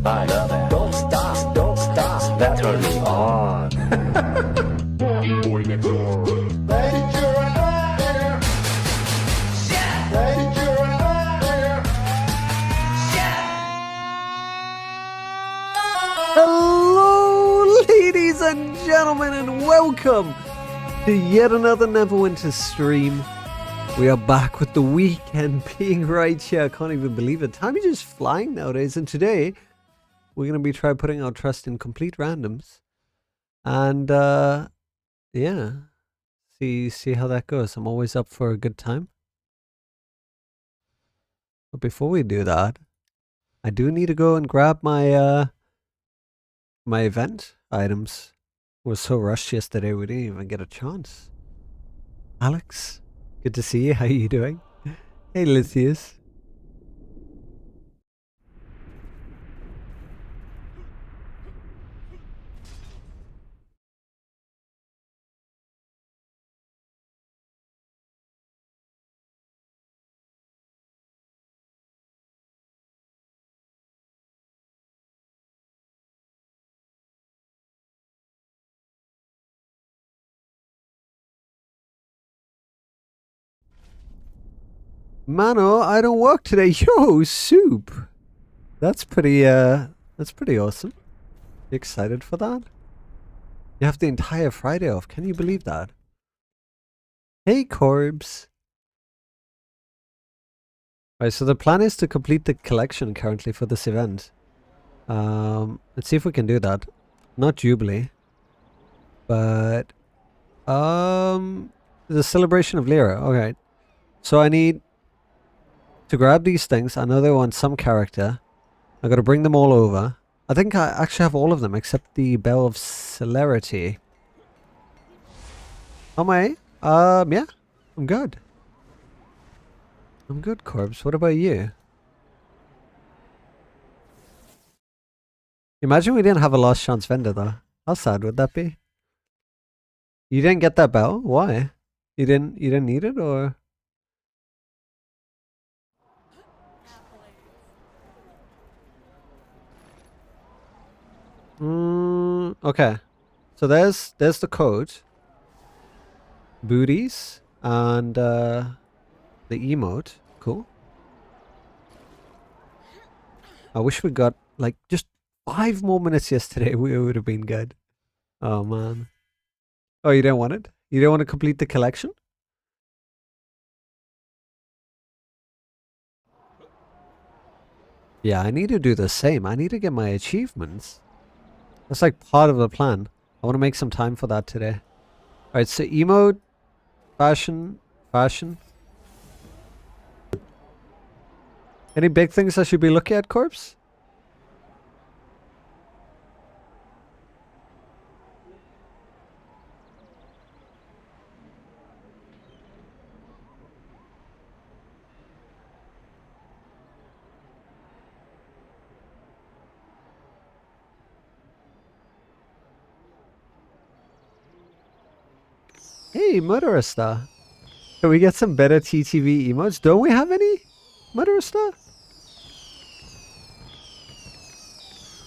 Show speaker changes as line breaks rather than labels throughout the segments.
I love it. Don't stop, don't stop. That turned me on. Boy next door.
Hello, ladies and gentlemen, and welcome to yet another Neverwinter stream. We are back with the weekend being right here. I can't even believe it. Time is just flying nowadays, and today we're going to be trying putting our trust in complete randoms. And, yeah. See how that goes. I'm always up for a good time. But before we do that, I do need to go and grab my, my event items. We were so rushed yesterday, we didn't even get a chance. Alex, good to see you. How are you doing? Hey, Lysias. Mano, I don't work today. Yo, soup. That's pretty awesome. You excited for that? You have the entire Friday off. Can you believe that? Hey, Corbs. Alright, so the plan is to complete the collection currently for this event. Let's see if we can do that. Not Jubilee. But, the celebration of Lyra. Alright. So I need to grab these things. I know they want some character. I gotta bring them all over. I think I actually have all of them except the Bell of Celerity. Am I? Yeah. I'm good. I'm good, Corbs. What about you? Imagine we didn't have a last chance vendor though. How sad would that be? You didn't get that bell? Why? You didn't need it, or? Okay. So there's the code. Booties and the emote. Cool. I wish we got like just 5 more minutes yesterday. We would have been good. Oh man. Oh, you don't want it? You don't want to complete the collection? Yeah, I need to do the same. I need to get my achievements. That's like part of the plan. I want to make some time for that today. Alright, so emote, fashion. Any big things I should be looking at, Corpse? Hey, Murderer Star. Can we get some better TTV emotes? Don't we have any? Murderer Star?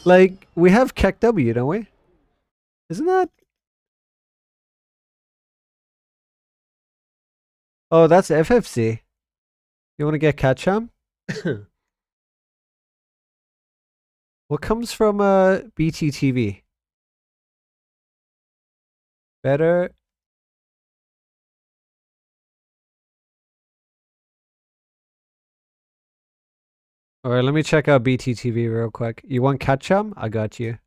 Like, we have Keck W, don't we? Isn't that? Oh, that's FFC. You want to get Catcham? What comes from BTTV? Better. Alright, let me check out BTTV real quick. You want Catchum? I got you.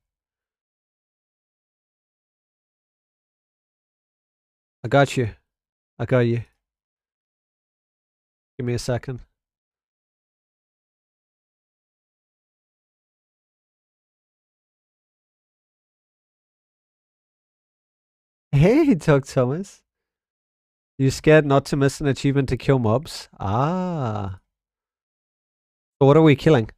I got you. I got you. Give me a second. Hey, Doug Thomas. You scared not to miss an achievement to kill mobs? Ah. So what are we killing?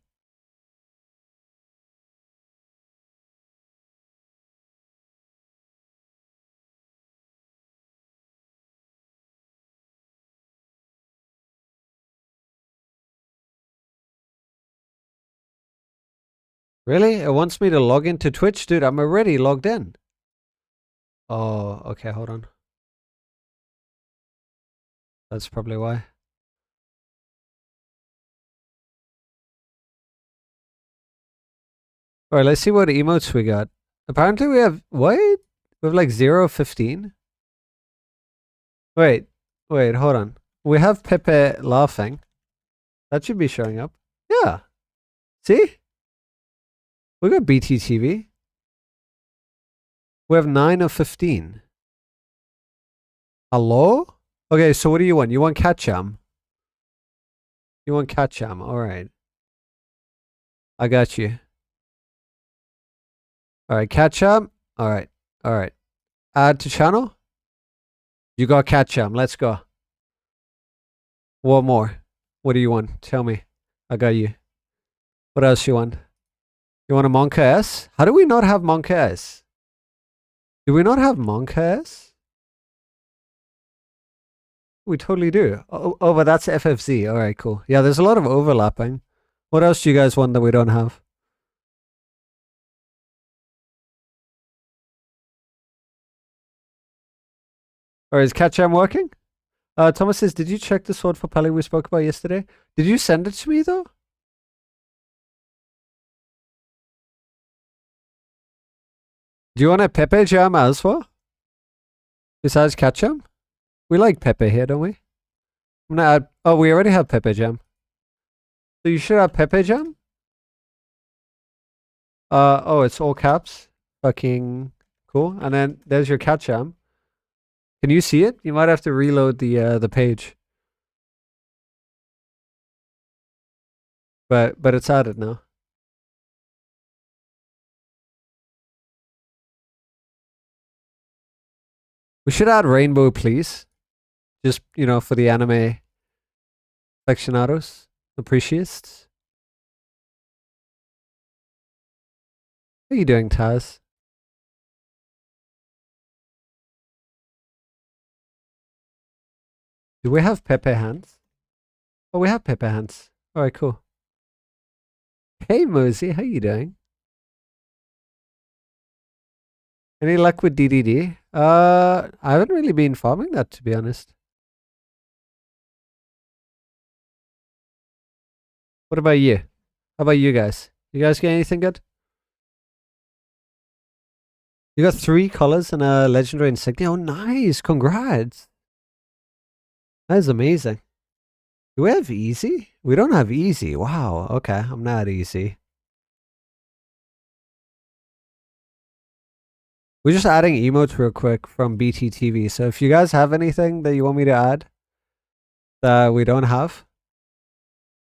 Really? It wants me to log into Twitch? Dude, I'm already logged in. Oh, okay, hold on. That's probably why. Alright, let's see what emotes we got. Apparently we have, what? We have like 0, 15? Wait, hold on. We have Pepe laughing. That should be showing up. Yeah. See? We got BTTV. We have 9 of 15. Hello? Okay, so what do you want? You want Catcham? You want Catcham? Alright. I got you. Alright, Catcham. Alright. Alright. Add to channel. You got Catcham. Let's go. What more? What do you want? Tell me. I got you. What else you want? You want a Monka S? How do we not have Monka S? Do we not have Monka S? We totally do. Oh, but that's FFZ. Alright, cool. Yeah, there's a lot of overlapping. What else do you guys want that we don't have? Or is Catcham working? Thomas says, did you check the sword for Pally we spoke about yesterday? Did you send it to me though? Do you want a Pepe Jam as well? Besides Catcham? We like Pepe here, don't we? I'm gonna add, oh, we already have Pepe Jam. So you should have Pepe Jam? Oh, it's all caps. Fucking cool. And then there's your Catcham. Can you see it? You might have to reload the page. But it's added now. We should add Rainbow, please. Just, you know, for the anime aficionados, appreciates. How are you doing, Taz? Do we have Pepe hands? Oh, we have Pepe hands. Alright, cool. Hey, Mosey, how you doing? Any luck with DDD? I haven't really been farming that, to be honest. What about you? How about you guys? You guys get anything good? You got 3 colors and a legendary insignia. Oh, nice. Congrats. That is amazing. Do we have easy? We don't have easy. Wow. Okay. I'm not easy. We're just adding emotes real quick from BTTV. So if you guys have anything that you want me to add that we don't have.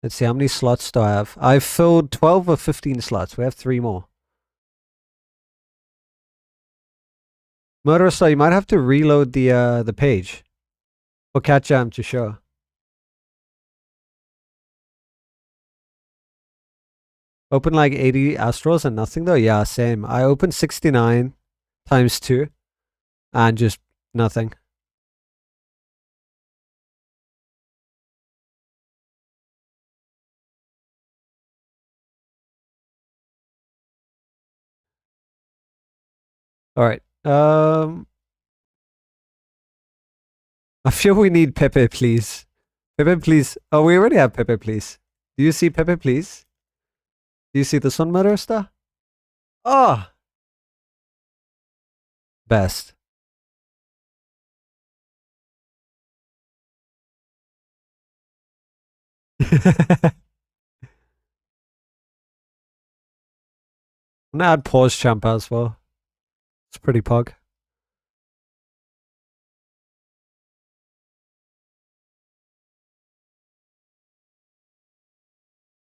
Let's see. How many slots do I have? I've filled 12 or 15 slots. We have 3 more. Murderer, so you might have to reload the page for Catjam to show. Open like 80 Astros and nothing though? Yeah, same. I opened 69 times 2 and just nothing. Alright. I feel we need Pepe, please. Pepe, please. Oh, we already have Pepe, please. Do you see Pepe, please? Do you see this one, Murder Star? Oh! Best. I'm gonna add Pause Champ as well. It's pretty pog.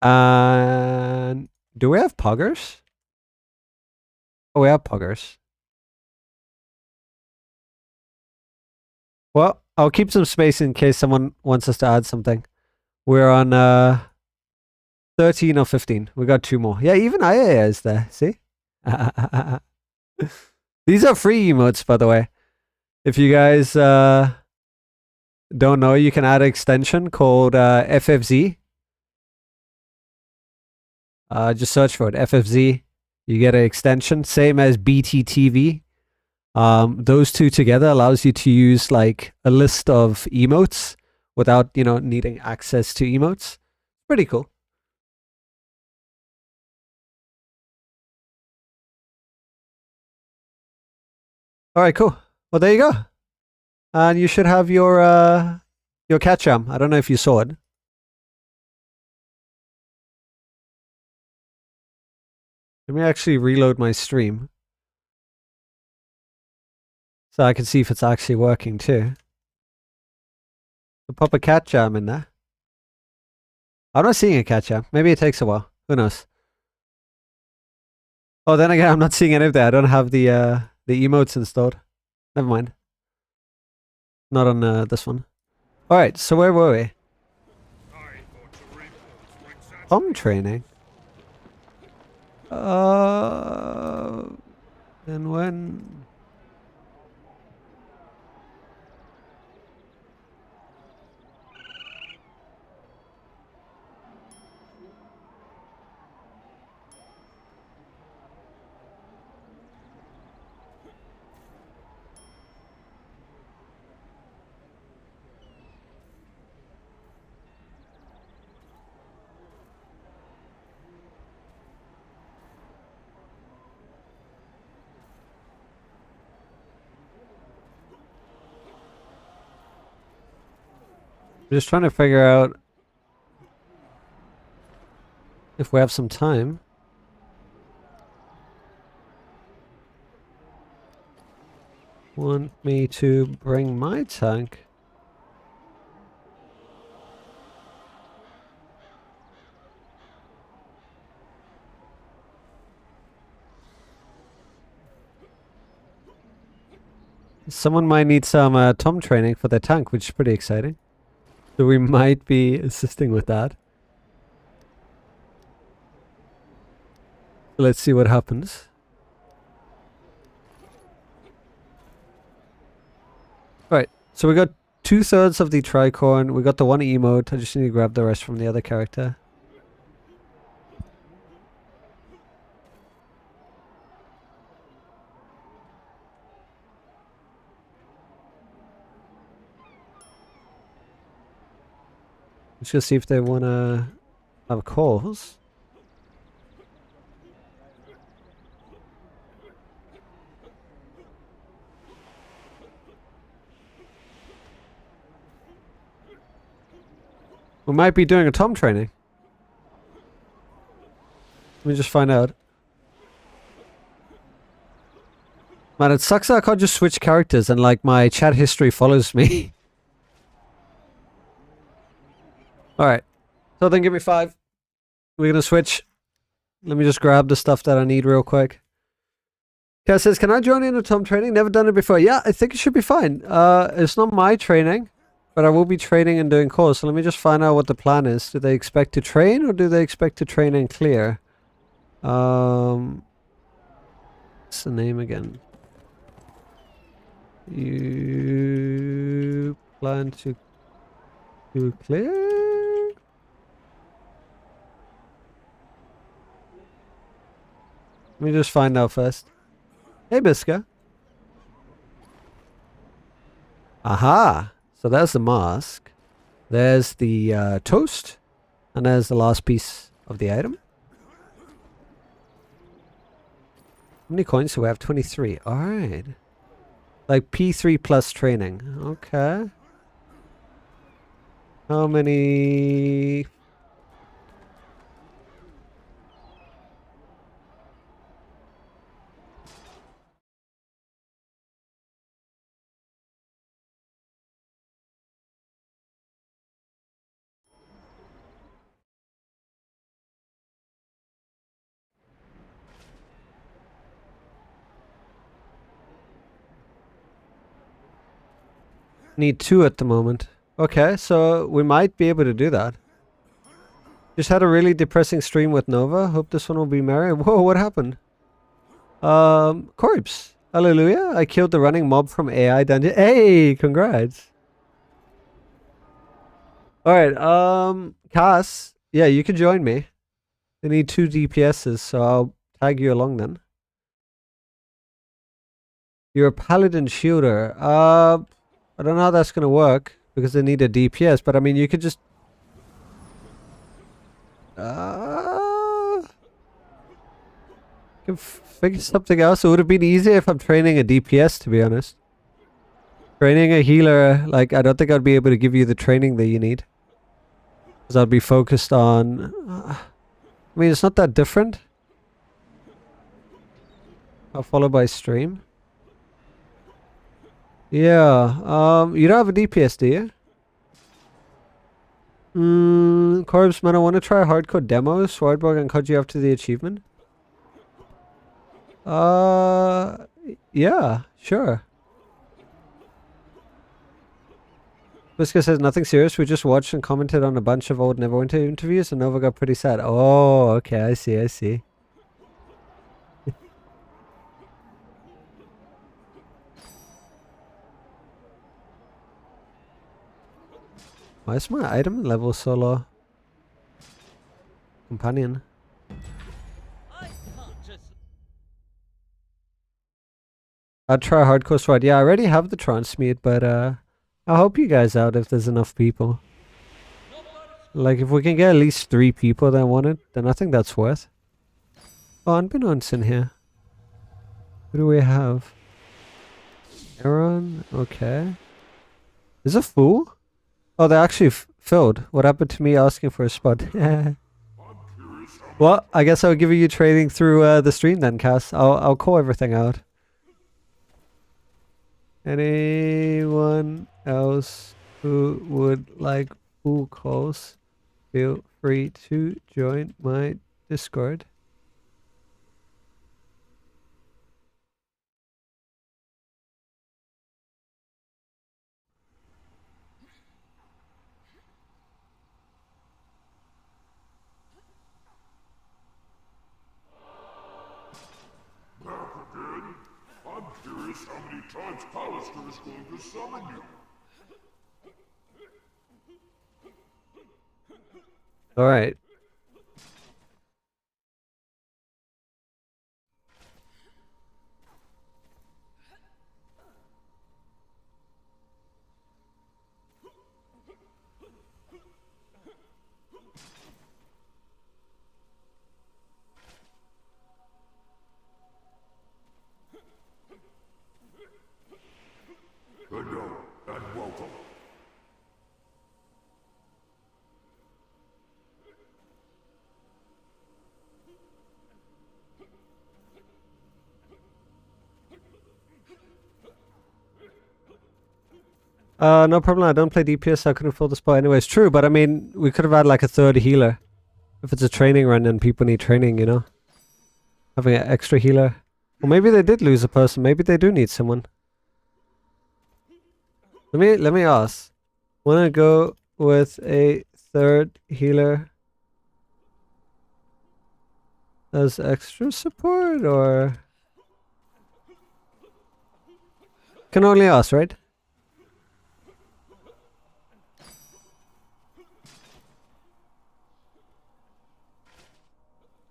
And do we have poggers? Oh, we have poggers. Well, I'll keep some space in case someone wants us to add something. We're on 13 or 15. We got 2 more. Yeah, even IAA is there. See? These are free emotes, by the way. If you guys don't know, you can add an extension called FFZ. Just search for it, FFZ. You get an extension, same as BTTV. Those two together allows you to use like a list of emotes without, you know, needing access to emotes. Pretty cool. All right, cool. Well, there you go. And you should have your cat jam. I don't know if you saw it. Let me actually reload my stream so I can see if it's actually working too. I'll pop a cat jam in there. I'm not seeing a cat jam. Maybe it takes a while. Who knows? Oh, then again, I'm not seeing any of that. I don't have the emotes installed. Never mind. Not on this one. All right. So where were we? Tom training. And when? I'm just trying to figure out if we have some time. Want me to bring my tank? Someone might need some Tom training for their tank, which is pretty exciting. So we might be assisting with that. Let's see what happens. Alright, so we got 2/3 of the tricorn. We got the one emote. I just need to grab the rest from the other character. Let's just see if they want to have calls. We might be doing a Tom training. Let me just find out. Man, it sucks that I can't just switch characters and like my chat history follows me. Alright. So then give me 5. We're gonna switch. Let me just grab the stuff that I need real quick. Kat says, can I join in a Tom training? Never done it before. Yeah, I think it should be fine. It's not my training, but I will be training and doing calls. So let me just find out what the plan is. Do they expect to train or do they expect to train and clear? What's the name again? You plan to clear? Let me just find out first. Hey, Biska. Aha! So there's the mask. There's the toast. And there's the last piece of the item. How many coins do we have? 23. Alright. Like P3 plus training. Okay. How many... Need 2 at the moment. Okay, so we might be able to do that. Just had a really depressing stream with Nova. Hope this one will be merry. Whoa, what happened? Corpse. Hallelujah. I killed the running mob from AI dungeon. Hey, congrats. Alright, Cass. Yeah, you can join me. They need 2 DPSs, so I'll tag you along then. You're a paladin shooter. I don't know how that's gonna work because they need a DPS, but I mean you could just can figure something else. It would have been easier if I'm training a DPS, to be honest. Training a healer, like, I don't think I'd be able to give you the training that you need. Because I'd be focused on... I mean, it's not that different. I'll follow by stream. Yeah, you don't have a DPS, do you? Corbs, man, I want to try a hardcore demo. Swordbog and Koji after the achievement. Yeah, sure. Whisker says nothing serious. We just watched and commented on a bunch of old Neverwinter interviews and Nova got pretty sad. Oh, okay, I see, I see. Why is my item level so low? Companion. I'd try hardcore sword. Yeah, I already have the transmute, but I'll help you guys out if there's enough people. Like, if we can get at least 3 people that want it, then I think that's worth. Oh, unbeknownst in here. Who do we have? Aaron, okay. Is it full? Oh, they're actually filled. What happened to me asking for a spot? Well, I guess I'll give you training through the stream then, Cass. I'll call everything out. Anyone else who would like full calls, feel free to join my Discord.
I'm curious how many times Pallister is going to summon you.
Alright.
Hello, and welcome.
No problem. I don't play DPS, so I couldn't fill the spot anyways. True, but I mean, we could have had like a 3rd healer. If it's a training run and people need training, you know? Having an extra healer. Well, maybe they did lose a person. Maybe they do need someone. Let me ask. Wanna go with a 3rd healer as extra support, or can only ask, right?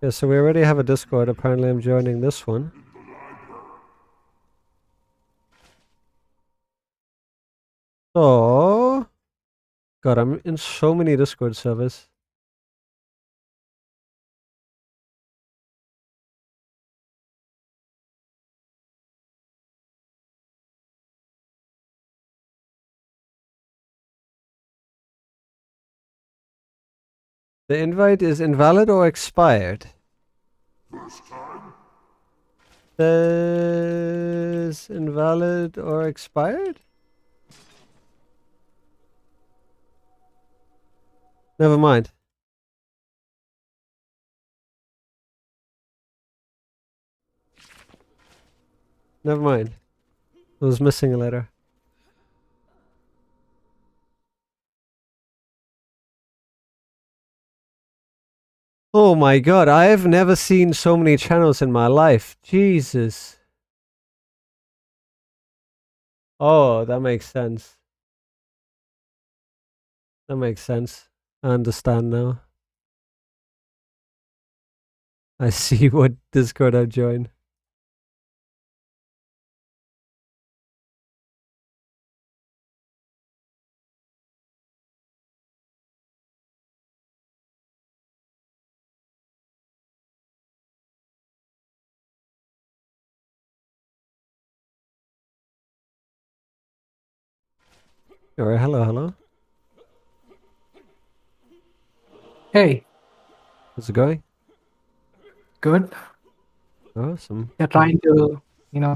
Yeah, so we already have a Discord. Apparently I'm joining this one. So, God, I'm in so many Discord servers. The invite is invalid or expired.
First time?
Says invalid or expired? Never mind. Never mind. I was missing a letter. Oh my god, I have never seen so many channels in my life. Jesus. Oh, that makes sense. That makes sense. I understand now. I see what Discord I joined. Alright, hello.
Hey,
How's it going?
good.
Awesome.
They're trying to,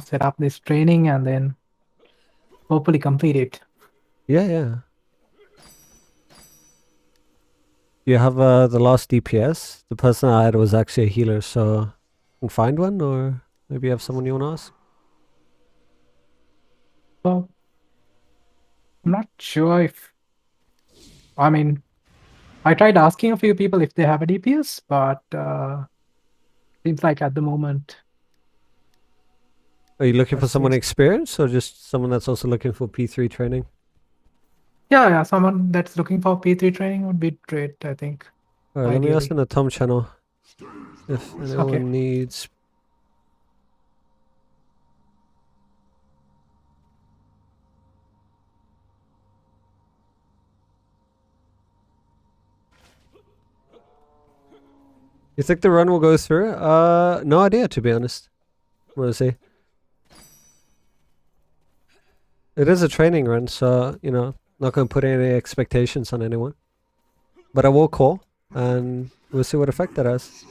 set up this training and then hopefully complete it.
Yeah. You have the last DPS? The person I had was actually a healer, so I can find one, or maybe you have someone you want to ask?
So I'm not sure if, I mean, I tried asking a few people if they have a DPS, but seems like at the moment,
Are you looking for
That
someone
seems-
experienced, or just someone that's also looking for P3 training?
yeah, someone that's looking for P3 training would be great, I think.
Alright, let me ask
Ideally.
in the Tom channel if anyone
Okay.
needs. You think the run will go through? No idea, to be honest. We'll see. It is a training run, so, not going to put any expectations on anyone. But I will call, and we'll see what effect that has.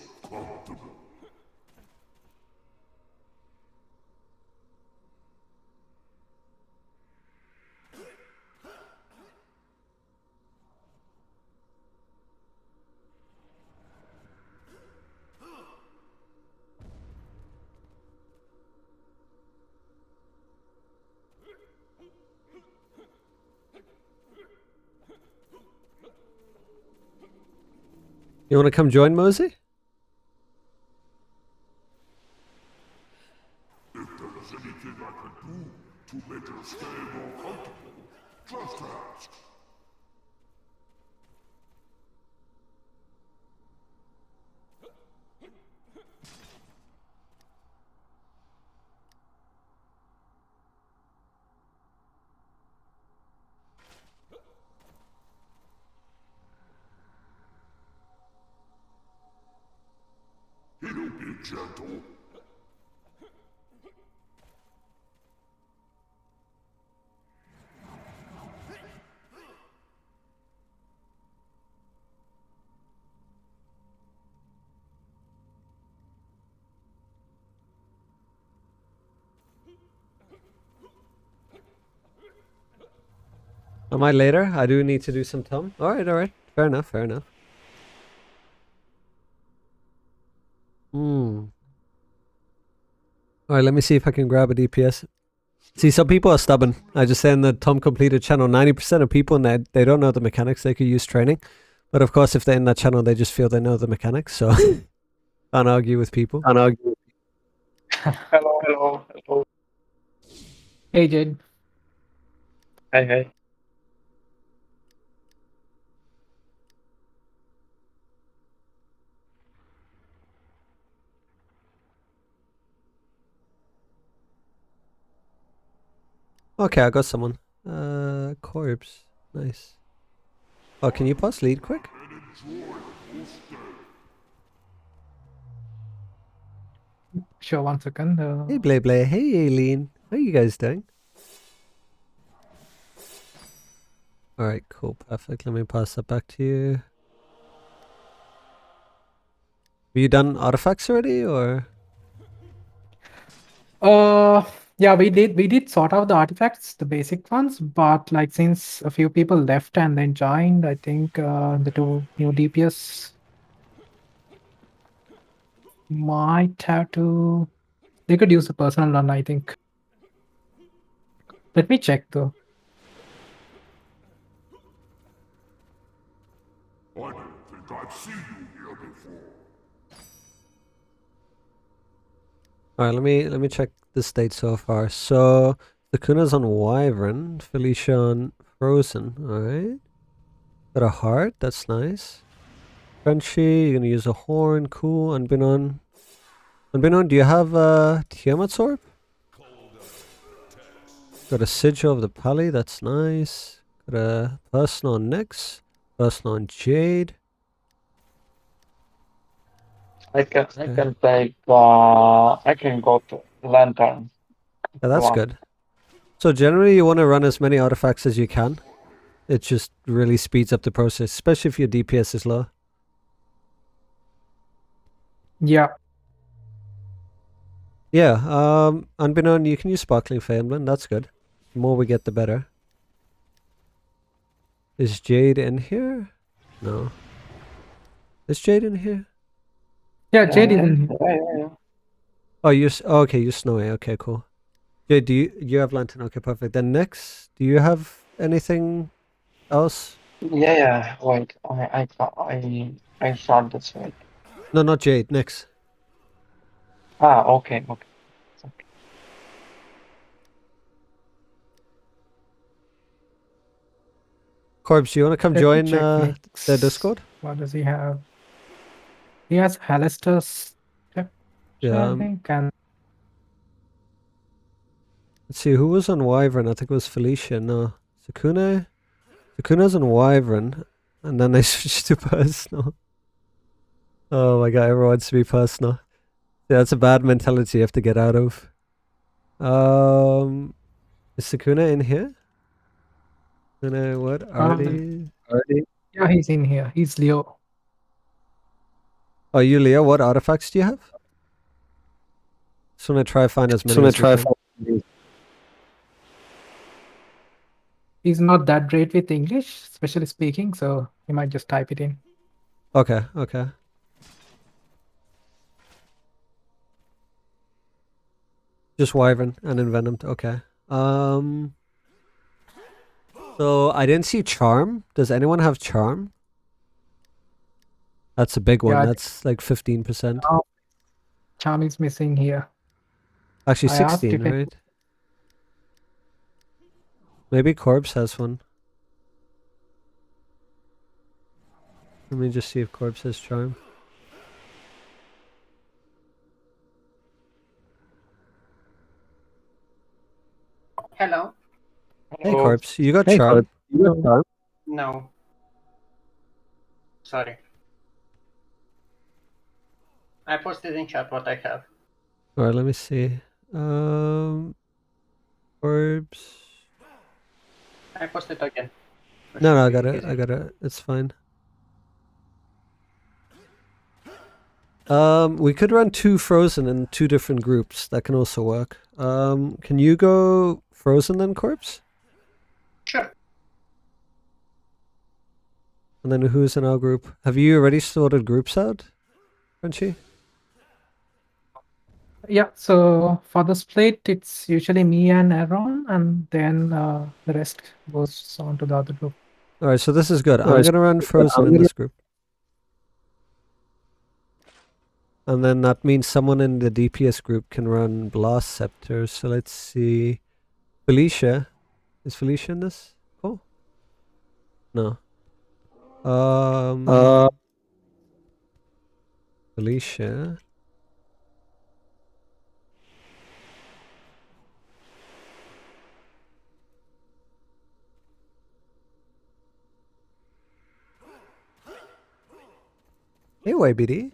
You want to come join, Mosey?
If there's anything I can do to make her stay more comfortable, just ask. He'll be gentle.
I might later. I do need to do some Tom. Alright. Fair enough. Alright, let me see if I can grab a DPS. See, some people are stubborn. I just say in the Tom completed channel, 90% of people in that they don't know the mechanics, they could use training. But of course, if they're in that channel, they just feel they know the mechanics, so can't argue with people.
Hello.
Hey, Jade.
Hey.
Okay, I got someone. Corpse. Nice. Oh, can you pass lead quick?
Sure, 1 second.
Hey, Blay. Hey, Aileen. How you guys doing? Alright, cool. Perfect. Let me pass that back to you. Have you done artifacts already, or?
Yeah, we did sort out the artifacts, the basic ones, but like since a few people left and then joined, I think the 2 new DPS might have to. They could use a personal run, I think. Let me check though.
I don't think I've seen you here before.
Alright, let me check the state so far. So the Kuna's on Wyvern, Felicia on Frozen. Alright. Got a heart, that's nice. Frenchie, you're gonna use a horn, cool. Unbeknown, Unbeknown, do you have Tiamat's Orb? Got a Sigil of the Pally, that's nice. Got a person on Nyx, person on Jade.
I can take I can go to Lantern.
Yeah, that's
One.
good. So generally you want to run as many artifacts as you can. It just really speeds up the process, especially if your DPS is low.
Yeah.
Yeah, Unbeknown, you can use Sparkling Fey Emblem, that's good. The more we get, the better. Is Jade in here? No. Is Jade in here?
Yeah, Jade is in here.
Yeah.
Oh, okay, you're Snowy. Okay, cool. Jade, you have Lantern? Okay, perfect. Then next, do you have anything else?
Yeah. Wait, I saw this way.
No, not Jade. Next.
Okay.
Corbs, you want to come
Let me
join
check
the
Nyx.
Discord?
What does he have? He has Halaster's Scepter,
Yeah.
I think, and
Let's see, who was on Wyvern? I think it was Felicia. No. Sakuna? Sakuna's on Wyvern. And then they switched to personal. Oh my god, everyone wants to be personal. Yeah, that's a bad mentality you have to get out of. Is Sakuna in here? What? Artie?
yeah, he's in here. He's Leo.
Oh, you Leo, what artifacts do you have? Just want to try find as many as we can.
He's not that great with English, especially speaking, so he might just type it in.
Okay, okay. Just Wyvern and Envenomed, okay. So I didn't see Charm. Does anyone have Charm? That's a big one.
Yeah,
That's like 15%.
Charm is missing here.
Actually,
I asked
16,
if it-
right? Maybe Corpse has one. Let me just see if Corpse has Charm.
Hello.
Hey, Corpse, you got Charm?
No. Sorry. I posted in chat what I have.
Alright, let me see. Corpse.
I posted again.
No, I got it. I got it. It's fine. We could run 2 Frozen in 2 different groups. That can also work. Can you go Frozen then, Corpse?
Sure.
And then who's in our group? Have you already sorted groups out, Frenchie?
Yeah, so for the split, it's usually me and Aaron, and then the rest goes on to the other group.
Alright, so this is good. I'm gonna run Frozen in this group. And then that means someone in the DPS group can run Blast Scepter. So let's see. Felicia. Is Felicia in this? Oh. No. Felicia. Hey, YBD.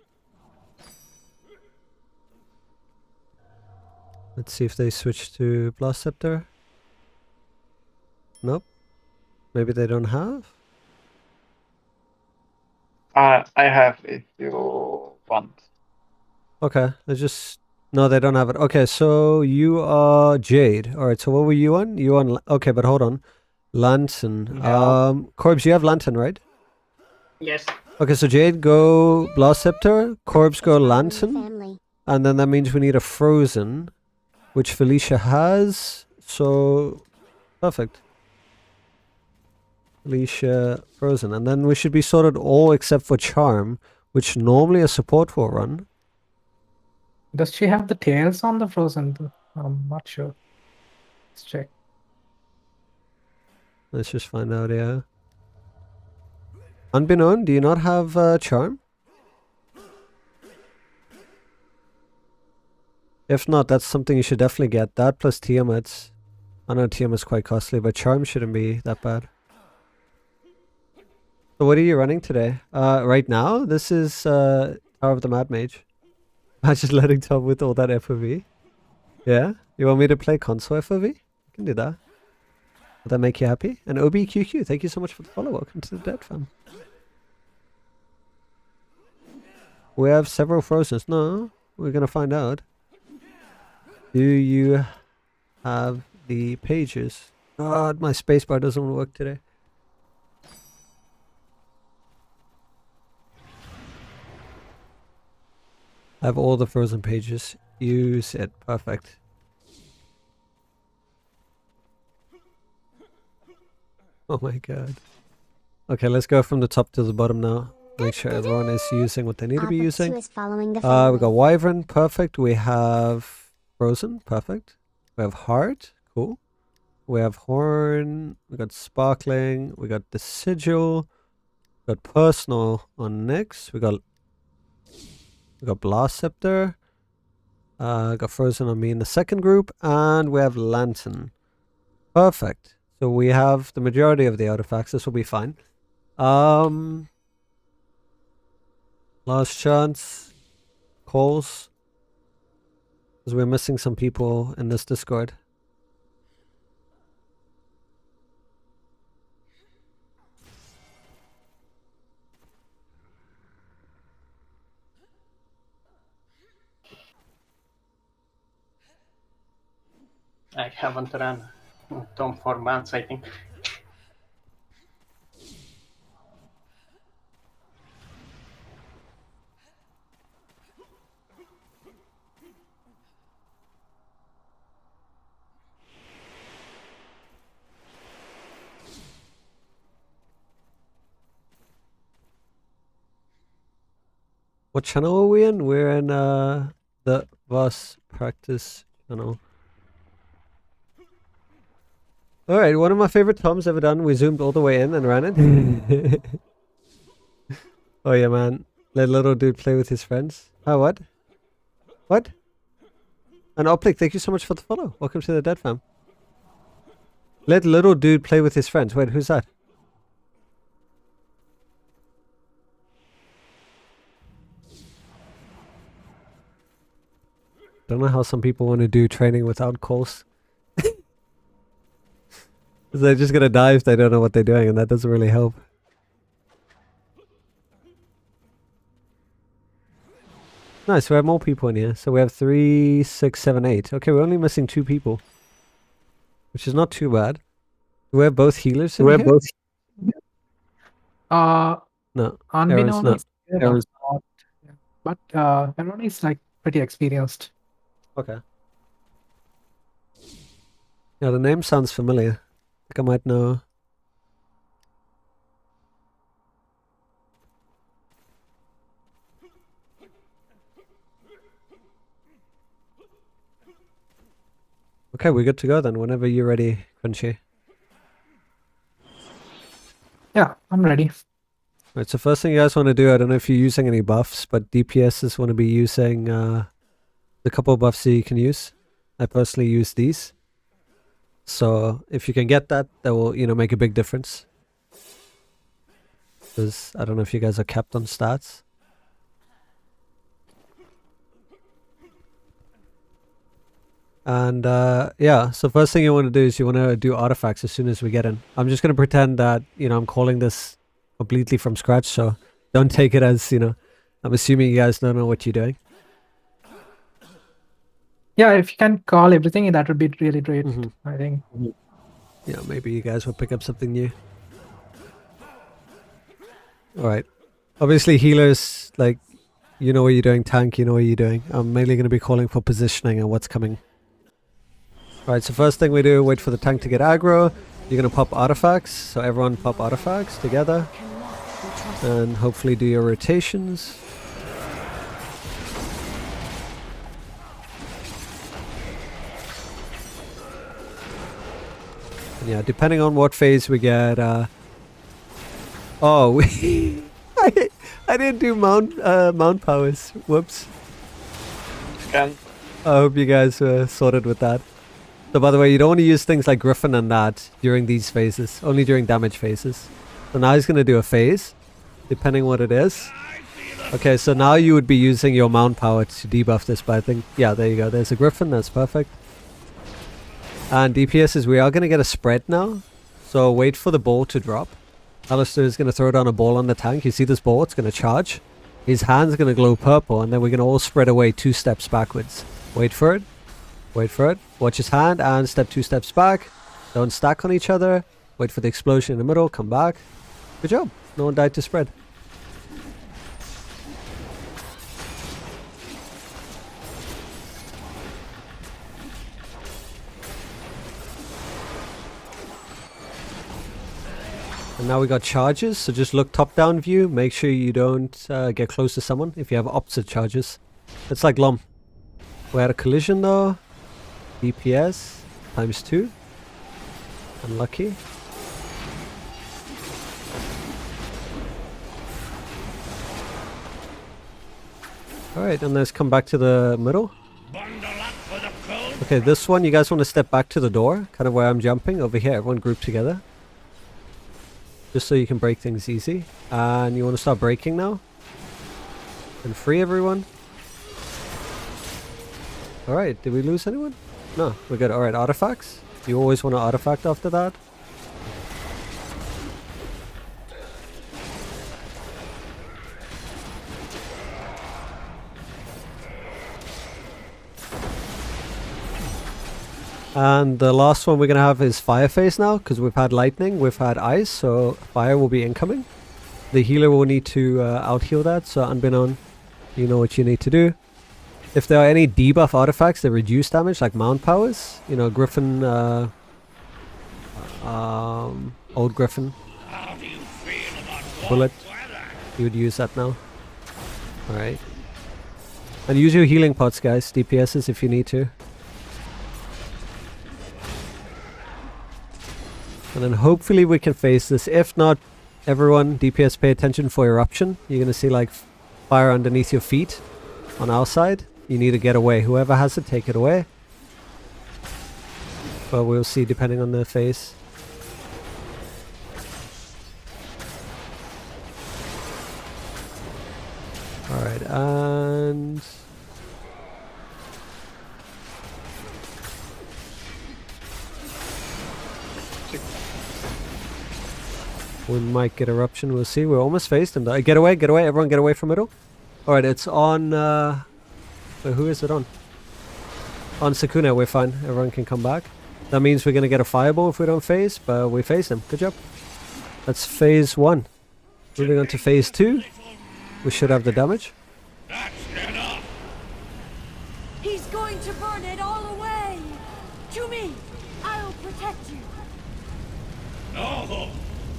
Let's see if they switch to Blast Scepter. Nope. Maybe they don't have?
I have if you want.
Okay, no, they don't have it. Okay, so you are Jade. Alright, so what were you on? You on, okay, but hold on. Lantern.
Yeah.
Corbs, you have Lantern, right?
Yes.
Okay, so Jade, go Blast Scepter. Corbs, go Lantern. And then that means we need a Frozen, which Felicia has. So, perfect. Felicia, Frozen. And then we should be sorted all except for Charm, which normally a support will run.
Does she have the tails on the Frozen? I'm not sure. Let's check.
Let's just find out, yeah. Unbeknown, do you not have Charm? If not, that's something you should definitely get. That plus Tiamat's. I know Tiamat's quite costly, but Charm shouldn't be that bad. So what are you running today? Right now, this is Tower of the Mad Mage. I'm just letting Tom with all that FOV. Yeah? You want me to play console FOV? I can do that. Will that make you happy? And OBQQ, thank you so much for the follow. Welcome to the Dead Fam. We have several Frozens. No, we're gonna find out. Do you have the pages? God, my spacebar doesn't work today. I have all the frozen pages. Use it. Perfect. Oh my god. Okay, let's go from the top to the bottom now. Make sure everyone is using what they need to be using. We got Wyvern, perfect. We have Frozen, perfect. We have Heart, cool. We have Horn, we got Sparkling, we got the Sigil, we got Personal on Nyx, we got Blast Scepter, got Frozen on me in the second group, and we have Lantern. Perfect. So we have the majority of the artifacts. This will be fine. Last chance. Calls. Because we're missing some people in this Discord.
I haven't run Tom for months, I think.
What channel are we in? We're in the Voss practice channel. Alright, one of my favorite Toms ever done. We zoomed all the way in and ran it. Oh yeah, man. Let little dude play with his friends. Oh, what? What? And Oplik, thank you so much for the follow. Welcome to the Dead Fam. Let little dude play with his friends. Wait, who's that? Don't know how some people want to do training without calls. They're just gonna die if they don't know what they're doing, and that doesn't really help. Nice, we have more people in here. So we have 3, 6, 7, 8. Okay, we're only missing 2 people. Which is not too bad. Do we have both healers in here? No.
Unbeknownst,
Aaron's
not. But everyone is like pretty experienced.
Okay. Yeah, the name sounds familiar. I think I might know. Okay, we're good to go then, whenever you're ready, Crunchy.
Yeah, I'm ready.
Right, so first thing you guys want to do, I don't know if you're using any buffs, but DPSs want to be using the couple of buffs that you can use. I personally use these. So if you can get that, that will, you know, make a big difference. Because I don't know if you guys are capped on stats. And yeah, so first thing you want to do is you want to do artifacts as soon as we get in. I'm just going to pretend that, you know, I'm calling this completely from scratch, so don't take it as, you know, I'm assuming you guys don't know what you're doing.
Yeah, if you can call everything, that would be really great, I think.
Yeah, maybe you guys will pick up something new. Alright. Obviously healers, like, you know what you're doing. Tank, you know what you're doing. I'm mainly going to be calling for positioning and what's coming. Alright, so first thing we do, wait for the tank to get aggro. You're going to pop artifacts. So everyone pop artifacts together. And hopefully do your rotations. And yeah, depending on what phase we get, oh, I didn't do mount powers. Whoops.
Scan.
I hope you guys were sorted with that. So by the way, you don't want to use things like Griffin and that during these phases. Only during damage phases. So now he's going to do a phase, depending what it is. Okay, so now you would be using your mount power to debuff this, but I think, yeah, there you go. There's a Griffin, that's perfect. And DPS is, we are going to get a spread now. So wait for the ball to drop. Alistair is going to throw down a ball on the tank. You see this ball? It's going to charge. His hand's going to glow purple, and then we're going to all spread away 2 steps backwards. Wait for it. Wait for it. Watch his hand and step 2 steps back. Don't stack on each other. Wait for the explosion in the middle. Come back. Good job. No one died to spread. And now we got charges, so just look top-down view. Make sure you don't get close to someone if you have opposite charges. It's like Lom. We had a collision though. DPS times 2. Unlucky. Alright, and let's come back to the middle. Okay, this one, you guys want to step back to the door, kind of where I'm jumping. Over here, everyone group together. Just so you can break things easy. And you want to start breaking now. And free everyone. Alright, did we lose anyone? No, we're good. Alright, artifacts. You always want to artifact after that. And the last one we're going to have is fire phase now, because we've had lightning, we've had ice, so fire will be incoming. The healer will need to out-heal that, so unbeknown, you know what you need to do. If there are any debuff artifacts that reduce damage, like mount powers, you know, Griffin, old Griffin, bullet, you would use that now. Alright. And use your healing pots, guys, DPSs if you need to. And then hopefully we can face this. If not, everyone, DPS, pay attention for eruption. You're going to see like fire underneath your feet on our side. You need to get away. Whoever has it, take it away. But we'll see depending on the phase. Alright, and... we might get eruption, we'll see. We're almost phased him though. Get away, everyone get away from middle. Alright, it's on... wait, who is it on? On Sakuna, we're fine. Everyone can come back. That means we're going to get a fireball if we don't phase, but we phased him. Good job. That's phase 1. Moving on to phase 2. We should have the damage.
He's going to burn it all away! To me! I'll protect you!
No!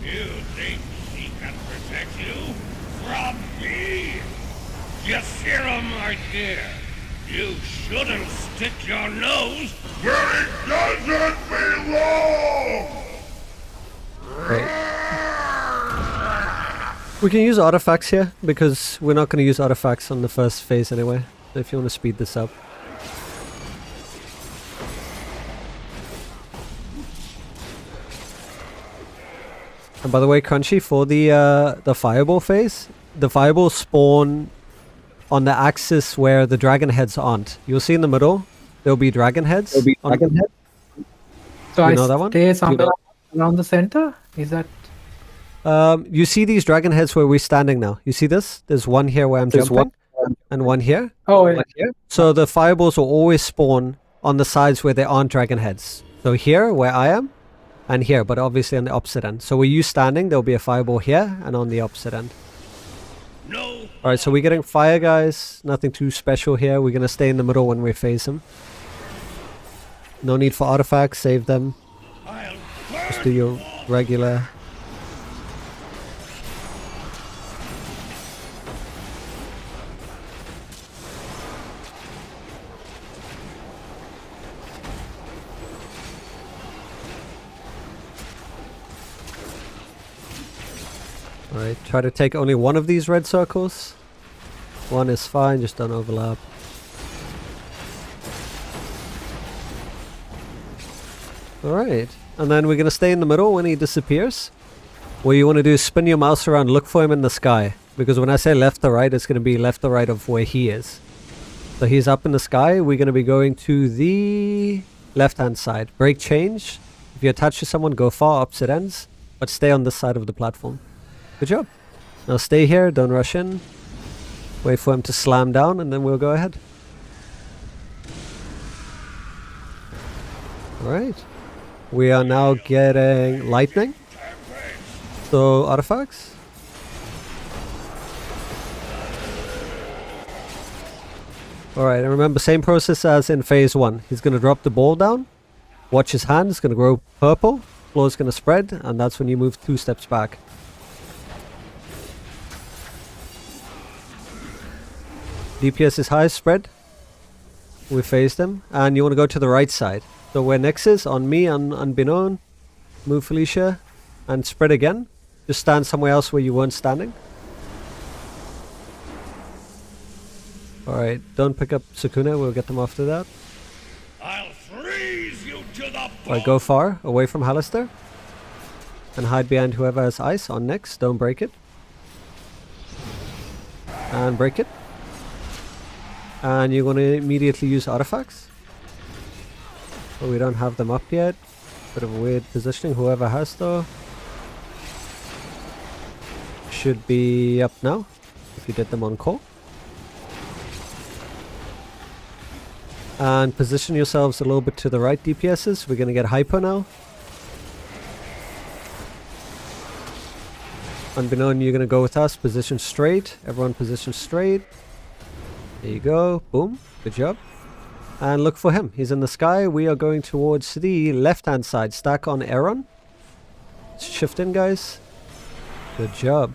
You think she can protect you from me? Just hear 'em right there. You shouldn't stick your nose
Where it doesn't belong!
Right. We can use artifacts here, because we're not going to use artifacts on the first phase anyway. So if you want to speed this up. And by the way, Crunchy, for the fireball phase, the fireballs spawn on the axis where the dragon heads aren't. You'll see in the middle, there'll be dragon heads.
So
You know that one?
stay somewhere around the center? Is that...
You see these dragon heads where we're standing now. You see this? There's one here where I'm jumping, and one here.
Oh, yeah.
So the fireballs will always spawn on the sides where there aren't dragon heads. So here, where I am, and here, but obviously on the opposite end. So where you standing, there'll be a fireball here, and on the opposite end.
No!
Alright, so we're getting fire, guys. Nothing too special here. We're gonna stay in the middle when we face him. No need for artifacts, save them.
I'll
Just do your regular... Alright, try to take only one of these red circles. One is fine, just don't overlap. Alright. And then we're going to stay in the middle when he disappears. What you want to do is spin your mouse around, look for him in the sky. Because when I say left or right, it's going to be left or right of where he is. So he's up in the sky. We're going to be going to the left-hand side. Break change. If you attach to someone, go far opposite ends. But stay on this side of the platform. Good job. Now stay here. Don't rush in. Wait for him to slam down and then we'll go ahead. Alright. We are now getting lightning. So artifacts. Alright, and remember, same process as in phase 1. He's going to drop the ball down. Watch his hand, it's going to grow purple. Floor is going to spread, and that's when you move 2 steps back. DPS is high, spread. We phased him, and you want to go to the right side. So where next is, on me, on Unbeknown. Move Felicia, and spread again. Just stand somewhere else where you weren't standing. Alright, don't pick up Sukuna, we'll get them after that.
I'll freeze you to the bone.
Alright, go far, away from Hallister. And hide behind whoever has ice on next, don't break it. And break it. And you're going to immediately use artifacts. But we don't have them up yet. Bit of a weird positioning, whoever has though. Should be up now, if you did them on call. And position yourselves a little bit to the right, DPSs. We're going to get hyper now. Unbeknown, you're going to go with us. Position straight. Everyone position straight. There you go. Boom. Good job. And look for him. He's in the sky. We are going towards the left-hand side. Stack on Aaron. Shift in, guys. Good job.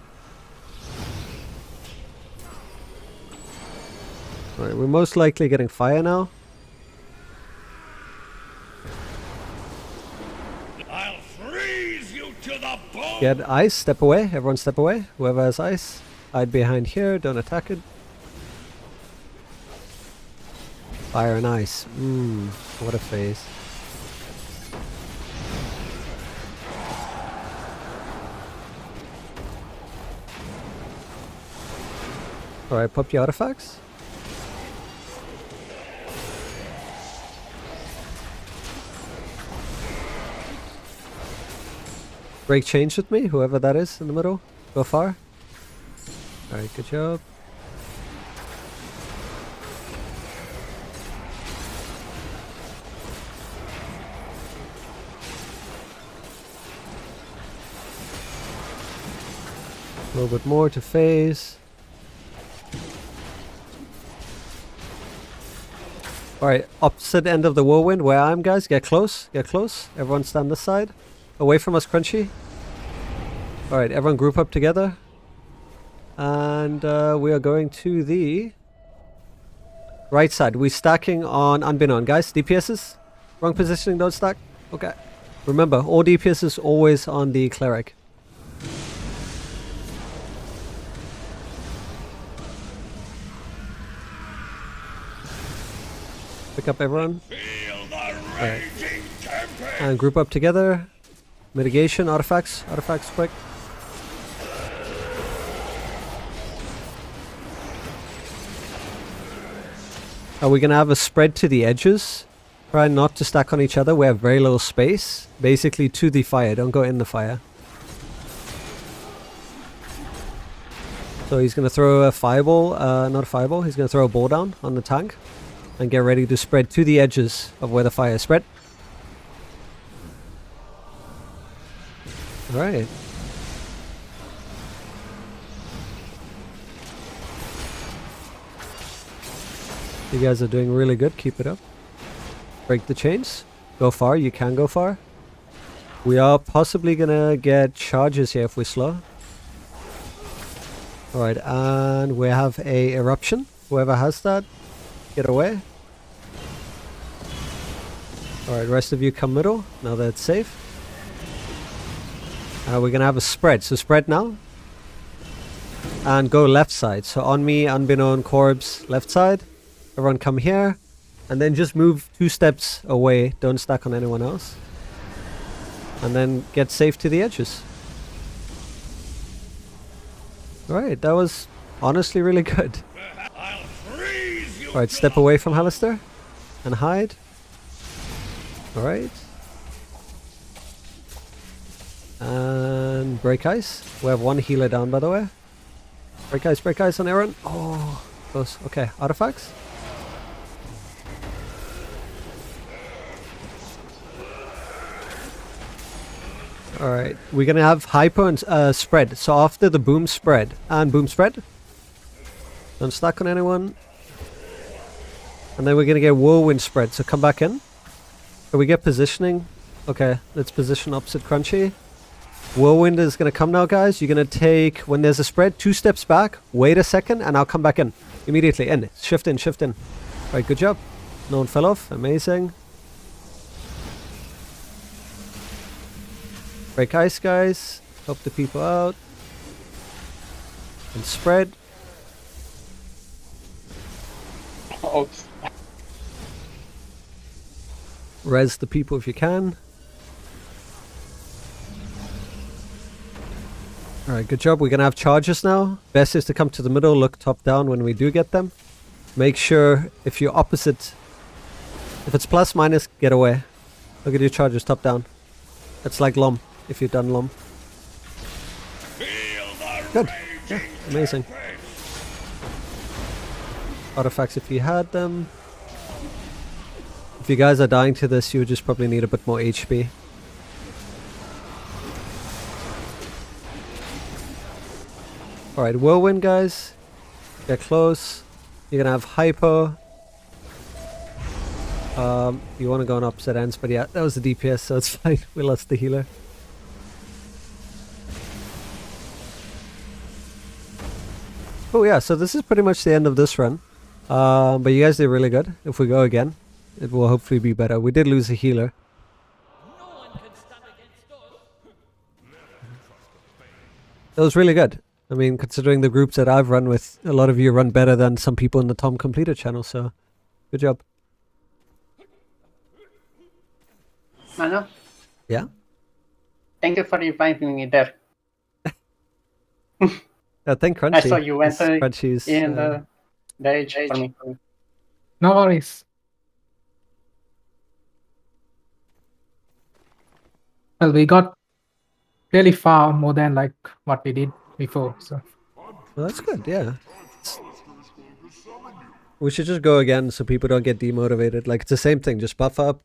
Alright, we're most likely getting fire now.
I'll freeze you to the bone.
Get ice, step away. Everyone step away. Whoever has ice. Hide behind here, don't attack it. Fire and ice. What a phase. Alright, pop your artifacts. Break change with me, whoever that is in the middle. Go far. Alright, good job. A little bit more to phase. Alright, opposite end of the whirlwind where I am, guys. Get close, get close. Everyone stand this side. Away from us, Crunchy. Alright, everyone group up together. And we are going to the right side. We're stacking on Unbeknown. Guys, DPSs. Wrong positioning, don't stack. Okay. Remember, all DPSs always on the cleric. Pick up everyone.
Feel the
Alright.
raging tempest.
And group up together. Mitigation, artifacts. Artifacts quick. We're going to have a spread to the edges. Try not to stack on each other. We have very little space. Basically to the fire. Don't go in the fire. So he's going to throw a fireball. Not a fireball. He's going to throw a ball down on the tank. And get ready to spread to the edges of where the fire is. Spread. Alright. You guys are doing really good. Keep it up. Break the chains. Go far. You can go far. We are possibly gonna get charges here if we slow. Alright, and we have a eruption. Whoever has that, get away. Alright, rest of you come middle. Now that it's safe. We're gonna have a spread. So spread now. And go left side. So on me, Unbeknown, Corpse, left side. Everyone come here. And then just move 2 steps away. Don't stack on anyone else. and then get safe to the edges. Alright, that was honestly really good.
I'll freeze you.
Alright, step away from Hallister and hide. Alright. And break ice. We have one healer down, by the way. Break ice on Aaron. Oh, close. Okay, artifacts. Alright, we're gonna have hyper and spread. So after the boom spread and boom spread, don't stack on anyone. And then we're gonna get whirlwind spread. So come back in. Can we get positioning? Okay, let's position opposite Crunchy. Whirlwind is gonna come now, guys. You're gonna take, when there's a spread, 2 steps back, wait a second, and I'll come back in. Immediately in. Shift in, shift in. Alright, good job. No one fell off. Amazing. Break ice, guys. Help the people out. And spread.
Oops.
Res the people if you can. Alright, good job. We're gonna have charges now. Best is to come to the middle, look top down when we do get them. Make sure if you're opposite, if it's plus minus, get away. Look at your charges top down. It's like Lom, if you've done Lom. Good. Yeah, amazing. Artifacts if you had them. If you guys are dying to this, you would just probably need a bit more HP. Alright, whirlwind, guys. Get close. You're gonna have hypo. You want to go on opposite ends, but yeah, that was the DPS, so it's fine. We lost the healer. Oh yeah, so this is pretty much the end of this run. But you guys did really good. If we go again, it will hopefully be better. We did lose a healer. It was really good. I mean, considering the groups that I've run with, a lot of you run better than some people in the Tom Completer channel, so good job.
Mano,
Yeah?
thank you for inviting me there.
Thank Crunchy.
I saw you went
Crunchy's,
in the age for me.
No worries. Well, we got really far more than like what we did before, so.
Well, that's good, yeah. We should just go again so people don't get demotivated. Like, it's the same thing, just buff up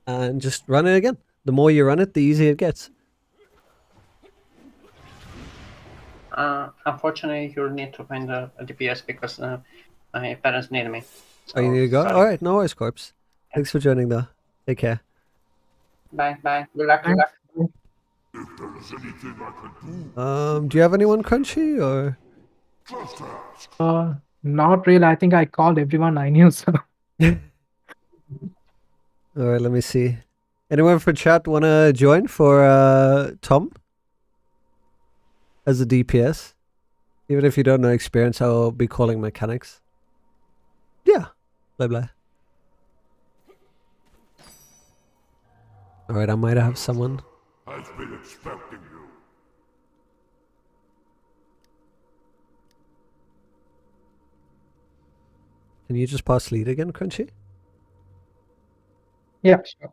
and just run it again. The more you run it, the easier it gets.
Unfortunately, you'll need to find a DPS because my parents need me.
Oh, you need to go?
sorry.
Alright, no worries, Corpse. Thanks for joining, though. Take care.
Bye, bye. Good luck, good luck.
If there is anything I can do,
Do you have anyone Crunchy, or?
just ask.
Not really. I think I called everyone I knew, so.
Alright, let me see. Anyone for chat wanna join for Tom? As a DPS? Even if you don't know experience, I'll be calling mechanics. Yeah. Blah blah. Alright, I might have someone.
Has been expecting you.
Can you just pass lead again, Crunchy?
Yeah, sure.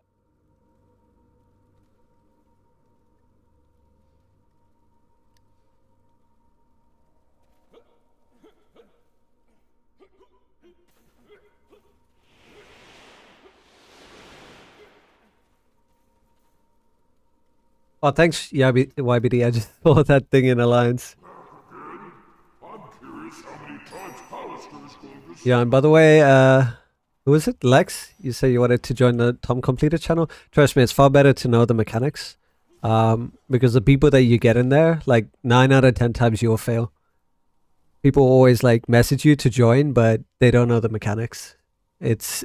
Oh, thanks, YBD. I just saw that thing in Alliance.
I'm curious how many times Hollister is going to
Yeah, and by the way, who was it? Lex? You say you wanted to join the Tom Completer channel? Trust me, it's far better to know the mechanics. Because the people that you get in there, like 9 out of 10 times you'll fail. People always like message you to join, but they don't know the mechanics. It's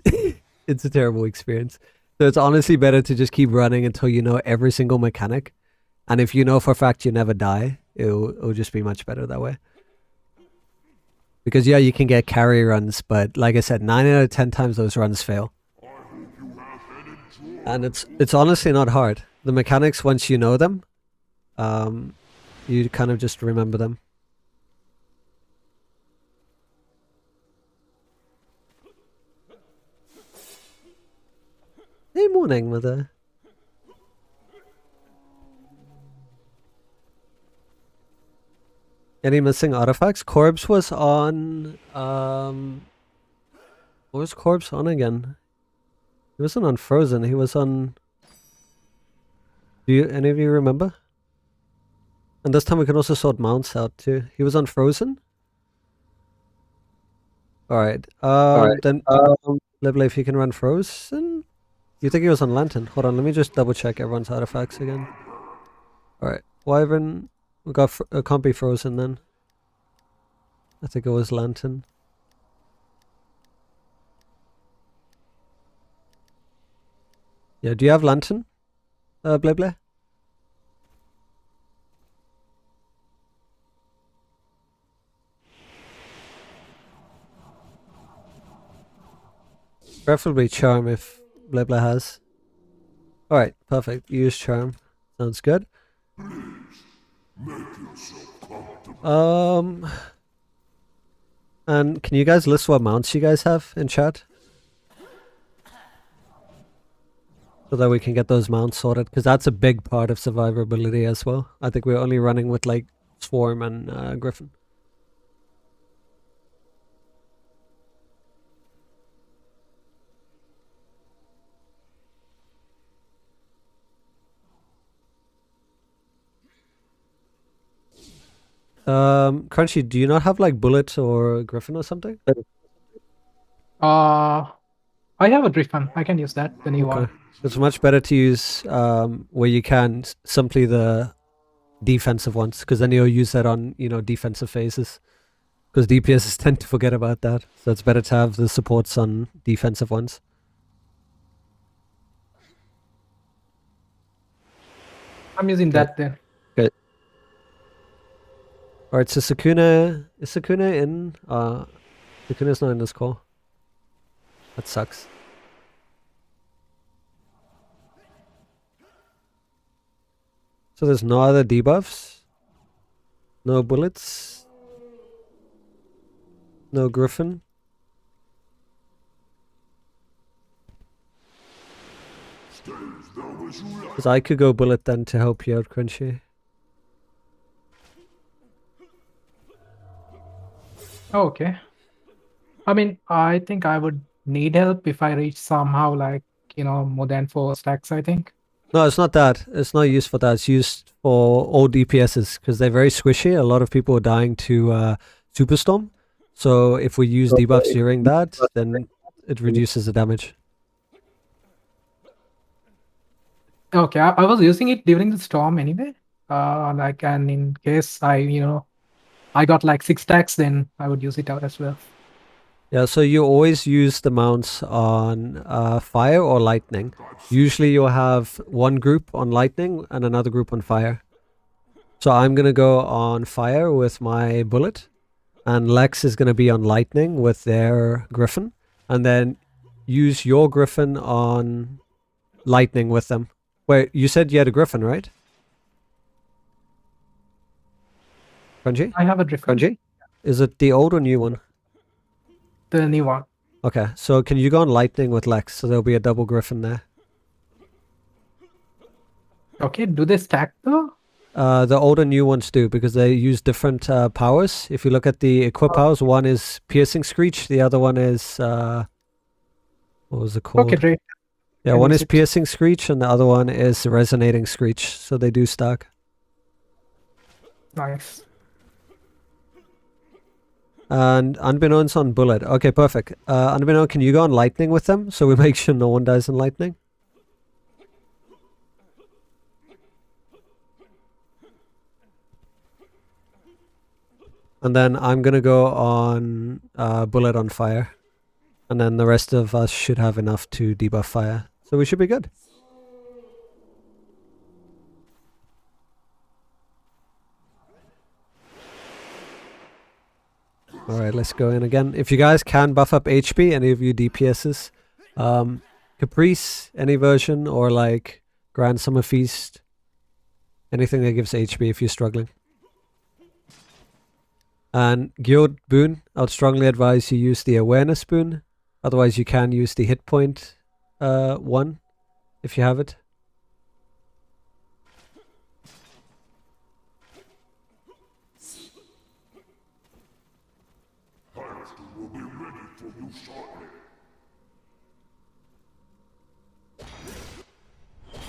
it's a terrible experience. So it's honestly better to just keep running until you know every single mechanic. And if you know for a fact you never die, it'll just be much better that way. Because yeah, you can get carry runs, but like I said, 9 out of 10 times those runs fail. And it's honestly not hard. The mechanics, once you know them, you kind of just remember them. Hey, morning, mother. Any missing artifacts? Corbs was on, what was Corbs on again? He wasn't on Frozen, he was on... Any of you remember? And this time we can also sort mounts out too. He was on Frozen? Alright, then... Lively, if you can run Frozen? You think he was on Lantern? Hold on, let me just double check everyone's artifacts again. Alright, Wyvern... We got can't be Frozen then. I think it was Lantern. Yeah, do you have Lantern? Blay? Preferably Charm if Blay has. Alright, perfect. Use Charm. Sounds good. And can you guys list what mounts you guys have in chat? So that we can get those mounts sorted, because that's a big part of survivability as well. I think we're only running with like Swarm and Griffin. Crunchy, do you not have like Bullet or Griffin or something?
I have a Griffin. I can use that, the new one.
It's much better to use where you can simply the defensive ones, because then you'll use that on, you know, defensive phases. Because DPSs tend to forget about that, so it's better to have the supports on defensive ones.
I'm using that then.
Good. Alright, so Sakuna... Is Sakuna in? Sakuna's not in this call. That sucks. So there's no other debuffs? No bullets? No Griffin? Because I could go bullet then to help you out, Crunchy.
Okay. I mean, I think I would need help if I reach somehow like, you know, more than 4 stacks, I think.
No, it's not that. It's not used for that. It's used for all DPSs because they're very squishy. A lot of people are dying to Superstorm. So if we use debuffs during that, then it reduces the damage.
Okay, I was using it during the storm anyway. Like, and in case I got like 6 stacks, then I would use it out as well.
Yeah, so you always use the mounts on fire or lightning. Usually you'll have one group on lightning and another group on fire. So I'm going to go on fire with my bullet, and Lex is going to be on lightning with their griffin, and then use your griffin on lightning with them. Wait, you said you had a griffin, right? Crunchy?
I have a griffin.
Crunchy? Is it the old or new one?
The new one.
Okay, so can you go on lightning with Lex? So there'll be a double griffin there.
Okay, do they stack though?
The old and new ones do, because they use different powers. If you look at the equip powers, one is Piercing Screech, the other one is... what was it called?
Okay, great.
Yeah, one is Piercing Screech and the other one is Resonating Screech. So they do stack.
Nice.
And Unbeknownst on Bullet. Okay, perfect. Unbeknownst, can you go on Lightning with them? So we make sure no one dies in Lightning? And then I'm going to go on Bullet on Fire. And then the rest of us should have enough to debuff Fire. So we should be good. Alright, let's go in again. If you guys can buff up HP, any of you DPSs, Caprice, any version, or like Grand Summer Feast. Anything that gives HP if you're struggling. And Guild boon, I would strongly advise you use the awareness boon. Otherwise you can use the hit point one if you have it.
Harvester will be ready for you shortly.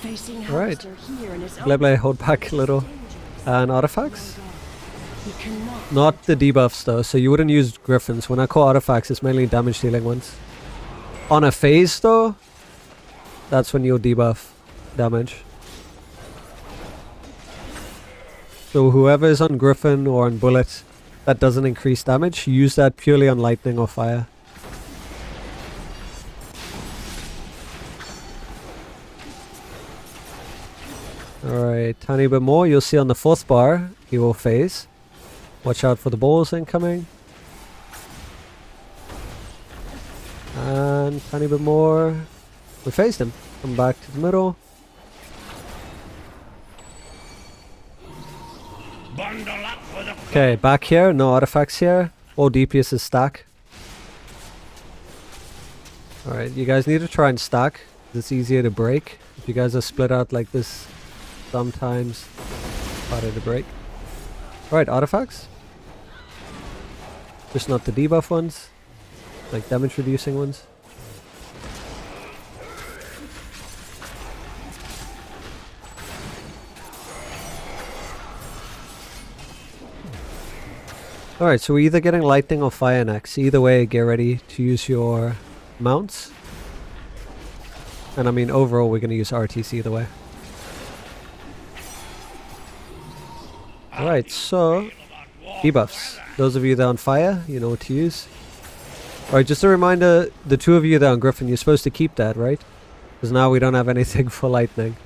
Facing
Alright.
Harvester here in his own
Gleble, hold back a little. And artifacts?
he cannot
Not the debuffs though, so you wouldn't use griffins. When I call artifacts, it's mainly damage dealing ones. On a phase though, that's when you'll debuff damage. So whoever is on griffin or on bullet that doesn't increase damage, use that purely on lightning or fire. Alright, tiny bit more. You'll see on the 4th bar, he will phase. Watch out for the balls incoming. And tiny bit more. We phased him. Come back to the middle.
Bundle up for the
Okay, back here. No artifacts here. All DPS is stack. Alright, you guys need to try and stack. It's easier to break. If you guys are split out like this, sometimes harder to break. Alright, artifacts. Just not the debuff ones. Like damage reducing ones. Alright, so we're either getting lightning or fire next. Either way, get ready to use your mounts. And I mean, overall, we're going to use RTC either way. Alright, so debuffs. Those of you that are on fire, you know what to use. Alright, just a reminder, the two of you that are on Griffin, you're supposed to keep that, right? Because now we don't have anything for lightning.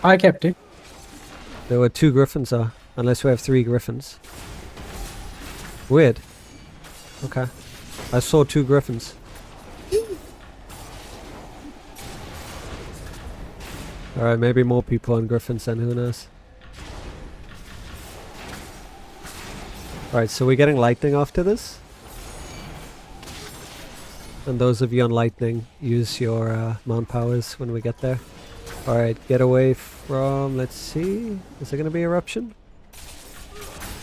I kept it.
There were 2 Griffins, unless we have 3 Griffins. Weird. Okay. I saw 2 Griffins. Alright, maybe more people on Griffins then, who knows. Alright, so we're getting lightning after this. And those of you on lightning, use your mount powers when we get there. Alright, get away from, let's see, is there going to be eruption?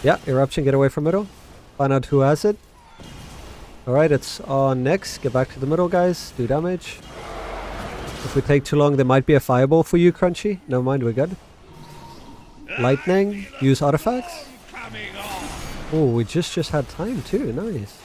Yeah, eruption, get away from middle. Find out who has it. Alright, it's on next. Get back to the middle, guys. Do damage. If we take too long, there might be a fireball for you, Crunchy. Never mind, we're good. Lightning, use artifacts. Oh, we just had time too, nice.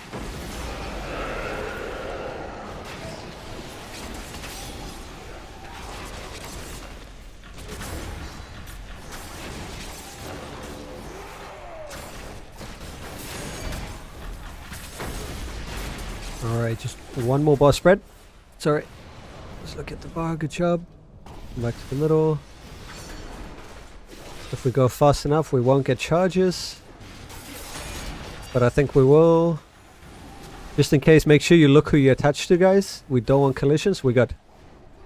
Alright, just one more boss spread. Sorry. Let's look at the bar, good job. Back to the middle. If we go fast enough, we won't get charges. But I think we will. Just in case, make sure you look who you're attached to, guys. We don't want collisions. We got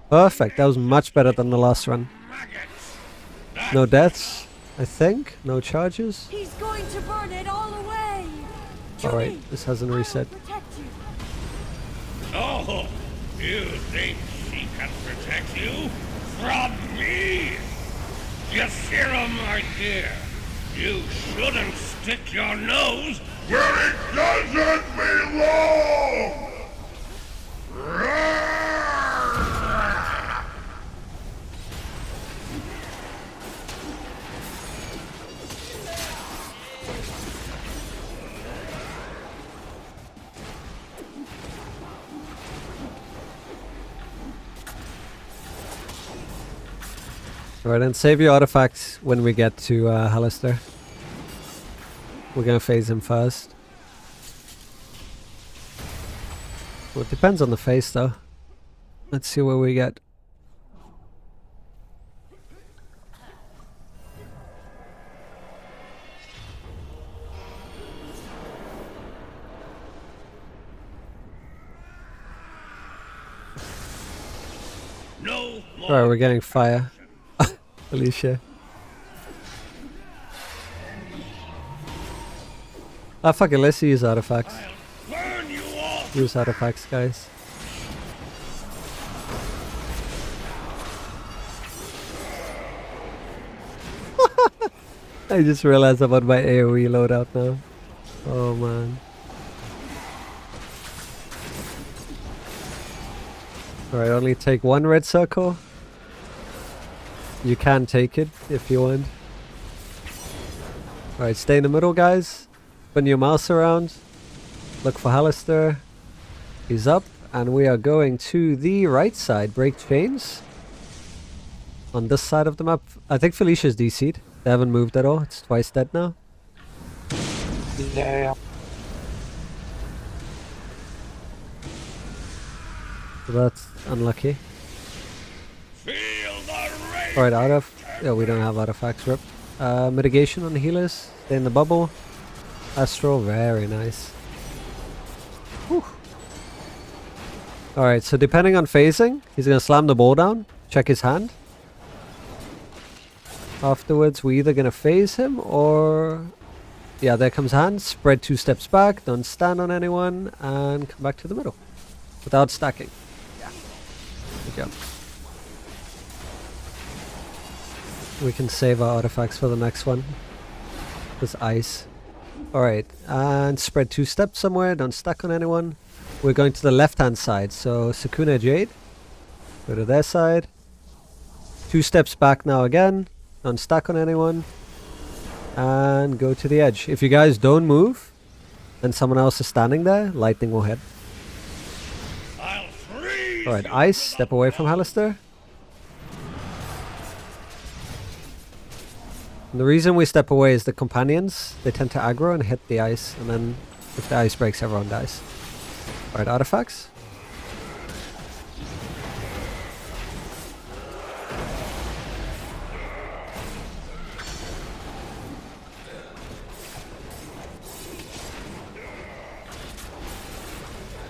perfect. That was much better than the last run. No deaths, I think. No charges.
He's going to burn it all away.
Alright, this hasn't reset.
Protect you.
Oh, you think she can protect you from me? Yasirum, my dear, you shouldn't stick your nose
Where it doesn't belong!
Alright, and save your artifacts when we get to Hallister. We're gonna phase him first. Well, it depends on the phase though. Let's see where we get. Alright, we're getting fire. Alicia. Ah, fuck it, let's use artifacts.
Burn you all.
Use artifacts, guys. I just realized about my AoE loadout now. Oh man. Alright, only take one red circle. You can take it if you want. Alright, stay in the middle, guys. Spin your mouse around. Look for Hallister. He's up. And we are going to the right side. Break chains. On this side of the map. I think Felicia's DC'd. They haven't moved at all. It's twice dead now.
Yeah.
So that's unlucky.
Feel the rage.
Alright, out of... Yeah, we don't have artifacts, rip. Mitigation on the healers. Stay in the bubble. Astral, very nice. Alright, so depending on phasing, he's gonna slam the ball down. Check his hand. Afterwards, we're either gonna phase him or... Yeah, there comes hand. Spread 2 steps back. Don't stand on anyone. And come back to the middle. Without stacking. Yeah. Good job. We can save our artifacts for the next one. This ice. Alright, and spread 2 steps somewhere. Don't stack on anyone. We're going to the left-hand side. So, Sakuna Jade. Go to their side. 2 steps back now again. Don't stack on anyone. And go to the edge. If you guys don't move, and someone else is standing there, lightning will hit. Alright, ice. Step away from Hallister. And the reason we step away is the companions, they tend to aggro and hit the ice, and then if the ice breaks, everyone dies. Alright, artifacts.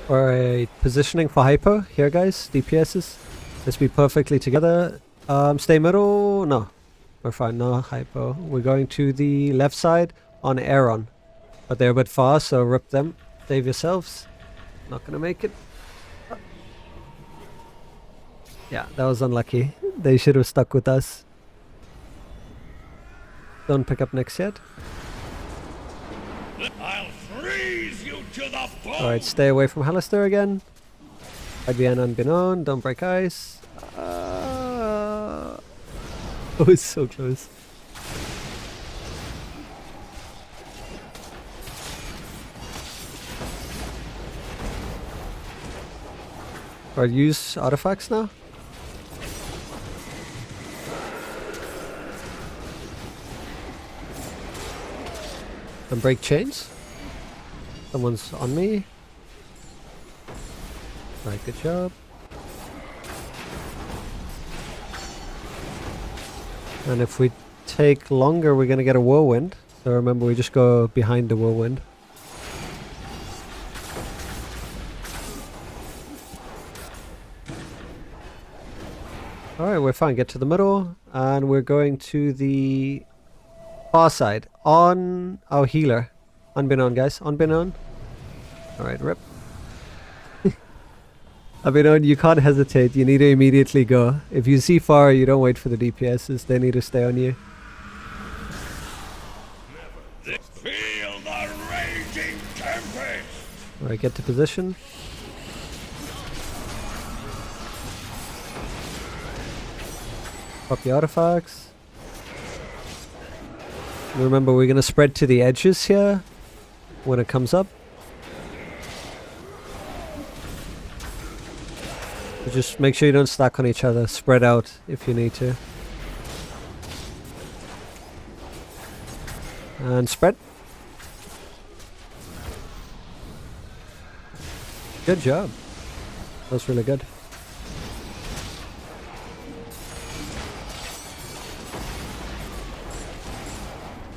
Alright, positioning for hypo here, guys. DPSs. Let's be perfectly together. Stay middle. No. We're fine. No hypo. We're going to the left side on Aeron. But they're a bit far, so rip them. Save yourselves. Not gonna make it. Yeah, that was unlucky. They should have stuck with us. Don't pick up next yet.
I'll freeze you to the bone.
Alright, stay away from Hallister again. IBN unbeknown, don't break ice. Oh, it's so close. Alright, use artifacts now. And break chains. Someone's on me. Right, good job. And if we take longer, we're gonna get a whirlwind. So remember, we just go behind the whirlwind. Alright, we're fine. Get to the middle. And we're going to the far side. On our healer. Unbeknown, guys. Unbeknown. Alright, rip. Unbeknown, you can't hesitate. You need to immediately go. If you see far, you don't wait for the DPSs. They need to stay on you.
Feel the raging tempest.
Alright, get to position. Pop the artifacts. Remember, we're going to spread to the edges here when it comes up. So just make sure you don't stack on each other. Spread out if you need to. And spread. Good job. That was really good.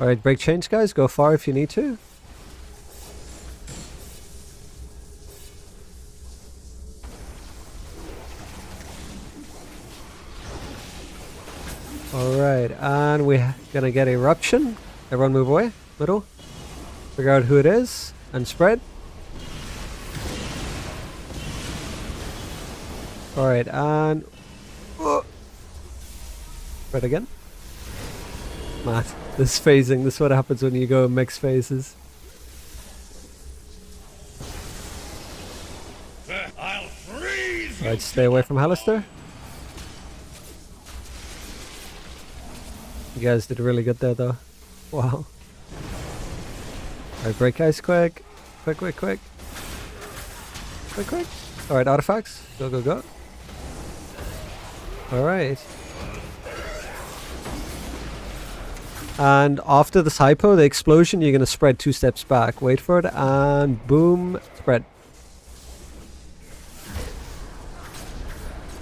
Alright, break chains, guys. Go far if you need to. Alright, and we're gonna get eruption. Everyone move away. Middle. Figure out who it is. And spread. Alright, and... Spread again. Matt, this phasing. This is what happens when you go mixed phases.
I'll freeze you.
Alright, stay away from Hallister. You guys did really good there though. Wow. Alright, break ice quick. Quick. Quick. Alright, artifacts. Go. Alright. And after this hypo, the explosion, you're going to spread 2 steps back. Wait for it, and boom, spread.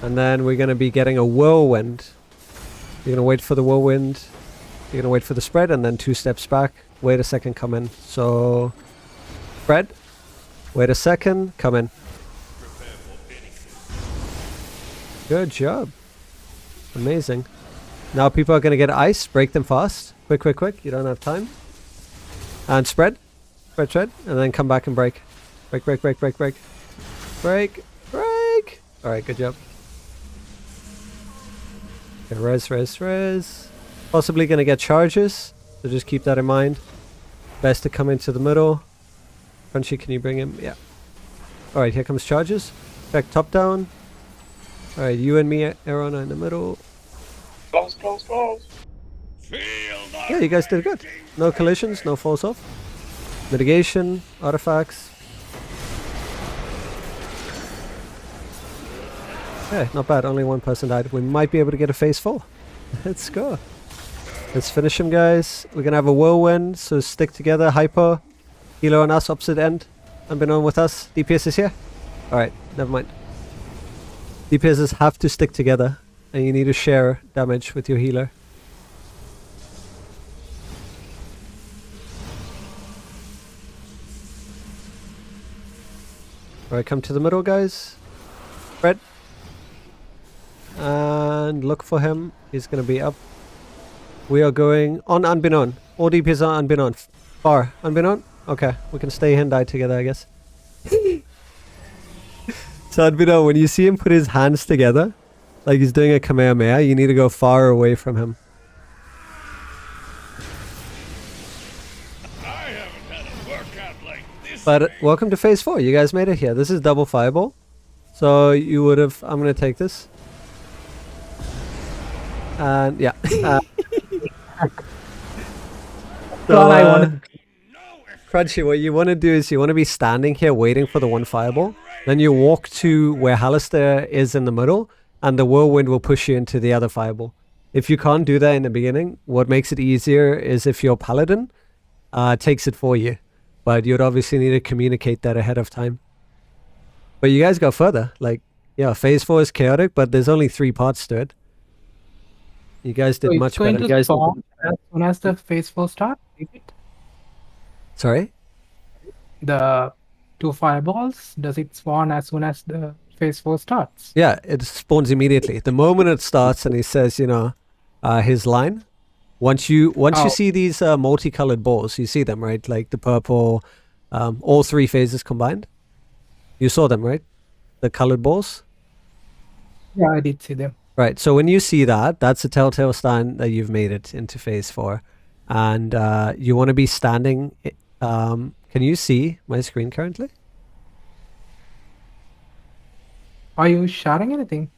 And then we're going to be getting a whirlwind. You're going to wait for the whirlwind. You're going to wait for the spread, and then 2 steps back. Wait a second, come in. So, spread. Wait a second, come in. Good job. Amazing. Now people are going to get ice. Break them fast. Quick. You don't have time. And spread. Spread. And then come back and break. Break. Alright, good job. Okay, res. Possibly going to get charges. So just keep that in mind. Best to come into the middle. Crunchy, can you bring him? Yeah. Alright, here comes charges. Check top down. Alright, you and me, Aaron, are in the middle.
Close.
Yeah, you guys did good. No collisions, no falls off. Mitigation, artifacts. Okay, not bad. Only 1 person died. We might be able to get a phase 4. Let's go. Let's finish him, guys. We're gonna have a whirlwind, so stick together. Hypo. Hilo and us, opposite end. Unbeknown with us. DPS is here. Alright, never mind. DPSs have to stick together, and you need to share damage with your healer. Alright, come to the middle, guys. Spread. And look for him. He's gonna be up. We are going on Unbeknown. All DPS are Unbeknown. Far. Unbeknown? Okay, we can stay here and die together, I guess. So Unbeknown, when you see him put his hands together, like he's doing a Kamehameha, you need to go far away from him.
I haven't had a workout like this.
But welcome to phase 4. You guys made it here. This is double fireball. So you would have... I'm going to take this. And yeah. Crunchy, what you want to do is you want to be standing here waiting for the 1 fireball. Then you walk to where Hallister is in the middle, and the whirlwind will push you into the other fireball. If you can't do that in the beginning, what makes it easier is if your paladin takes it for you. But you'd obviously need to communicate that ahead of time. But you guys go further. Like, yeah, phase 4 is chaotic, but there's only 3 parts to it. You guys did much better.
You guys spawn as soon as the phase 4 starts, is it?
Sorry?
The 2 fireballs, does it spawn as soon as the phase 4 starts?
Yeah, it spawns immediately. The moment it starts and he says, you know, his line, once you see these multicolored balls, you see them, right? Like the purple, all 3 phases combined. You saw them, right? The colored balls?
Yeah, I did see them.
Right, so when you see that, that's a telltale sign that you've made it into phase 4. And you want to be standing... can you see my screen currently?
Are you sharing anything?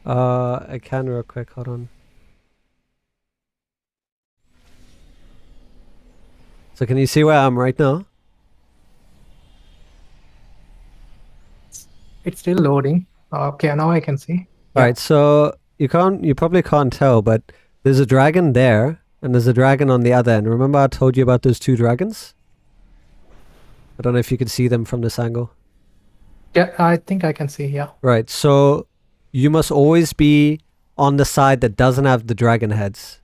I can real quick, hold on. So can you see where I am right now?
It's still loading. Okay, now I can see.
Alright, so you probably can't tell, but there's a dragon there, and there's a dragon on the other end. Remember I told you about those 2 dragons? I don't know if you can see them from this angle.
Yeah, I think I can see, yeah.
Right, so you must always be on the side that doesn't have the dragon heads.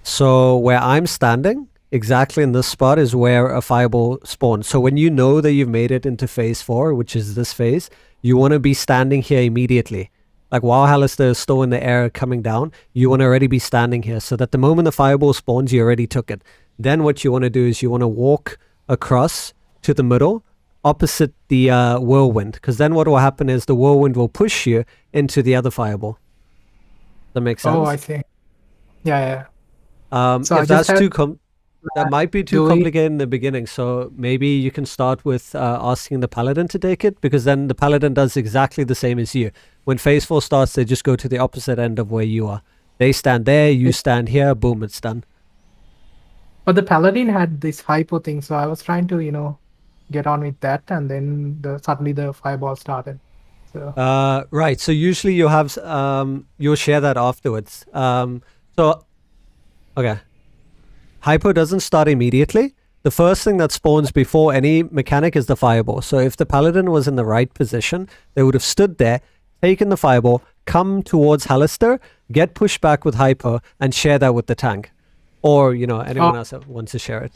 So where I'm standing, exactly in this spot is where a fireball spawns. So when you know that you've made it into phase 4, which is this phase, you want to be standing here immediately. like while Hallister is still in the air coming down, you want to already be standing here so that the moment the fireball spawns, you already took it. Then what you want to do is you want to walk across to the middle opposite the whirlwind, because then what will happen is the whirlwind will push you into the other fireball. That makes sense?
Oh, I see. Yeah. So
If
I just
that's
had
too that might be too
doing-
complicated in the beginning, so maybe you can start with asking the paladin to take it, because then the paladin does exactly the same as you. When phase 4 starts, they just go to the opposite end of where you are. They stand there, you stand here, boom, it's done.
But the paladin had this hypo thing, so I was trying to, get on with that, and then suddenly the fireball started. So
Right, so usually you have you'll share that afterwards. Okay. Hypo doesn't start immediately. The first thing that spawns before any mechanic is the fireball. So if the paladin was in the right position, they would have stood there, taken the fireball, come towards Hallister, get pushed back with Hypo, and share that with the tank. Or, anyone else that wants to share it.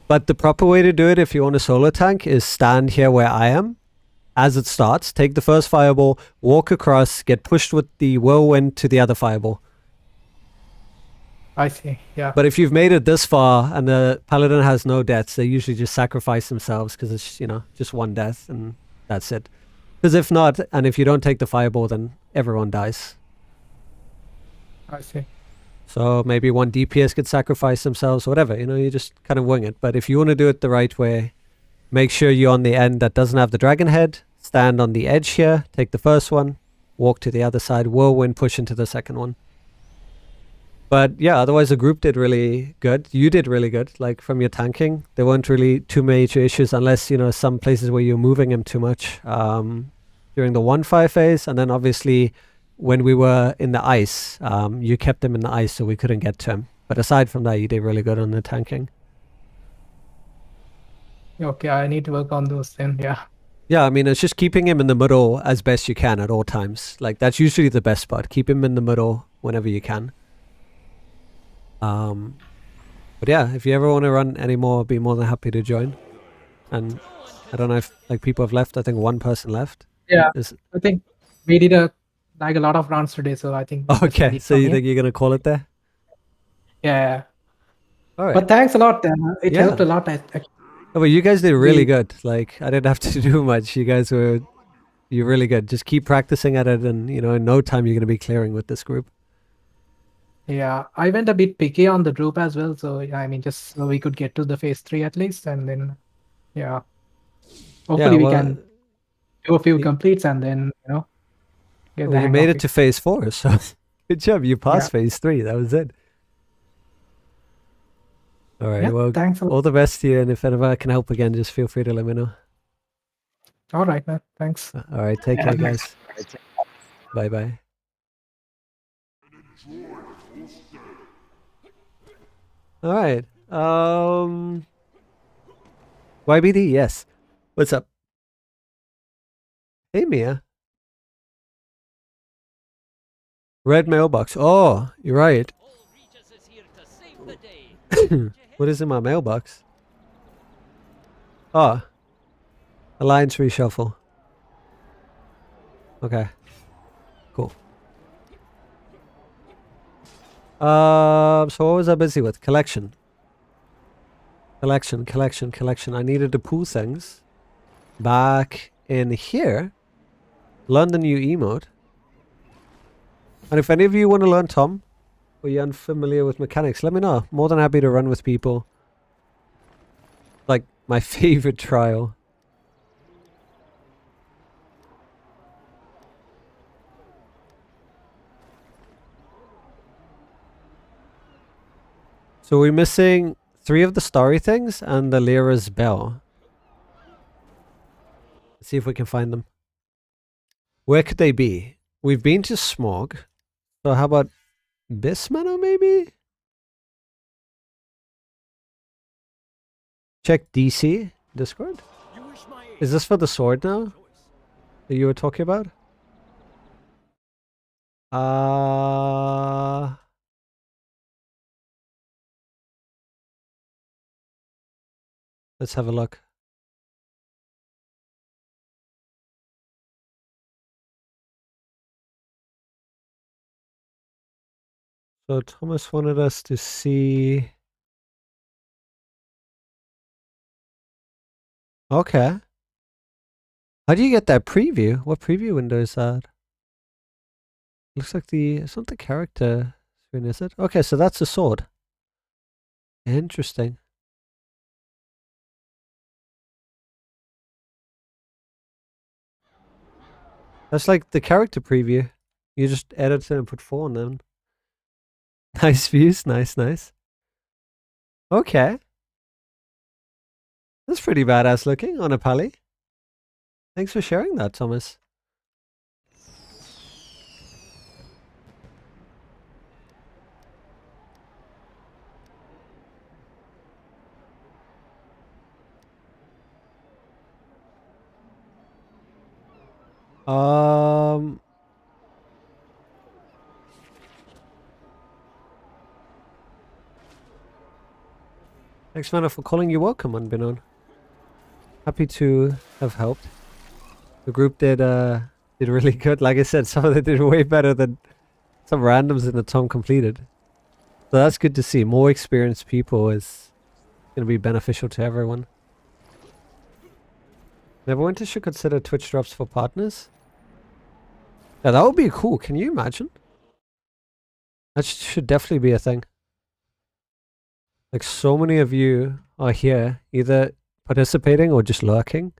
But the proper way to do it if you want a solo tank is stand here where I am. As it starts, take the first fireball, walk across, get pushed with the whirlwind to the other fireball.
I see. Yeah.
But if you've made it this far and the paladin has no deaths, they usually just sacrifice themselves because it's, just one death and that's it. Because if not, and if you don't take the fireball, then everyone dies.
I see.
So maybe one DPS could sacrifice themselves or whatever, you just kind of wing it. But if you want to do it the right way, make sure you're on the end that doesn't have the dragon head, stand on the edge here, take the first one, walk to the other side, whirlwind, push into the second one. But yeah, otherwise the group did really good. You did really good, like from your tanking. There weren't really too major issues unless, some places where you're moving him too much during the 1-5 phase. And then obviously when we were in the ice, you kept him in the ice so we couldn't get to him. But aside from that, you did really good on the tanking.
Okay, I need to work on those then. Yeah.
Yeah, I mean, it's just keeping him in the middle as best you can at all times. Like, that's usually the best spot. Keep him in the middle whenever you can. But yeah, if you ever want to run any more, I'd be more than happy to join. And I don't know if people have left. I think one person left.
Yeah. I think we did a lot of rounds today, so I think.
Okay, so you think you're gonna call it there?
Yeah.
All right.
But thanks a lot. It helped a lot.
Oh, but you guys did really good. Like, I didn't have to do much. You're really good. Just keep practicing at it, and in no time you're gonna be clearing with this group.
Yeah, I went a bit picky on the group as well, so I mean, just so we could get to the phase 3 at least, and then, hopefully we can do a few completes and then, get the hang
you made
of
it to phase 4, so good job. You passed phase 3. That was it. All right. Well,
thanks a lot.
all the best to you, and if ever I can help again, just feel free to let me know.
All right, man. Thanks.
All right. Take care, guys. Bye-bye. All right. YBD, yes. What's up? Hey, Mia. Red mailbox. Oh, you're right. What is in my mailbox? Oh. Alliance reshuffle. Okay. Cool. So what was I busy with? Collection. Collection. I needed to pull things back in here. Learn the new emote. And if any of you want to learn Tom, or you're unfamiliar with mechanics, let me know. More than happy to run with people. Like my favorite trial. So we're missing 3 of the story things and the Lyra's bell. Let's see if we can find them. Where could they be? We've been to Smog. So how about Deadmano maybe? Check DC Discord. Is this for the sword now that you were talking about? Let's have a look. So Thomas wanted us to see. Okay. How do you get that preview? What preview window is that? Looks like it's not the character screen, is it? Okay, so that's the sword. Interesting. That's like the character preview. You just edit it and put 4 on them. Nice views, nice. Okay. That's pretty badass looking on a pally. Thanks for sharing that, Thomas. Thanks, Mana, for calling. You welcome, Unbeknown. Happy to have helped. The group did really good. Like I said, some of them did way better than some randoms in the Tom completed. So that's good to see. More experienced people is going to be beneficial to everyone. Neverwinter should consider Twitch drops for partners. Yeah, that would be cool. Can you imagine? That should definitely be a thing. Like, so many of you are here, either participating or just lurking.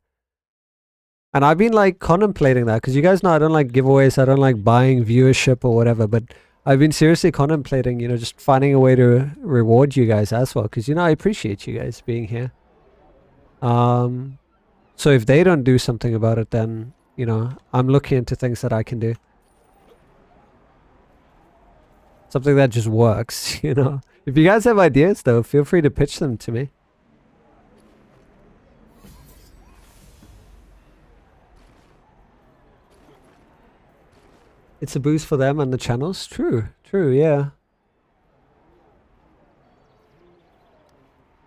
And I've been like contemplating that, because you guys know I don't like giveaways, I don't like buying viewership or whatever, but I've been seriously contemplating, you know, just finding a way to reward you guys as well, because, you know, I appreciate you guys being here. So if they don't do something about it, then, you know, I'm looking into things that I can do. Something that just works, you know. If you guys have ideas, though, feel free to pitch them to me. It's a boost for them and the channels. True, yeah.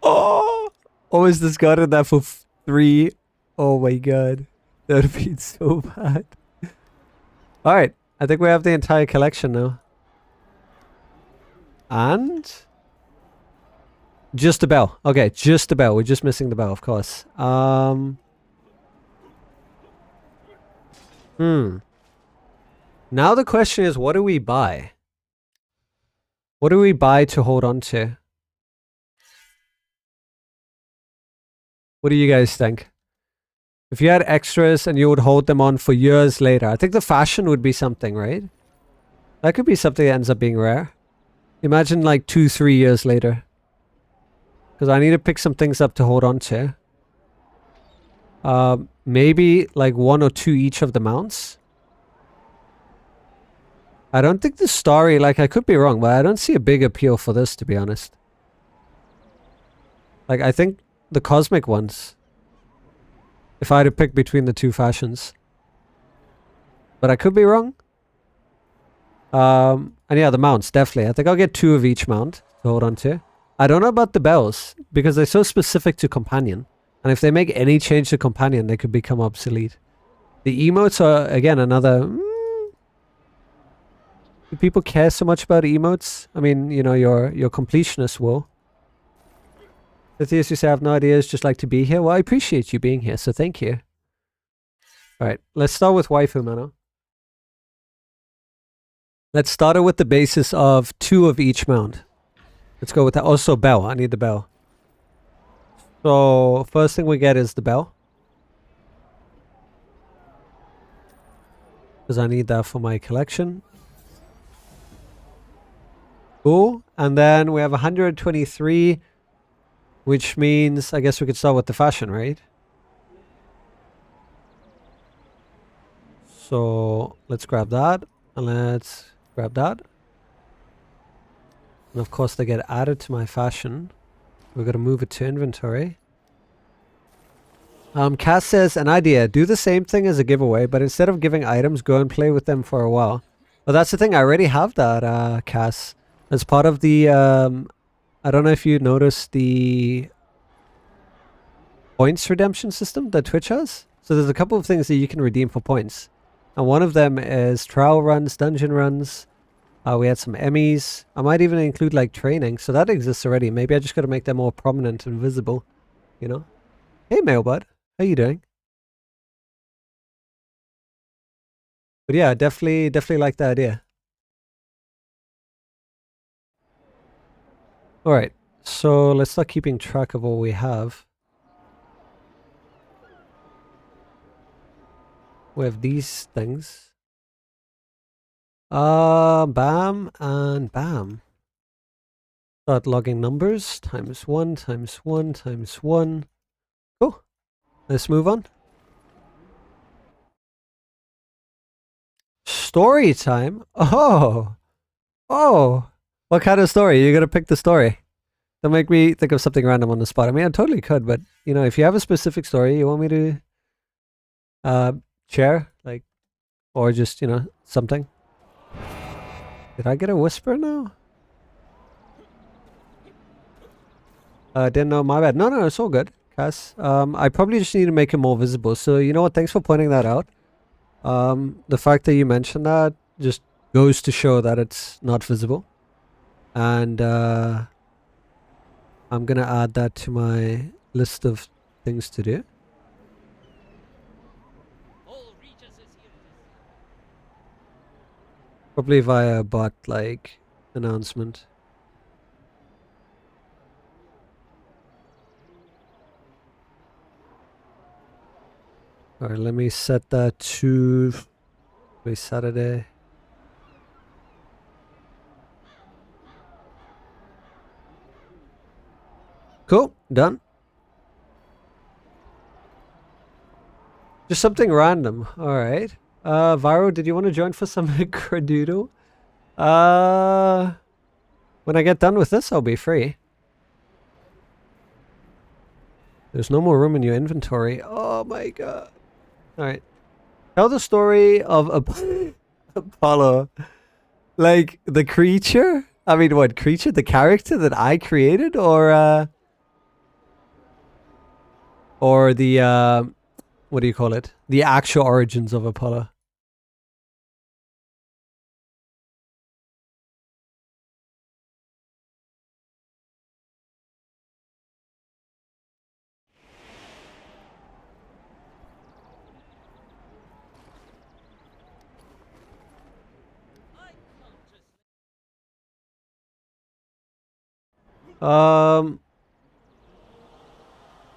Oh! Always discarded that for 3. Oh my god. That would have been so bad. Alright, I think we have the entire collection now. And just a bell. Okay, just a bell. We're just missing the bell, of course. Now the question is, what do we buy? What do we buy to hold on to? What do you guys think? If you had extras and you would hold them on for years later, I think the fashion would be something, right? That could be something that ends up being rare. Imagine like 2-3 years later. Because I need to pick some things up to hold on to. Maybe like 1 or 2 each of the mounts. I don't think the story, like, I could be wrong, but I don't see a big appeal for this, to be honest. Like, I think the cosmic ones, if I had to pick between the 2 fashions. But I could be wrong. And yeah, the mounts, definitely. I think I'll get 2 of each mount to hold on to. I don't know about the bells, because they're so specific to companion. And if they make any change to companion, they could become obsolete. The emotes are, again, another... Do people care so much about emotes? I mean, you know, your completionist will. Tithias, you say I have no ideas, just like to be here. Well, I appreciate you being here, so thank you. Alright, let's start with waifu, Mano. Let's start it with the basis of 2 of each mount. Let's go with that. Also, bell. I need the bell. So, first thing we get is the bell. Because I need that for my collection. Cool. And then we have 123, which means I guess we could start with the fashion, right? So let's grab that, and let's grab that. And of course they get added to my fashion. We're going to move it to inventory. Cass says, an idea. Do the same thing as a giveaway, but instead of giving items, go and play with them for a while. Well, that's the thing. I already have that, Cass. As part of the, I don't know if you noticed the points redemption system that Twitch has. So there's a couple of things that you can redeem for points. And one of them is trial runs, dungeon runs, We had some Emmys. I might even include like training. So that exists already. Maybe I just got to make them more prominent and visible. You know? Hey, Mailbud. How you doing? But yeah, definitely like the idea. Alright, so let's start keeping track of what we have. We have these things. Bam and bam. Start logging numbers. Times 1, times 1, times 1. Cool. Let's move on. Story time? Oh! Oh! What kind of story? You're gonna pick the story. Don't make me think of something random on the spot. I mean, I totally could, but, you know, if you have a specific story you want me to share, like, or just, you know, something. Did I get a whisper now? Didn't know, my bad. No, it's all good, Cass. I probably just need to make it more visible. So, you know what? Thanks for pointing that out. The fact that you mentioned that just goes to show that it's not visible. And, I'm gonna add that to my list of things to do. Probably via bot, like, announcement. Alright, let me set that to Saturday. Cool, done. Just something random. Alright. Viro, did you want to join for some Cradoodle? When I get done with this, I'll be free. There's no more room in your inventory. Oh my god. Alright. Tell the story of Apollo. Like, the creature? I mean, what, creature? The character that I created? Or the, what do you call it? The actual origins of Apollo.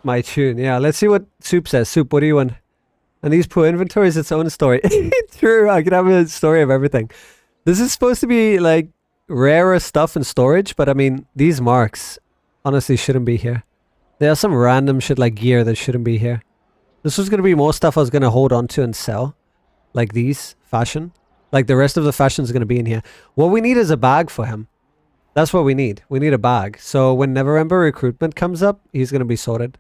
My tune, yeah. Let's see what Soup says. Soup, what do you want? And these poor inventory is its own story. True, I could have a story of everything. This is supposed to be like rarer stuff in storage, but I mean, these marks honestly shouldn't be here. There are some random shit like gear that shouldn't be here. This was gonna be more stuff I was gonna hold on to and sell. Like these, fashion. Like the rest of the fashion is gonna be in here. What we need is a bag for him. That's what we need. We need a bag. So when Neverwinter recruitment comes up, he's gonna be sorted.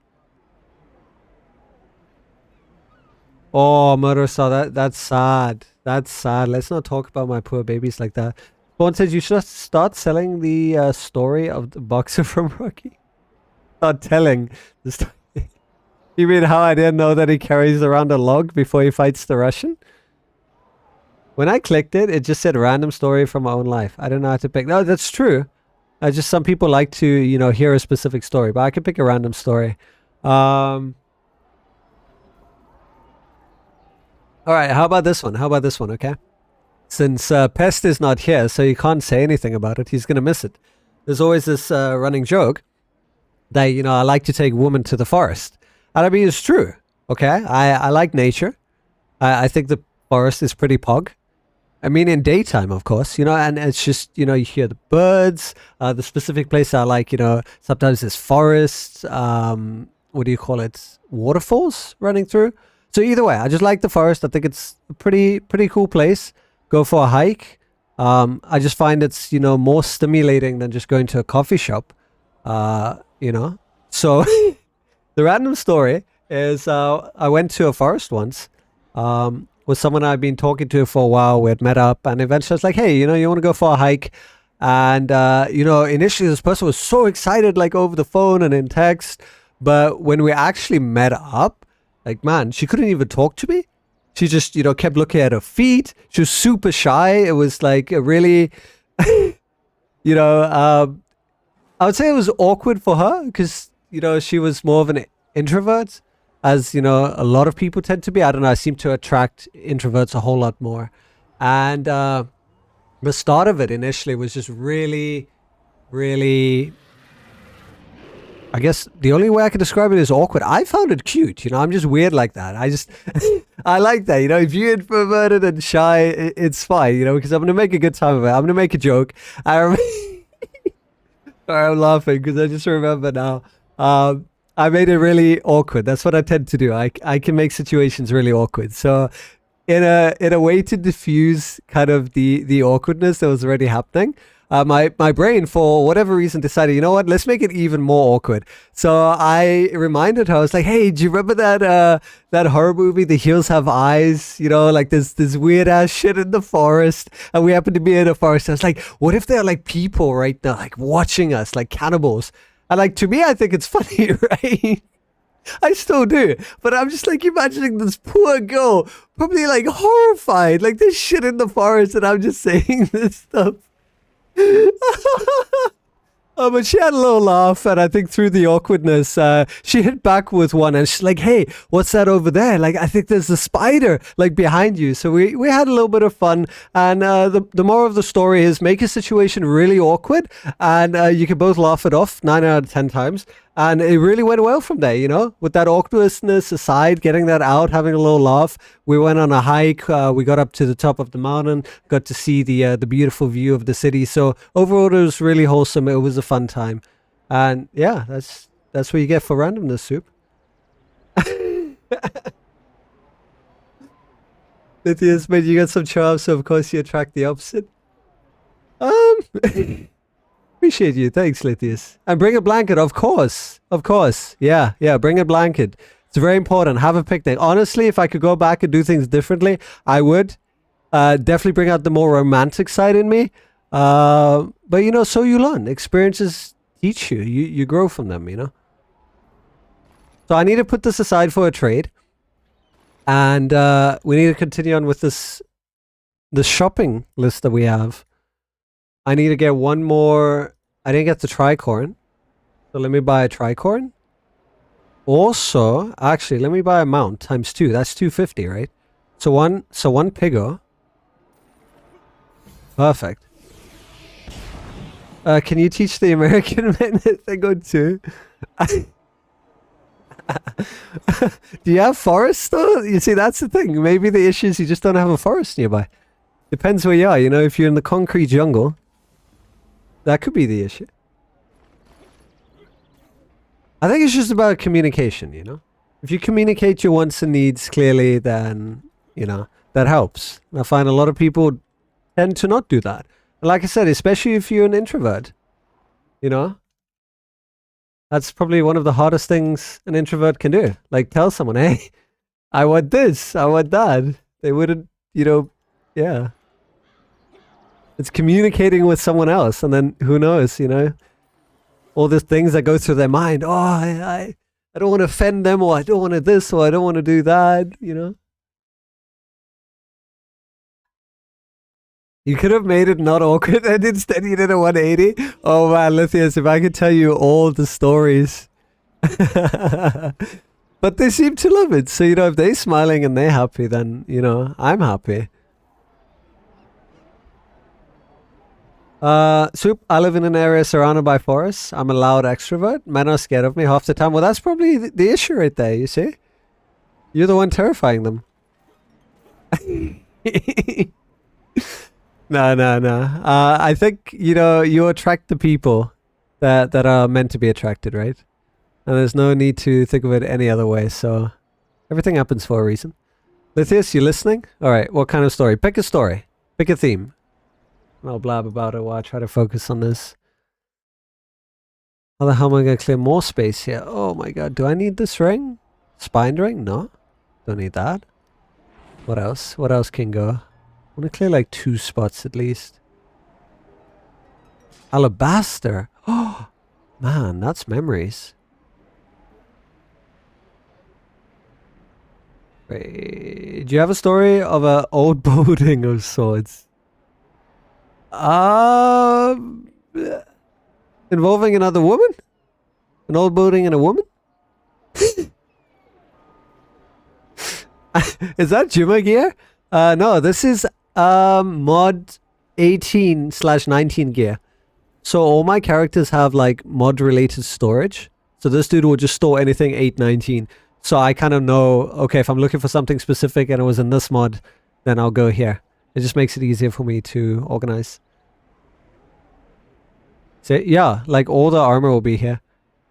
Oh, Murder saw that. That's sad. That's sad. Let's not talk about my poor babies like that. Spawn says you should start selling the story of the boxer from Rocky. Start telling the story. You mean how I didn't know that he carries around a log before he fights the Russian? When I clicked it, it just said random story from my own life. I don't know how to pick. No, that's true. Just some people like to, you know, hear a specific story, but I can pick a random story. Alright, how about this one? How about this one, okay? Since Pest is not here, so you can't say anything about it, he's gonna miss it. There's always this running joke that, you know, I like to take women to the forest. And I mean, it's true, okay? I like nature. I think the forest is pretty pog. I mean, in daytime, of course, you know, and it's just, you know, you hear the birds. The specific place I like, you know, sometimes there's forests, what do you call it? Waterfalls running through. So either way, I just like the forest. I think it's a pretty cool place. Go for a hike. I just find it's, you know, more stimulating than just going to a coffee shop. You know. So the random story is I went to a forest once with someone I've been talking to for a while. We had met up and eventually I was like, hey, you know, you want to go for a hike? And, you know, initially this person was so excited, like over the phone and in text. But when we actually met up, like, man, she couldn't even talk to me. She just, you know, kept looking at her feet. She was super shy. It was like a really you know, I would say it was awkward for her because, you know, she was more of an introvert, as, you know, a lot of people tend to be. I don't know, I seem to attract introverts a whole lot more. And the start of it initially was just really, really, I guess the only way I could describe it is awkward. I found it cute, you know, I'm just weird like that. I just, I like that, you know, if you're introverted and shy, it's fine, you know, because I'm going to make a good time of it. I'm going to make a joke. Sorry, I'm laughing because I just remember now. I made it really awkward. That's what I tend to do. I can make situations really awkward. So in a way to diffuse kind of the awkwardness that was already happening, my brain, for whatever reason, decided, you know what, let's make it even more awkward. So I reminded her, I was like, hey, do you remember that horror movie, The Hills Have Eyes? You know, like this weird ass shit in the forest, and we happen to be in a forest. I was like, what if they're like people right now, like watching us, like cannibals? And like, to me, I think it's funny, right? I still do. But I'm just like imagining this poor girl, probably like horrified, like this shit in the forest, and I'm just saying this stuff. But she had a little laugh, and I think through the awkwardness, she hit back with one, and she's like, hey, what's that over there? Like, I think there's a spider, like, behind you. So we had a little bit of fun, and the moral of the story is make a situation really awkward, and you can both laugh it off 9 out of 10 times. And it really went well from there, you know, with that awkwardness aside, getting that out, having a little laugh. We went on a hike. We got up to the top of the mountain, got to see the beautiful view of the city. So overall, it was really wholesome. It was a fun time. And yeah, that's what you get for randomness, Soup. Lithius, mate, you got some charms, so of course you attract the opposite. Appreciate you. Thanks, Lithius. And bring a blanket, of course. Of course. Yeah, bring a blanket. It's very important. Have a picnic. Honestly, if I could go back and do things differently, I would. Definitely bring out the more romantic side in me. But, you know, so you learn. Experiences teach you. You grow from them, you know? So I need to put this aside for a trade. And we need to continue on with the shopping list that we have. I need to get one more. I didn't get the tricorn. So let me buy a tricorn. Also, actually, let me buy a mount times 2. That's 250, right? So one piggo. Perfect. Can you teach the American men thing on 2? Do you have forests though? You see, that's the thing. Maybe the issue is you just don't have a forest nearby. Depends where you are. You know, if you're in the concrete jungle, that could be the issue. I think it's just about communication, you know? If you communicate your wants and needs clearly, then, you know, that helps. And I find a lot of people tend to not do that. And like I said, especially if you're an introvert, you know? That's probably one of the hardest things an introvert can do. Like, tell someone, hey, I want this, I want that. They wouldn't, you know, yeah. It's communicating with someone else, and then who knows, you know? All these things that go through their mind. Oh, I don't want to offend them, or I don't want to this, or I don't want to do that, you know? You could have made it not awkward, and instead you did a 180. Oh man, Lithius, if I could tell you all the stories. But they seem to love it, so, you know, if they're smiling and they're happy, then, you know, I'm happy. Soup, I live in an area surrounded by forests. I'm a loud extrovert. Men are scared of me half the time. Well, that's probably the issue right there, you see? You're the one terrifying them. No. I think, you know, you attract the people that are meant to be attracted, right? And there's no need to think of it any other way, so everything happens for a reason. Lithius, you listening? Alright, what kind of story? Pick a story. Pick a theme. I'll blab about it while I try to focus on this. How the hell am I going to clear more space here? Oh my god, do I need this ring? Spine ring? No. Don't need that. What else? What else can go? I want to clear like 2 spots at least. Alabaster. Oh, man, that's memories. Wait, do you have a story of an old building of swords? Involving another woman? An old building and a woman? Is that Juma gear? No, this is mod 18/19 gear. So all my characters have like mod related storage. So this dude will just store anything 819. So I kind of know, okay, if I'm looking for something specific and it was in this mod, then I'll go here. It just makes it easier for me to organize. So yeah, like all the armor will be here.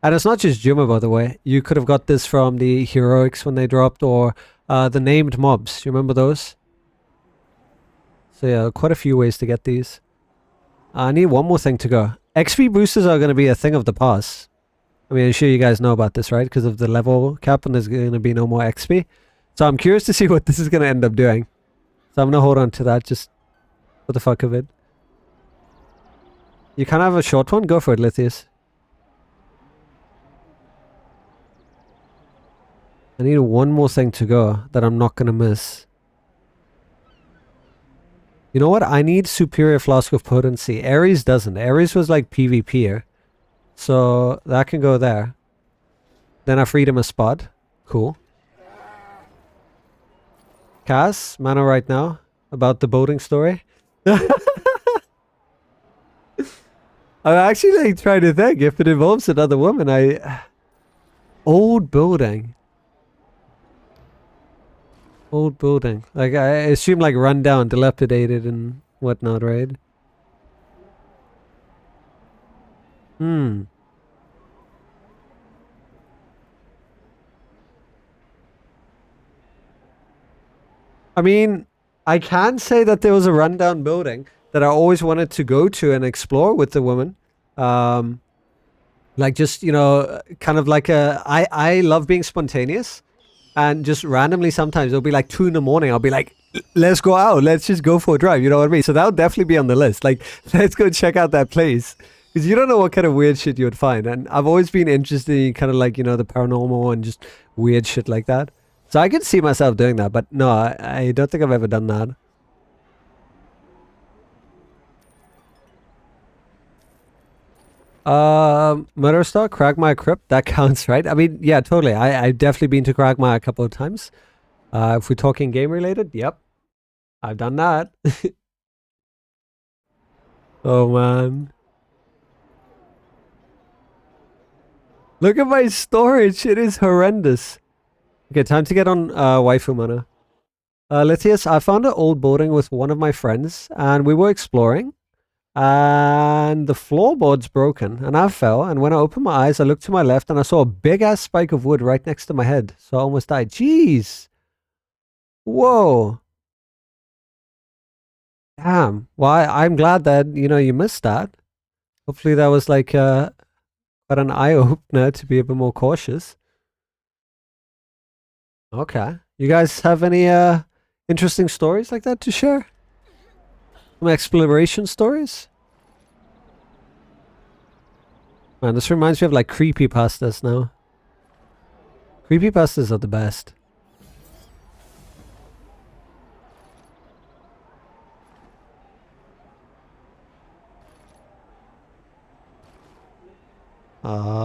And it's not just Juma, by the way. You could have got this from the heroics when they dropped, or the named mobs. Do you remember those? So yeah, quite a few ways to get these. I need one more thing to go. XP boosters are going to be a thing of the past. I mean, I'm sure you guys know about this, right? Because of the level cap and there's going to be no more XP. So I'm curious to see what this is going to end up doing. So I'm going to hold on to that just for the fuck of it. You can't have a short one? Go for it, Lithius. I need one more thing to go that I'm not going to miss. You know what? I need Superior Flask of Potency. Ares doesn't. Ares was like PvPer. So that can go there. Then I freed him a spot. Cool. Cass, Mano right now, about the boating story. I'm actually like trying to think if it involves another woman. Old building. Old building. Like I assume like run down, dilapidated and whatnot, right? Hmm. I mean, I can say that there was a rundown building that I always wanted to go to and explore with the woman. Like just, you know, kind of like I love being spontaneous, and just randomly sometimes it'll be like 2 in the morning. I'll be like, let's go out. Let's just go for a drive. You know what I mean? So that would definitely be on the list. Like, let's go check out that place. Because you don't know what kind of weird shit you would find. And I've always been interested in kind of like, you know, the paranormal and just weird shit like that. So I could see myself doing that. But no, I don't think I've ever done that. Murderstar, Cragmire Crypt, that counts, right? I mean, yeah, totally. I've definitely been to Cragmire a couple of times. If we're talking game related, yep. I've done that. Oh, man. Look at my storage. It is horrendous. Okay, time to get on Waifu Mana. Lithius, I found an old building with one of my friends, and we were exploring. And the floorboard's broken, and I fell. And when I opened my eyes, I looked to my left, and I saw a big-ass spike of wood right next to my head. So I almost died. Jeez. Whoa. Damn. Well, I'm glad that, you know, you missed that. Hopefully that was like quite an eye-opener to be a bit more cautious. Okay. You guys have any interesting stories like that to share? Some exploration stories? Man, this reminds me of like creepypastas now. Creepypastas are the best.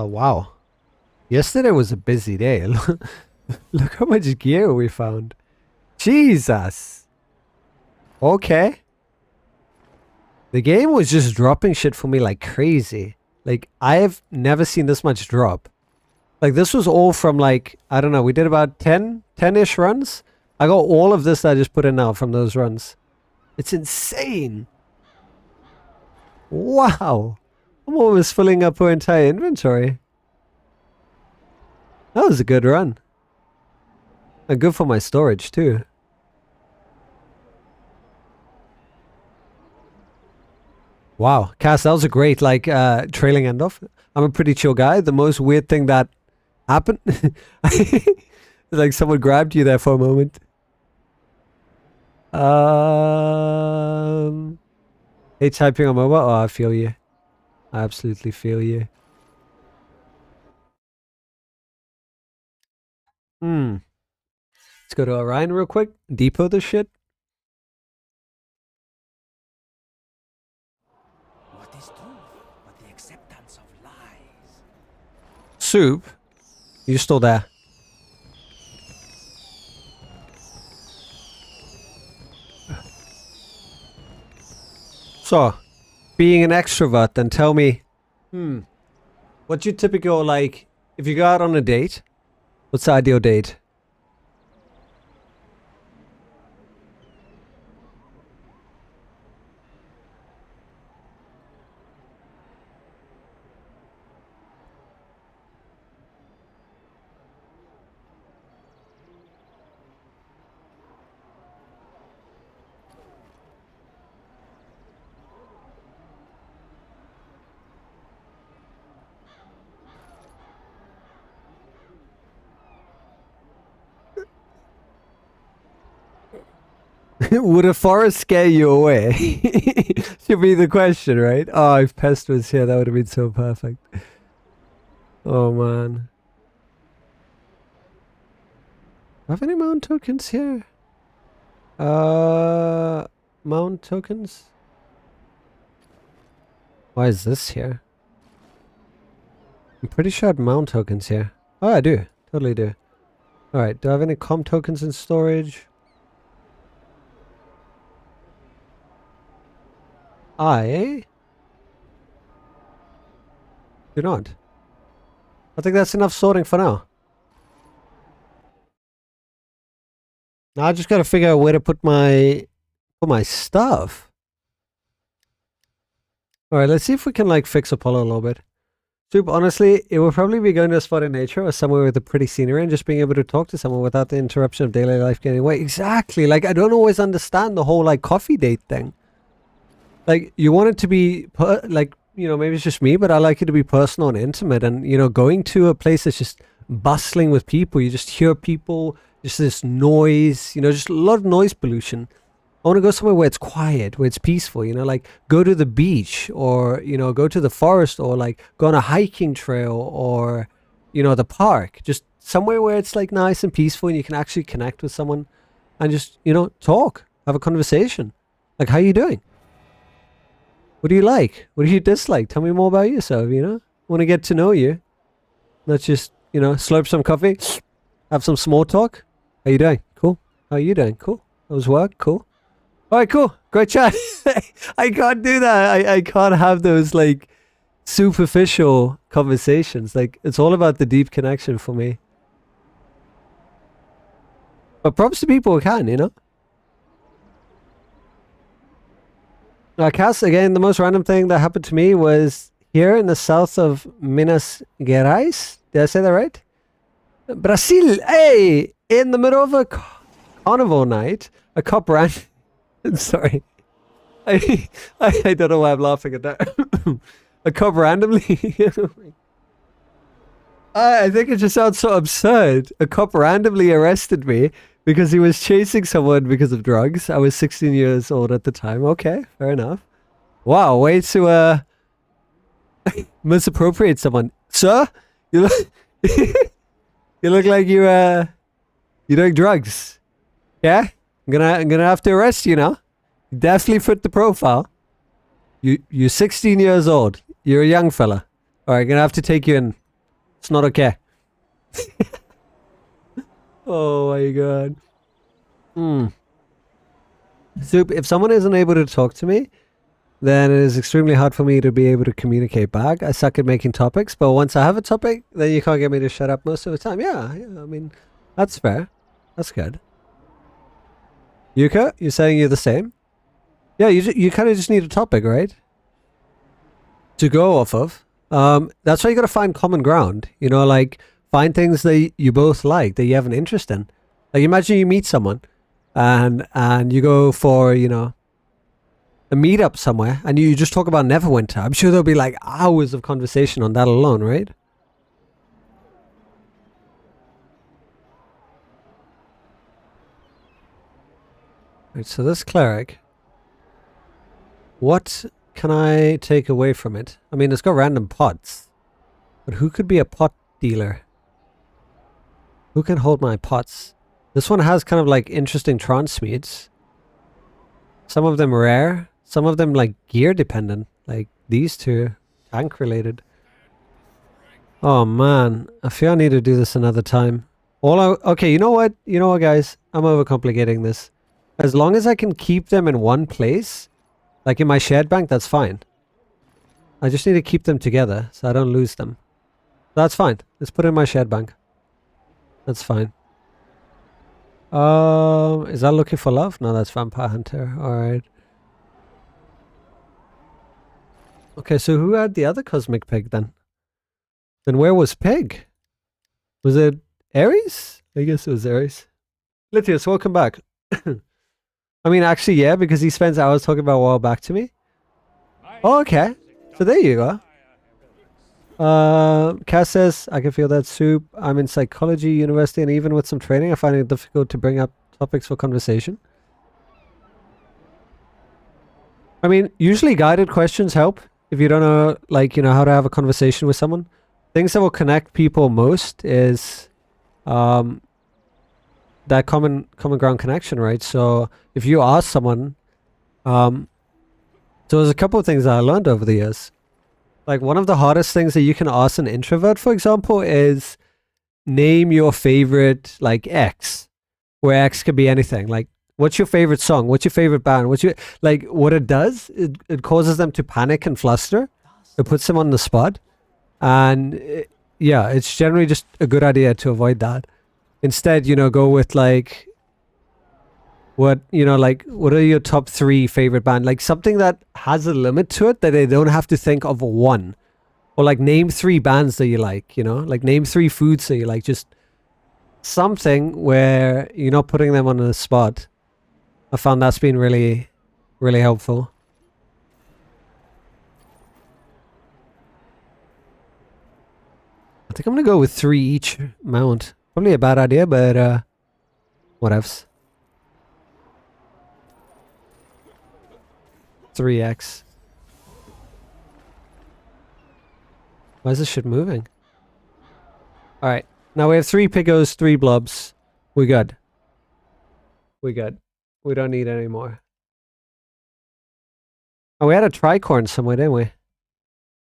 Wow. Yesterday was a busy day. Look how much gear we found. Jesus. Okay. The game was just dropping shit for me like crazy. Like, I've never seen this much drop. Like, this was all from like, I don't know, we did about 10-ish runs. I got all of this that I just put in now from those runs. It's insane. Wow. I'm almost filling up our entire inventory. That was a good run. And good for my storage too. Wow, Cass, that was a great like trailing end off. I'm a pretty chill guy. The most weird thing that happened, like someone grabbed you there for a moment. Hey, typing on mobile. Oh, I feel you. I absolutely feel you. Let's go to Orion real quick. Depot this shit. Soup, you still there? So, being an extrovert, then tell me, what's your typical, like, if you go out on a date, what's the ideal date? Would a forest scare you away? Should be the question, right? Oh, if Pest was here, that would have been so perfect. Oh, man. Do I have any mount tokens here? Mount tokens? Why is this here? I'm pretty sure I had mount tokens here. Oh, I do. Totally do. Alright, do I have any com tokens in storage? I do not. I think that's enough sorting for now. Now I just gotta figure out where to put my stuff. Alright, let's see if we can like fix Apollo a little bit. Soup, honestly, it would probably be going to a spot in nature or somewhere with a pretty scenery and just being able to talk to someone without the interruption of daily life getting away. Exactly. Like, I don't always understand the whole like coffee date thing. Like, you want it to be, like, you know, maybe it's just me, but I like it to be personal and intimate. And, you know, going to a place that's just bustling with people, you just hear people, just this noise, you know, just a lot of noise pollution. I want to go somewhere where it's quiet, where it's peaceful, you know, like go to the beach or, you know, go to the forest or like go on a hiking trail or, you know, the park. Just somewhere where it's like nice and peaceful and you can actually connect with someone and just, you know, talk, have a conversation. Like, how are you doing? What do you like? What do you dislike? Tell me more about yourself, you know? I want to get to know you. Let's just, you know, slurp some coffee, have some small talk. How you doing? Cool. How are you doing? Cool. How was work? Cool. All right, cool. Great chat. I can't do that. I can't have those, like, superficial conversations. Like, it's all about the deep connection for me. But props to people who can, you know? Cass, again, the most random thing that happened to me was here in the south of Minas Gerais. Did I say that right? Brazil. Hey! In the middle of a carnival night, a cop ran... Sorry. I don't know why I'm laughing at that. A cop randomly... I think it just sounds so absurd. A cop randomly arrested me because he was chasing someone because of drugs. I was 16 years old at the time. Okay, fair enough. Wow, way to misappropriate someone. Sir, you look you look like you're doing drugs. Yeah? I'm gonna have to arrest you now. Definitely fit the profile. You're 16 years old. You're a young fella. Alright, gonna have to take you in. It's not okay. Oh my god. Soup, if someone isn't able to talk to me, then it is extremely hard for me to be able to communicate back. I suck at making topics, but once I have a topic, then you can't get me to shut up most of the time. Yeah, I mean, that's fair. That's good. Yuka, you're saying you're the same? Yeah, you kind of just need a topic, right? To go off of. That's why you gotta find common ground. You know, like, find things that you both like, that you have an interest in. Like, imagine you meet someone and you go for, you know, a meetup somewhere and you just talk about Neverwinter. I'm sure there'll be like hours of conversation on that alone, right? Right, so this cleric, what can I take away from it? I mean, it's got random pots, but who could be a pot dealer? Who can hold my pots? This one has kind of like interesting transmutes. Some of them rare, some of them like gear dependent, like these two. tank related. Oh man, I feel I need to do this another time. Okay, you know what? You know what, guys? I'm overcomplicating this. As long as I can keep them in one place, like in my shared bank, that's fine. I just need to keep them together so I don't lose them. That's fine. Let's put it in my shared bank. That's fine. Is that looking for love? No, that's Vampire Hunter. Alright. Okay, so who had the other Cosmic Pig then? Then where was Pig? Was it Ares? I guess it was Ares. Lithius, welcome back. I mean, actually, yeah, because he spends hours talking about a while back to me. Oh, okay. So there you go. Cass says, I can feel that soup. I'm in psychology university, and even with some training, I find it difficult to bring up topics for conversation. I mean, usually guided questions help if you don't know, like, you know, how to have a conversation with someone. Things that will connect people most is that common ground connection, right? So if you ask someone, so there's a couple of things that I learned over the years. Like one of the hardest things that you can ask an introvert, for example, is name your favorite like X, where X could be anything. Like, what's your favorite song? What's your favorite band? What's your like? What it does, it causes them to panic and fluster. It puts them on the spot, and yeah, it's generally just a good idea to avoid that. Instead, you know, go with like what, you know, like what are your top 3 favorite band? Like something that has a limit to it that they don't have to think of one. Or like name 3 bands that you like, you know? Like name 3 foods that you like. Just something where you're not putting them on the spot. I found that's been really, really helpful. I think I'm gonna go with 3 each mount. Probably a bad idea, but whatevs. 3x. Why is this shit moving? Alright. Now we have 3 Pigos, 3 Blobs. We good. We good. We don't need any more. Oh, we had a tricorn somewhere, didn't we?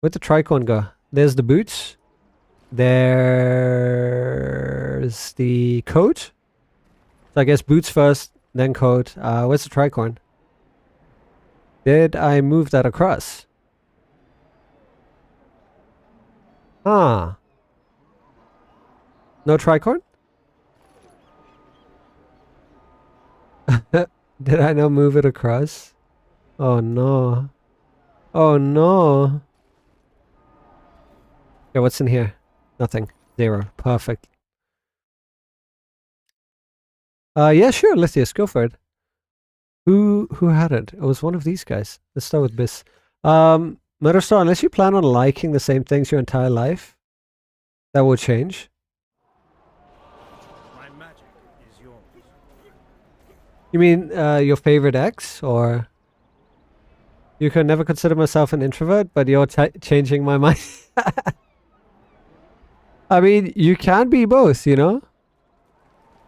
Where'd the tricorn go? There's the boots. There's the coat. So I guess boots first, then coat. Where's the tricorn? Did I move that across? Ah. No tricorn? Did I not move it across? Oh no. Oh no. Yeah, what's in here? Nothing. 0. Perfect. Yeah, sure, Lithius, go for it. Who had it? It was one of these guys. Let's start with Biss. Murderstar, unless you plan on liking the same things your entire life, that will change.
My magic is yours.
You mean your favorite ex, or you could never consider myself an introvert, but you're changing my mind? I mean, you can be both, you know?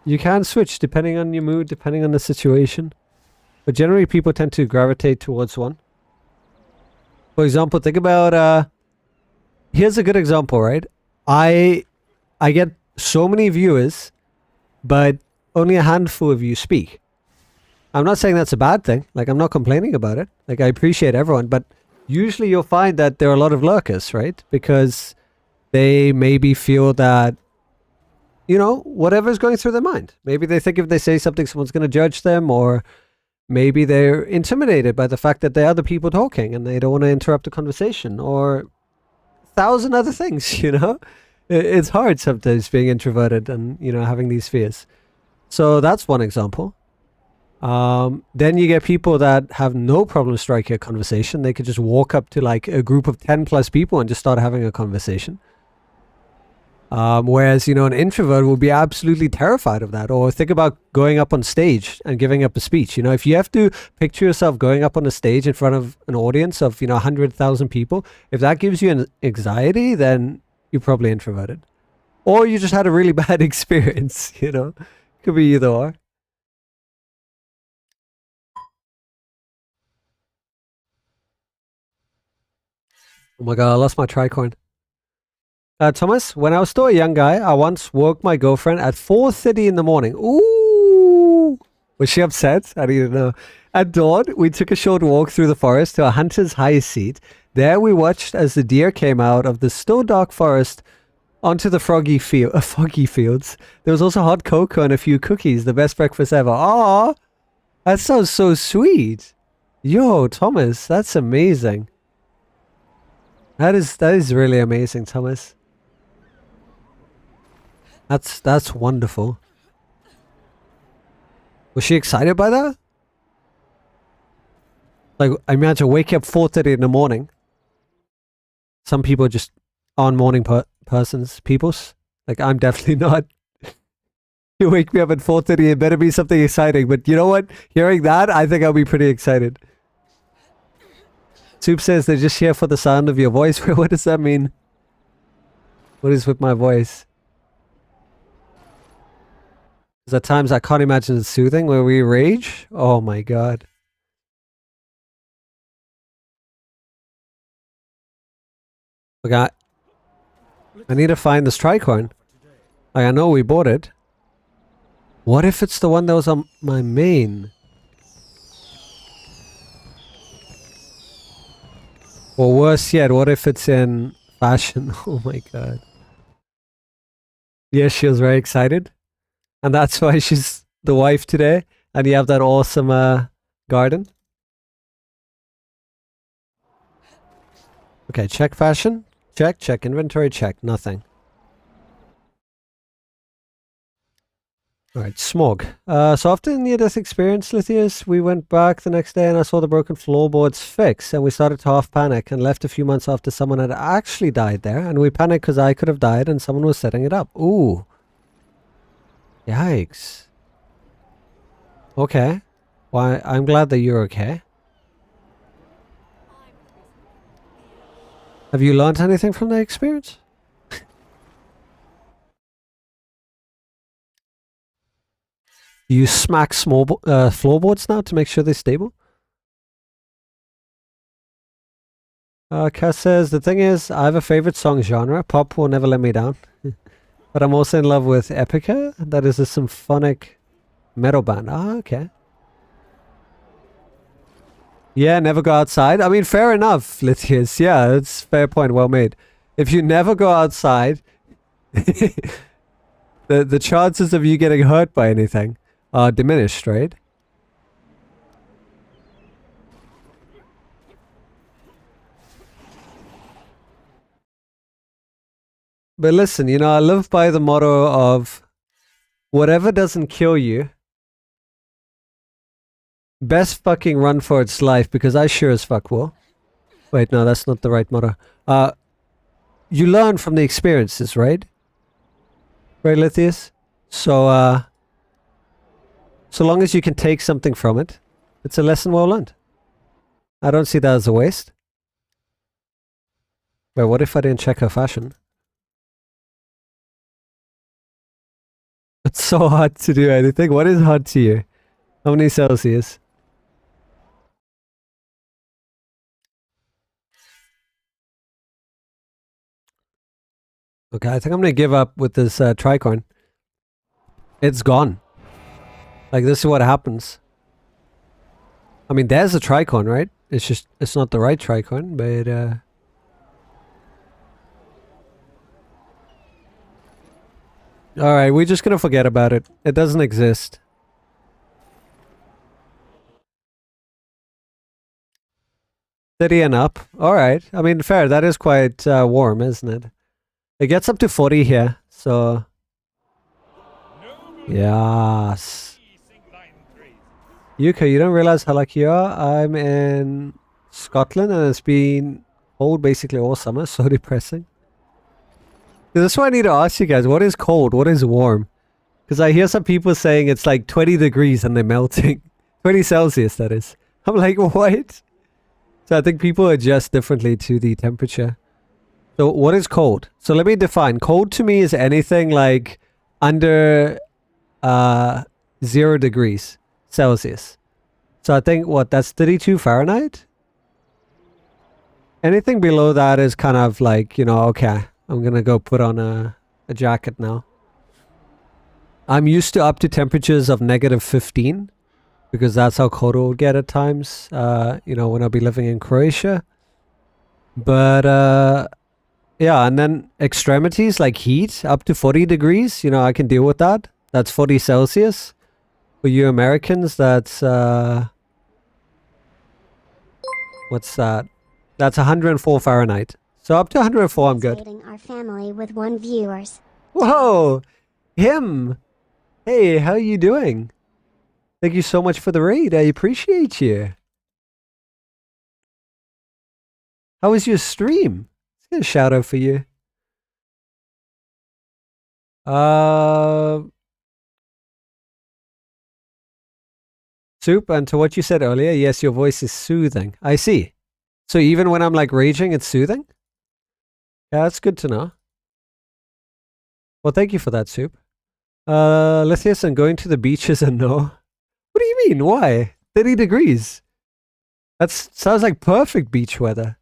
You can switch depending on your mood, depending on the situation. But generally, people tend to gravitate towards one. For example, think about, here's a good example, right? I get so many viewers, but only a handful of you speak. I'm not saying that's a bad thing. Like, I'm not complaining about it. Like, I appreciate everyone, but usually you'll find that there are a lot of lurkers, right? Because they maybe feel that, you know, whatever's going through their mind. Maybe they think if they say something, someone's going to judge them, or maybe they're intimidated by the fact that there are other people talking and they don't want to interrupt the conversation, or 1,000 other things, you know? It's hard sometimes being introverted and, you know, having these fears. So that's one example. Then you get people that have no problem striking a conversation. They could just walk up to like a group of 10 plus people and just start having a conversation. Whereas, you know, an introvert will be absolutely terrified of that. Or think about going up on stage and giving up a speech. You know, if you have to picture yourself going up on a stage in front of an audience of, you know, 100,000 people, if that gives you an anxiety, then you're probably introverted. Or you just had a really bad experience, you know. Could be either or. Oh my god, I lost my tricorn. Thomas, when I was still a young guy, I once woke my girlfriend at 4:30 in the morning. Ooh! Was she upset? I don't even know. At dawn, we took a short walk through the forest to a hunter's high seat. There we watched as the deer came out of the still dark forest onto the foggy fields. There was also hot cocoa and a few cookies. The best breakfast ever. Aw! That sounds so sweet. Yo, Thomas, that's amazing. That is really amazing, Thomas. That's wonderful. Was she excited by that? Like, I imagine waking up 4:30 in the morning. Some people just aren't morning peoples. Like, I'm definitely not. You wake me up at 4:30, it better be something exciting. But you know what? Hearing that, I think I'll be pretty excited. Soup says they're just here for the sound of your voice. What does that mean? What is with my voice? Because at times I can't imagine it's soothing where we rage. Oh my god. Okay, I need to find this tricorn. I know we bought it. What if it's the one that was on my main? Or worse yet, what if it's in fashion? Oh my god. Yes, she was very excited. And that's why she's the wife today. And you have that awesome garden. Okay, check fashion. Check inventory, check. Nothing. Alright, smog. So after the near-death experience, Lithius, we went back the next day and I saw the broken floorboards fixed and we started to half panic and left a few months after someone had actually died there and we panicked because I could have died and someone was setting it up. Ooh. Yikes. Okay. Well, I'm glad that you're okay. Have you learned anything from the experience? You smack small floorboards now to make sure they're stable? Cass says, the thing is, I have a favorite song genre. Pop will never let me down. But I'm also in love with Epica. That is a symphonic metal band. Ah, okay. Yeah, never go outside. I mean, fair enough, Lithius. Yeah, that's a fair point. Well made. If you never go outside, the chances of you getting hurt by anything are diminished, right? But listen, you know, I live by the motto of whatever doesn't kill you, best fucking run for its life, because I sure as fuck will. Wait, no, that's not the right motto. You learn from the experiences, right? Right, Lithius? So, so long as you can take something from it, it's a lesson well learned. I don't see that as a waste. Wait, what if I didn't check her fashion? It's so hard to do anything. What is hard to you? How many Celsius? Okay, I think I'm gonna give up with this tricorn. It's gone. Like, this is what happens. I mean, there's a tricorn, right? It's just, it's not the right tricorn, but alright, we're just gonna forget about it. It doesn't exist. City and up. Alright. I mean, fair. That is quite warm, isn't it? It gets up to 40 here, so... Yes. Yuka, you don't realize how lucky you are? I'm in Scotland and it's been cold basically all summer. So depressing. That's why I need to ask you guys, what is cold? What is warm? Because I hear some people saying it's like 20 degrees and they're melting. 20 Celsius, that is. I'm like, what? So I think people adjust differently to the temperature. So what is cold? So let me define. Cold to me is anything like under 0 degrees Celsius. So I think, what, that's 32 Fahrenheit? Anything below that is kind of like, you know, okay, I'm gonna go put on a jacket now. I'm used to up to temperatures of -15 because that's how cold it will get at times, you know, when I'll be living in Croatia. But, yeah, and then extremities like heat up to 40 degrees, you know, I can deal with that. That's 40 Celsius. For you Americans, that's, what's that? That's 104 Fahrenheit. So up to 104, I'm good.
Our family with 1 viewers.
Whoa! Him! Hey, how are you doing? Thank you so much for the raid. I appreciate you. How was your stream? Let's get a shout out for you. Soup, and to what you said earlier, yes, your voice is soothing. I see. So even when I'm like raging, it's soothing? Yeah, that's good to know. Well, thank you for that, Soup. Lithius, and going to the beach is a no. What do you mean? Why? 30 degrees. That sounds like perfect beach weather.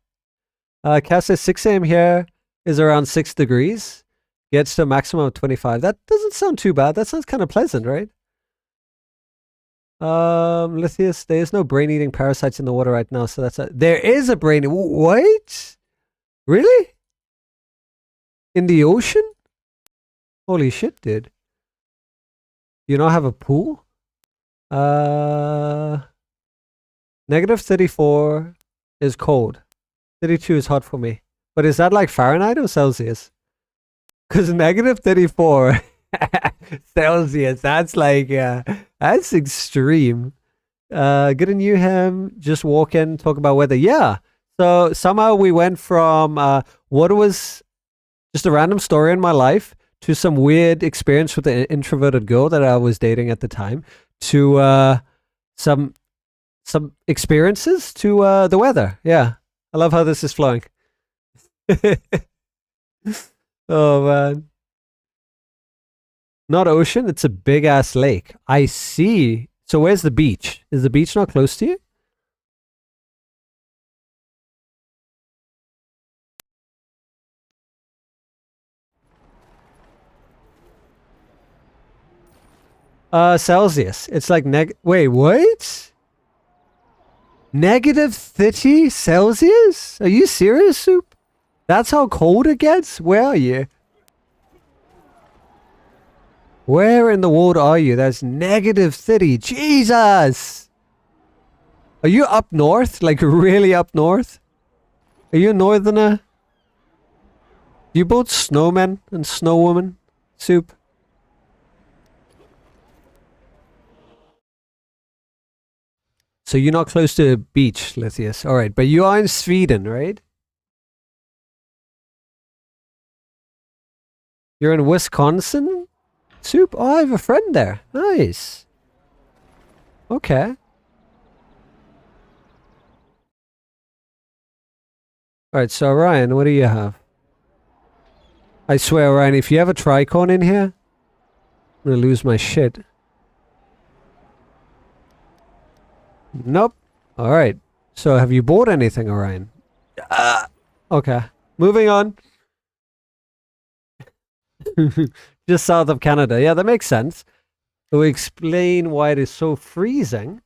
Cass says 6 a.m. here is around 6 degrees. Gets to a maximum of 25. That doesn't sound too bad. That sounds kind of pleasant, right? Lithius, there is no brain-eating parasites in the water right now, so that's there is a brain. What? Really? In the ocean? Holy shit, dude. You not have a pool? -34 is cold. 32 is hot for me. But is that like Fahrenheit or Celsius? Because -34 Celsius, that's like, that's extreme. Good in you, him. Just walk in, talk about weather. Yeah. So somehow we went from what was just a random story in my life to some weird experience with an introverted girl that I was dating at the time to some experiences to the weather. Yeah. I love how this is flowing. Oh, man. Not ocean, it's a big ass lake. I see. So where's the beach? Is the beach not close to you? Celsius. It's like wait, what? -30 Celsius? Are you serious, Soup? That's how cold it gets? Where are you? Where in the world are you? That's -30. Jesus! Are you up north? Like really up north? Are you a northerner? You both snowmen and snowwoman? Soup? So you're not close to a beach, Lithius. Alright, but you are in Sweden, right? You're in Wisconsin? Soup? Oh, I have a friend there. Nice. Okay. Alright, so Ryan, what do you have? I swear, Ryan, if you have a tricorn in here, I'm gonna lose my shit. Nope. Alright. So have you bought anything, Orion? Okay. Moving on. Just south of Canada. Yeah, that makes sense. To explain why it is so freezing.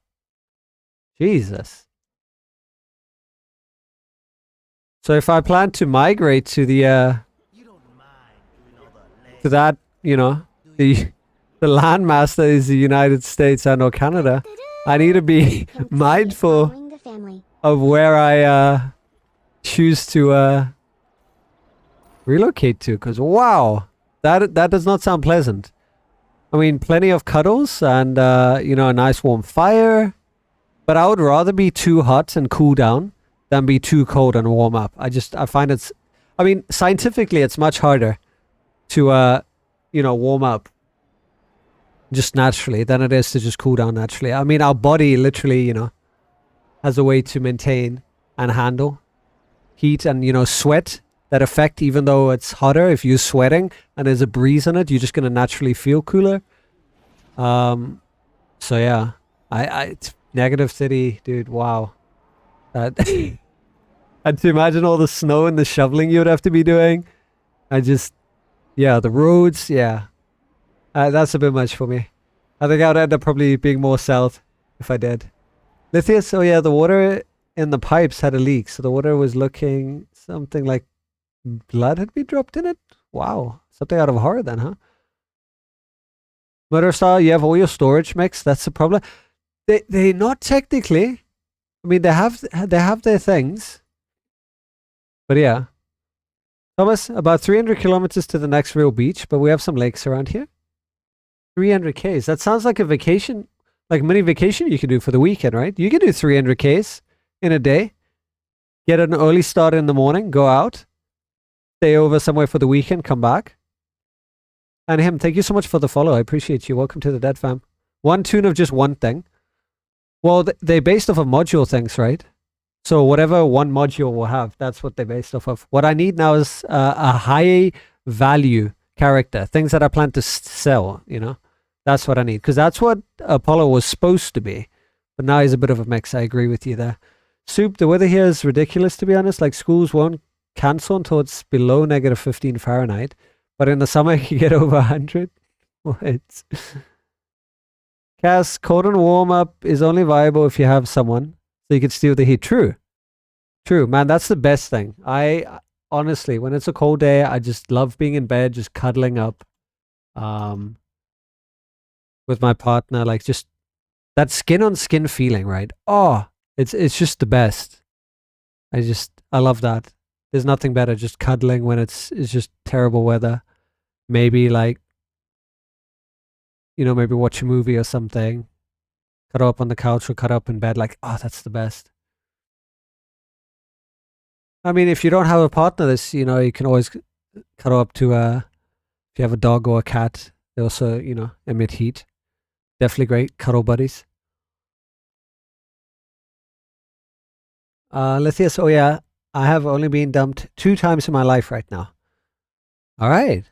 Jesus. So if I plan to migrate to the to that, you know, the landmass that is the United States and or Canada, I need to be mindful of where I choose to relocate to, because wow, that does not sound pleasant. I mean, plenty of cuddles and you know, a nice warm fire, but I would rather be too hot and cool down than be too cold and warm up. I find it's, I mean, scientifically it's much harder to you know, warm up just naturally than it is to just cool down naturally. I mean, our body literally, you know, has a way to maintain and handle heat and, you know, sweat, that effect. Even though it's hotter, if you're sweating and there's a breeze on it, you're just going to naturally feel cooler. So yeah, it's -30, dude. Wow. That And to imagine all the snow and the shoveling you would have to be doing. Yeah, the roads, yeah. That's a bit much for me. I think I would end up probably being more south if I did. Lithius, oh yeah, the water in the pipes had a leak. So the water was looking something like blood had been dropped in it. Wow. Something out of horror then, huh? Murder Star, you have all your storage mixed. That's the problem. They not technically. I mean, they have their things. But yeah. Thomas, about 300 kilometers to the next real beach, but we have some lakes around here. 300 Ks. That sounds like a vacation, like mini vacation you can do for the weekend, right? You can do 300 Ks in a day. Get an early start in the morning, go out, stay over somewhere for the weekend, come back. And him, thank you so much for the follow. I appreciate you. Welcome to the Dead Fam. One tune of just one thing. Well, they're based off of module things, right? So whatever one module will have, that's what they're based off of. What I need now is a high value character, things that I plan to sell, you know? That's what I need, because that's what Apollo was supposed to be. But now he's a bit of a mix. I agree with you there. Soup, the weather here is ridiculous, to be honest. Like, schools won't cancel until it's below negative 15 Fahrenheit. But in the summer, you get over 100. What? Cass, cold and warm up is only viable if you have someone, so you can steal the heat. True. True, man, that's the best thing. I honestly, when it's a cold day, I just love being in bed, just cuddling up with my partner. Like, just that skin on skin feeling, right? Oh, it's just the best. I love that. There's nothing better, just cuddling when it's just terrible weather. Maybe like, you know, maybe watch a movie or something. Cuddle up on the couch or cuddle up in bed. Like, oh, that's the best. I mean, if you don't have a partner, you know, you can always cuddle up to if you have a dog or a cat. They also, you know, emit heat. Definitely great cuddle buddies. Lithius, oh yeah, I have only been dumped 2 times in my life right now. All right.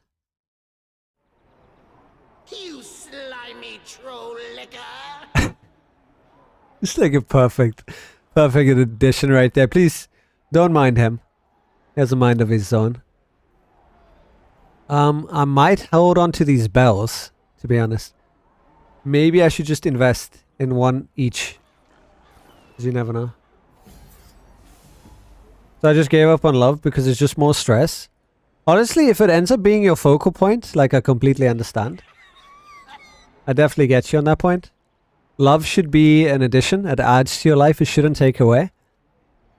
You slimy troll licker!
It's like a perfect addition right there. Please don't mind him. He has a mind of his own. I might hold on to these bells, to be honest. Maybe I should just invest in one each. Because you never know. So I just gave up on love because it's just more stress. Honestly, if it ends up being your focal point, like, I completely understand. I definitely get you on that point. Love should be an addition. It adds to your life. It shouldn't take away.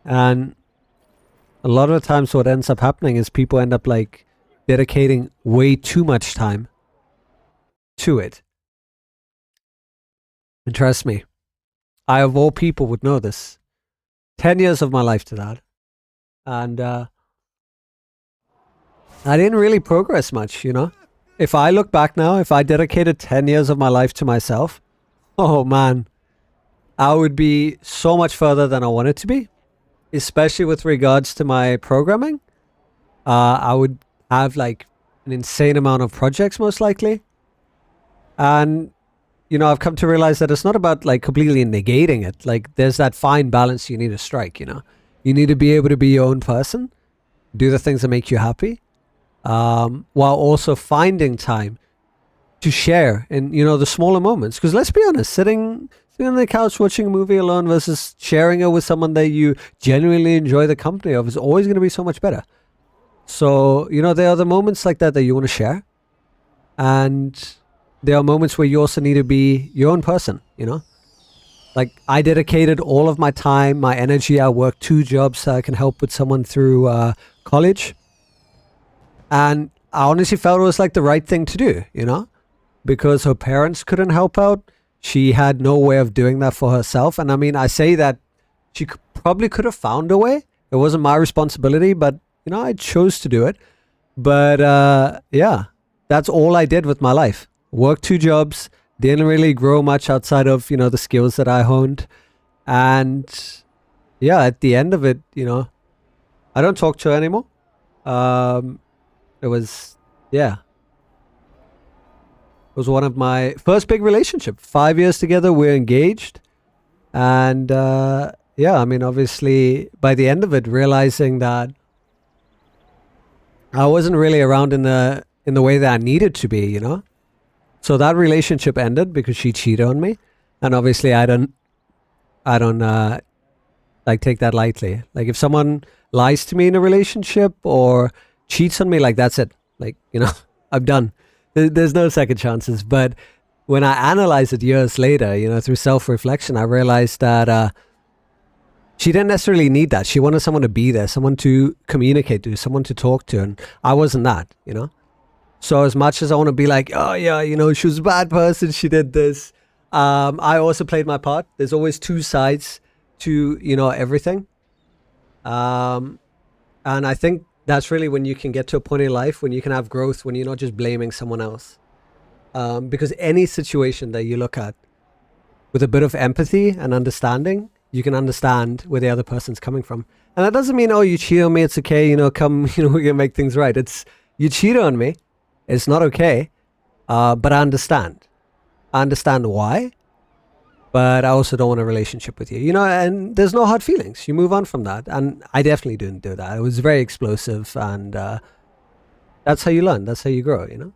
And a lot of the times what ends up happening is people end up like dedicating way too much time to it. And trust me, I of all people would know this. 10 years of my life to that. And I didn't really progress much, you know? If I look back now, if I dedicated 10 years of my life to myself, oh man, I would be so much further than I wanted to be. Especially with regards to my programming. I would have like an insane amount of projects most likely. And, you know, I've come to realize that it's not about like completely negating it. Like, there's that fine balance you need to strike, you know? You need to be able to be your own person. Do the things that make you happy. While also finding time to share in, you know, the smaller moments. Because let's be honest, sitting on the couch watching a movie alone versus sharing it with someone that you genuinely enjoy the company of is always going to be so much better. So, you know, there are the moments like that you want to share. And there are moments where you also need to be your own person, you know? Like, I dedicated all of my time, my energy. I worked 2 jobs so I can help with someone through college. And I honestly felt it was like the right thing to do, you know? Because her parents couldn't help out. She had no way of doing that for herself. And I mean, I say that she probably could have found a way. It wasn't my responsibility, but, you know, I chose to do it. But, yeah, that's all I did with my life. Worked 2 jobs. Didn't really grow much outside of, you know, the skills that I honed. And, yeah, at the end of it, you know, I don't talk to her anymore. It was, yeah. It was one of my first big relationship. 5 years together, we're engaged. And yeah, I mean, obviously, by the end of it, realizing that I wasn't really around in the way that I needed to be, you know. So that relationship ended because she cheated on me, and obviously, I don't like take that lightly. Like if someone lies to me in a relationship or cheats on me, like that's it. Like, you know, I'm done. There's no second chances. But when I analyze it years later, you know, through self-reflection, I realized that she didn't necessarily need that. She wanted someone to be there, someone to communicate to, someone to talk to, and I wasn't that, you know. So as much as I want to be like, oh yeah, you know, she was a bad person, she did this, I also played my part. There's always two sides to, you know, everything. And I think that's really when you can get to a point in life when you can have growth, when you're not just blaming someone else. Because any situation that you look at with a bit of empathy and understanding, you can understand where the other person's coming from. And that doesn't mean, oh, you cheat on me, it's okay, you know, come, you know, we're gonna make things right. It's, you cheated on me, it's not okay, but I understand. I understand why, but I also don't want a relationship with you, you know, and there's no hard feelings. You move on from that. And I definitely didn't do that. It was very explosive, and that's how you learn. That's how you grow, you know?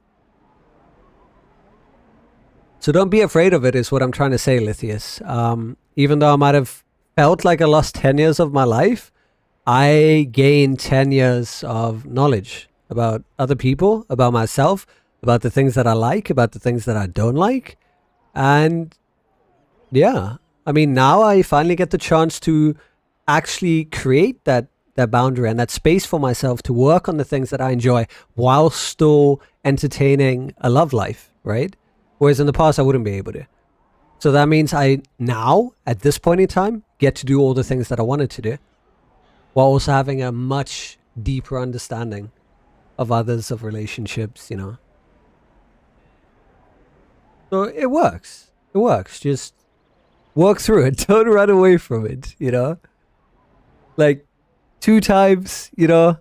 So don't be afraid of it is what I'm trying to say, Lithius. Even though I might have felt like I lost 10 years of my life, I gained 10 years of knowledge about other people, about myself, about the things that I like, about the things that I don't like. And yeah, I mean, now I finally get the chance to actually create that boundary and that space for myself to work on the things that I enjoy while still entertaining a love life, right? Whereas in the past, I wouldn't be able to. So that means I now, at this point in time, get to do all the things that I wanted to do while also having a much deeper understanding of others, of relationships, you know. So it works. It works. Just walk through it. Don't run away from it, you know. Like 2 times, you know.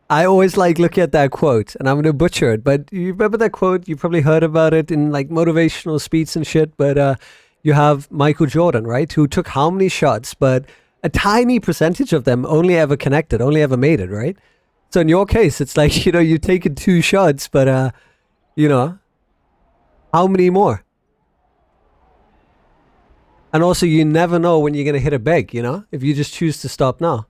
I always like looking at that quote, and I'm going to butcher it, but you remember that quote? You probably heard about it in like motivational speech and shit, but you have Michael Jordan, right? Who took how many shots, but a tiny percentage of them only ever connected, only ever made it, right? So in your case, it's like, you know, you've taken 2 shots, but, you know, how many more? And also, you never know when you're going to hit a big, you know, if you just choose to stop now.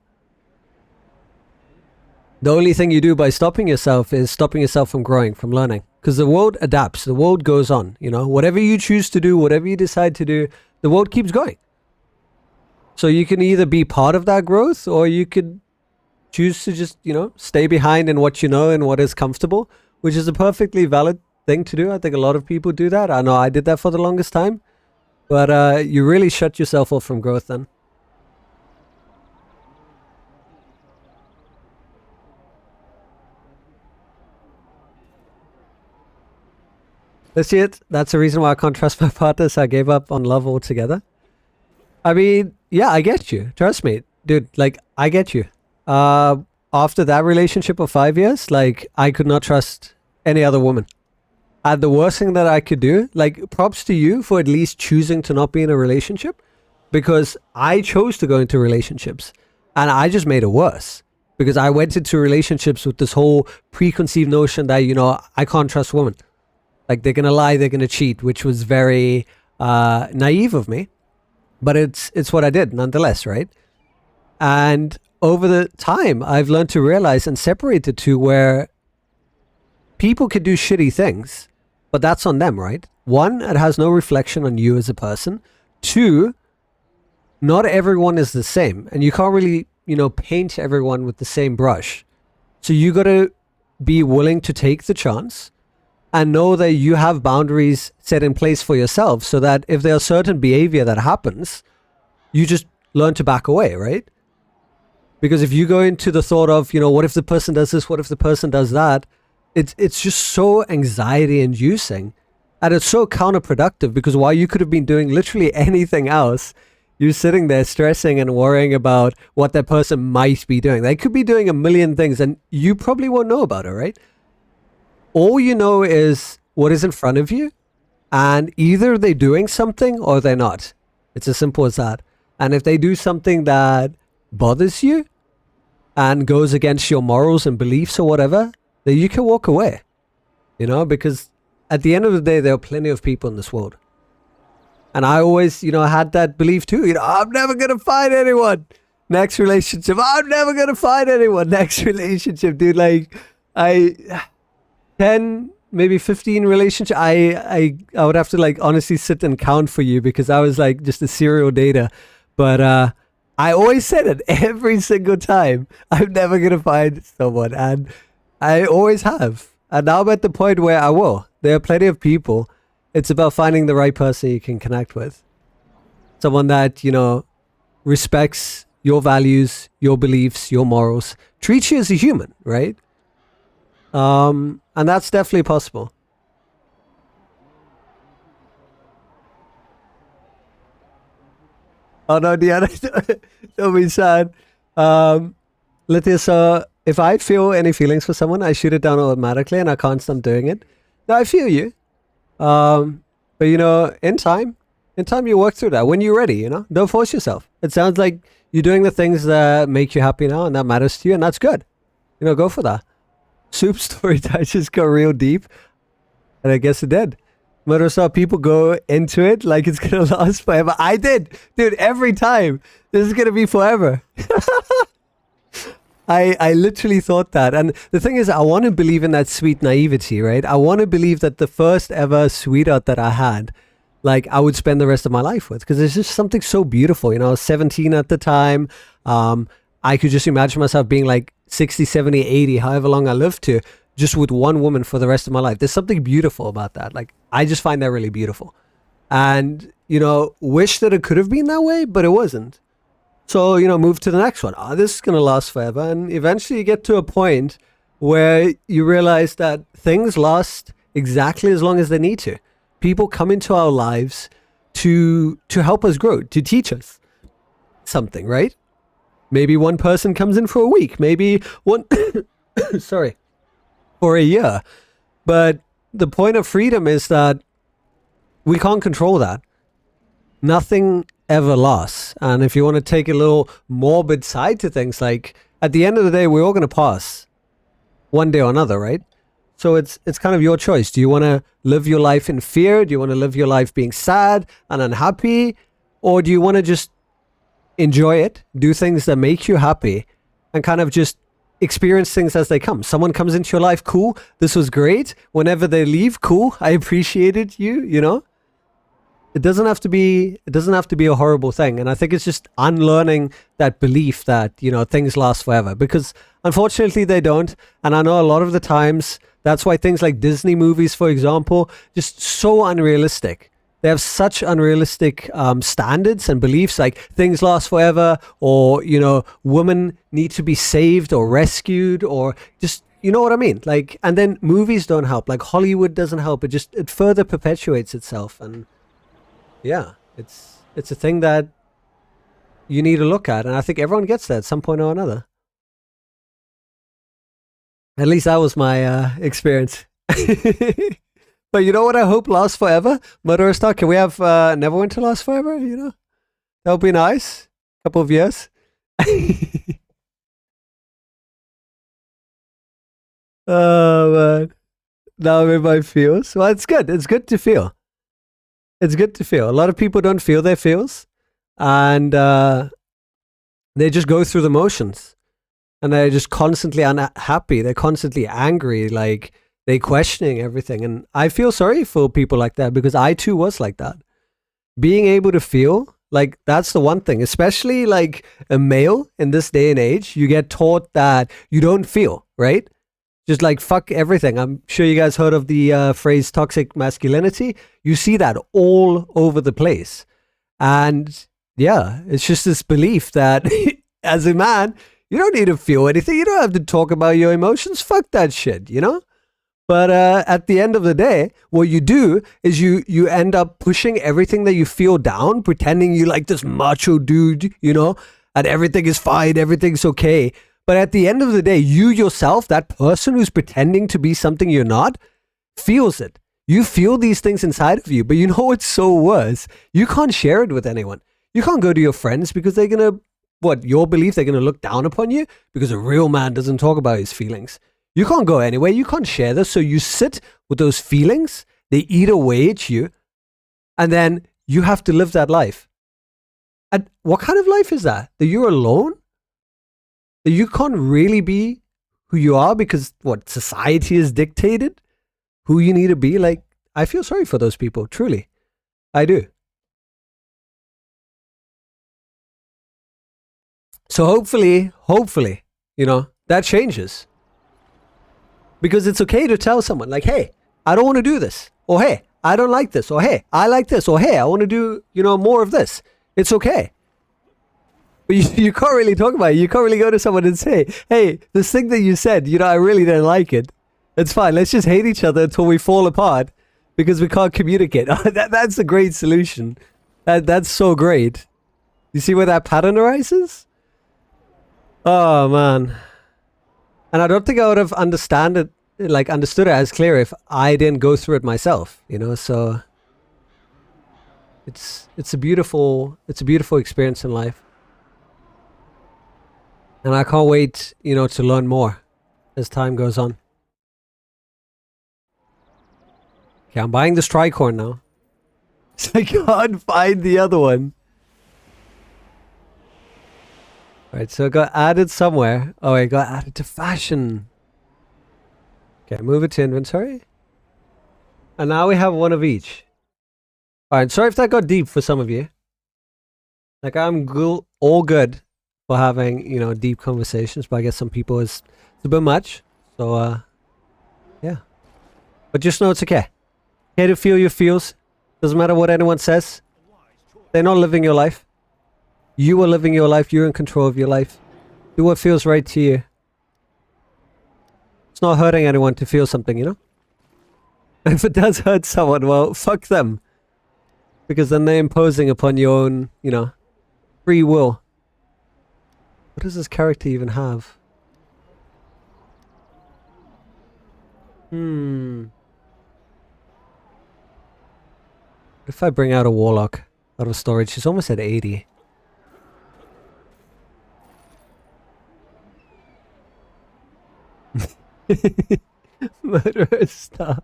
The only thing you do by stopping yourself is stopping yourself from growing, from learning. Because the world adapts, the world goes on, you know. Whatever you choose to do, whatever you decide to do, the world keeps going. So you can either be part of that growth, or you could choose to just, you know, stay behind in what you know and what is comfortable, which is a perfectly valid thing to do. I think a lot of people do that. I know I did that for the longest time. But you really shut yourself off from growth then. That's it. That's the reason why I can't trust my partner, so I gave up on love altogether. I mean, yeah, I get you. Trust me. Dude, like, I get you. After that relationship of 5 years, like, I could not trust any other woman. And the worst thing that I could do, like, props to you for at least choosing to not be in a relationship, because I chose to go into relationships and I just made it worse because I went into relationships with this whole preconceived notion that, you know, I can't trust women. Like, they're going to lie, they're going to cheat, which was very naive of me. But it's what I did nonetheless, right? And over the time, I've learned to realize and separate the two, where people could do shitty things, but that's on them, right? 1, it has no reflection on you as a person. 2, not everyone is the same. And you can't really, you know, paint everyone with the same brush. So you got to be willing to take the chance and know that you have boundaries set in place for yourself, so that if there's certain behavior that happens, you just learn to back away, right? Because if you go into the thought of, you know, what if the person does this, what if the person does that, it's just so anxiety inducing, and it's so counterproductive, because while you could have been doing literally anything else, you're sitting there stressing and worrying about what that person might be doing. They could be doing a million things and you probably won't know about it, right? All you know is what is in front of you, and either they're doing something or they're not. It's as simple as that. And if they do something that bothers you and goes against your morals and beliefs or whatever, then you can walk away. You know, because at the end of the day, there are plenty of people in this world. And I always, you know, had that belief too. You know, I'm never going to find anyone. Next relationship. I'm never going to find anyone. Next relationship, dude. Like, 10, maybe 15 relationship. I would have to like honestly sit and count for you because I was like just a serial dater. But I always said it every single time. I'm never going to find someone. And I always have. And now I'm at the point where I will. There are plenty of people. It's about finding the right person you can connect with. Someone that, you know, respects your values, your beliefs, your morals, treats you as a human, right? And that's definitely possible. Oh no, Diana, don't be sad. Lithia, so if I feel any feelings for someone, I shoot it down automatically and I can't stop doing it. No, I feel you. But you know, in time you work through that when you're ready, you know? Don't force yourself. It sounds like you're doing the things that make you happy now and that matters to you, and that's good. You know, go for that. Soup story time just got real deep, and I guess it did. Murder saw people go into it like it's gonna last forever. I did, dude, every time. This is gonna be forever. I literally thought that. And the thing is, I want to believe in that sweet naivety, right? I want to believe that the first ever sweetheart that I had, like, I would spend the rest of my life with. Because there's just something so beautiful. You know, I was 17 at the time. I could just imagine myself being like 60, 70, 80, however long I lived to, just with one woman for the rest of my life. There's something beautiful about that. Like, I just find that really beautiful. And, you know, wish that it could have been that way, but it wasn't. So, you know, move to the next one. Oh, this is going to last forever. And eventually you get to a point where you realize that things last exactly as long as they need to. People come into our lives to help us grow, to teach us something, right? Maybe one person comes in for a week, maybe one, sorry, for a year. But the point of freedom is that we can't control that. Nothing ever lasts. And if you want to take a little morbid side to things, like at the end of the day, we're all going to pass one day or another, right? So it's kind of your choice. Do you want to live your life in fear? Do you want to live your life being sad and unhappy? Or do you want to just enjoy it, do things that make you happy, and kind of just experience things as they come? Someone comes into your life, cool, this was great. Whenever they leave, cool, I appreciated you, you know? It doesn't have to be a horrible thing. And I think it's just unlearning that belief that, you know, things last forever, because unfortunately they don't. And I know a lot of the times that's why things like Disney movies, for example, just so unrealistic. They have such unrealistic standards and beliefs, like things last forever, or, you know, women need to be saved or rescued, or just, you know what I mean? Like, and then movies don't help. Like Hollywood doesn't help. It further perpetuates itself. And yeah, it's a thing that you need to look at, and I think everyone gets that at some point or another. At least that was my experience. But you know what I hope lasts forever? Murderer Star, can we have Neverwinter last forever? You know, that would be nice. Couple of years. Oh man, now I'm in my feels. Well, it's good. It's good to feel. It's good to feel. A lot of people don't feel their feels, and they just go through the motions, and they're just constantly unhappy. They're constantly angry, like they're questioning everything. And I feel sorry for people like that, because I too was like that. Being able to feel, like, that's the one thing, especially like a male in this day and age, you get taught that you don't feel, right? Just like fuck everything. I'm sure you guys heard of the phrase toxic masculinity. You see that all over the place. And yeah, it's just this belief that as a man, you don't need to feel anything. You don't have to talk about your emotions. Fuck that shit, you know? But at the end of the day, what you do is you end up pushing everything that you feel down, pretending you like this macho dude, you know, and everything is fine, everything's okay. But at the end of the day, you yourself, that person who's pretending to be something you're not, feels it. You feel these things inside of you, but you know what's so worse? You can't share it with anyone. You can't go to your friends because they're gonna, what, your belief they're gonna look down upon you because a real man doesn't talk about his feelings. You can't go anywhere. You can't share this. So you sit with those feelings. They eat away at you. And then you have to live that life. And what kind of life is that? That you're alone? That you can't really be who you are because what society has dictated who you need to be? Like, I feel sorry for those people. Truly. I do. So hopefully, you know, that changes. Because it's okay to tell someone like, hey, I don't want to do this. Or hey, I don't like this. Or hey, I like this. Or hey, I want to do, you know, more of this. It's okay. But you can't really talk about it. You can't really go to someone and say, hey, this thing that you said, you know, I really didn't like it. It's fine. Let's just hate each other until we fall apart because we can't communicate. That's a great solution. That's so great. You see where that pattern arises? Oh, man. And I don't think I would have understood it as clear if I didn't go through it myself, you know, so it's a beautiful experience in life. And I can't wait, you know, to learn more as time goes on. Okay, I'm buying this tricorn now. So I can't find the other one. Alright, so it got added somewhere. Oh, it got added to fashion. Okay, move it to inventory. And now we have one of each. Alright, sorry if that got deep for some of you. Like, I'm all good for having, you know, deep conversations, but I guess some people it's a bit much. So, yeah. But just know it's okay. Okay to feel your feels. Doesn't matter what anyone says. They're not living your life. You are living your life. You're in control of your life. Do what feels right to you. It's not hurting anyone to feel something, you know? If it does hurt someone, well, fuck them. Because then they're imposing upon your own, you know, free will. What does this character even have? If I bring out a warlock out of storage, she's almost at 80. Murderous stuff.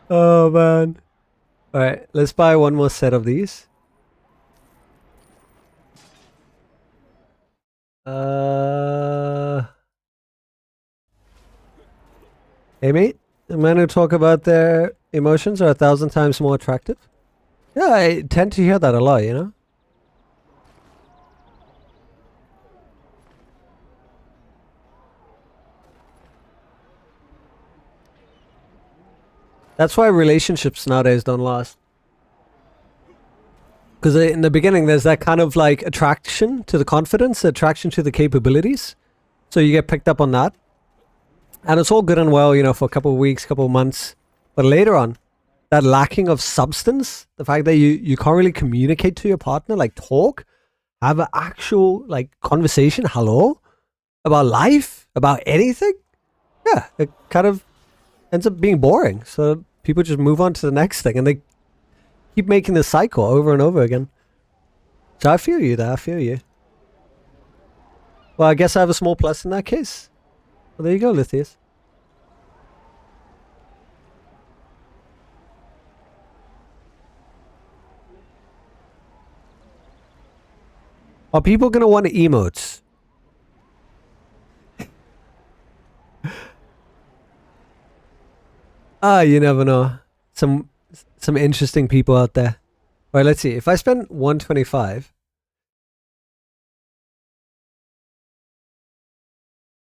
Oh man. Alright, let's buy one more set of these. Hey mate, the men who talk about their emotions are 1,000 times more attractive. Yeah, I tend to hear that a lot, you know? That's why relationships nowadays don't last. Because in the beginning, there's that kind of like attraction to the confidence, attraction to the capabilities. So you get picked up on that. And it's all good and well, you know, for a couple of weeks, couple of months. But later on, that lacking of substance, the fact that you can't really communicate to your partner, like talk, have an actual like conversation, hello, about life, about anything. Yeah, it kind of ends up being boring. So people just move on to the next thing and they keep making this cycle over and over again. So I feel you there, I feel you. Well, I guess I have a small plus in that case. Well, there you go, Lithius. Are people gonna want emotes? You never know. Some interesting people out there. Alright, let's see. If I spend 125.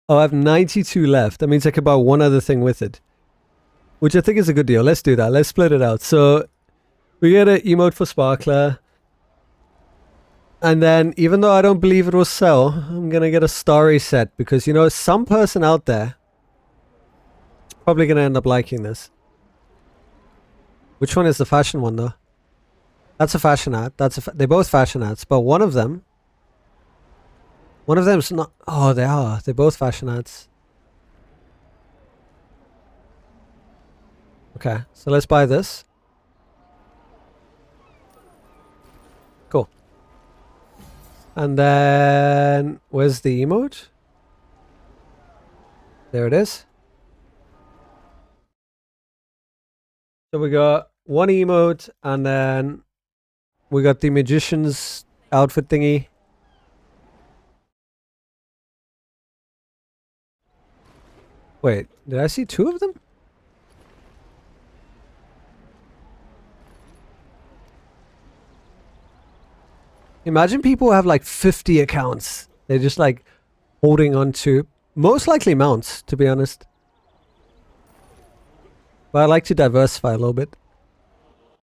Oh, I have 92 left. That means I could buy one other thing with it. Which I think is a good deal. Let's do that. Let's split it out. So, we get an emote for Sparkler. And then, even though I don't believe it will sell, I'm gonna get a starry set. Because, you know, some person out there is probably gonna end up liking this. Which one is the fashion one, though? That's a fashion ad. They're both fashion ads. But one of them's not... Oh, they are. They're both fashion ads. Okay, so let's buy this. Cool. And then where's the emote? There it is. So we got one emote, and then we got the magician's outfit thingy. Wait, did I see two of them? Imagine people have like 50 accounts. They're just like holding on to most likely mounts, to be honest. But I like to diversify a little bit.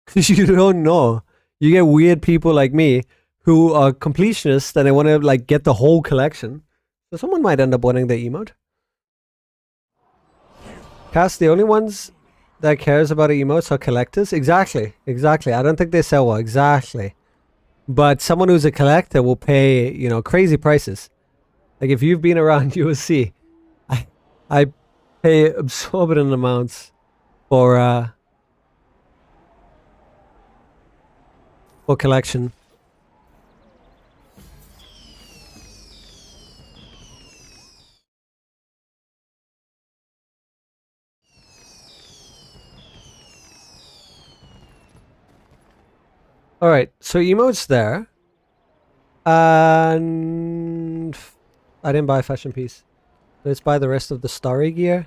Because you don't know. You get weird people like me who are completionists and they want to like get the whole collection. So someone might end up wanting the emote. Cass, the only ones that cares about emotes are collectors? Exactly. Exactly. I don't think they sell well. Exactly. But someone who's a collector will pay, you know, crazy prices. Like if you've been around, you will see. I pay absorbent amounts for collection. Alright, so emotes there. And I didn't buy a fashion piece. Let's buy the rest of the starry gear.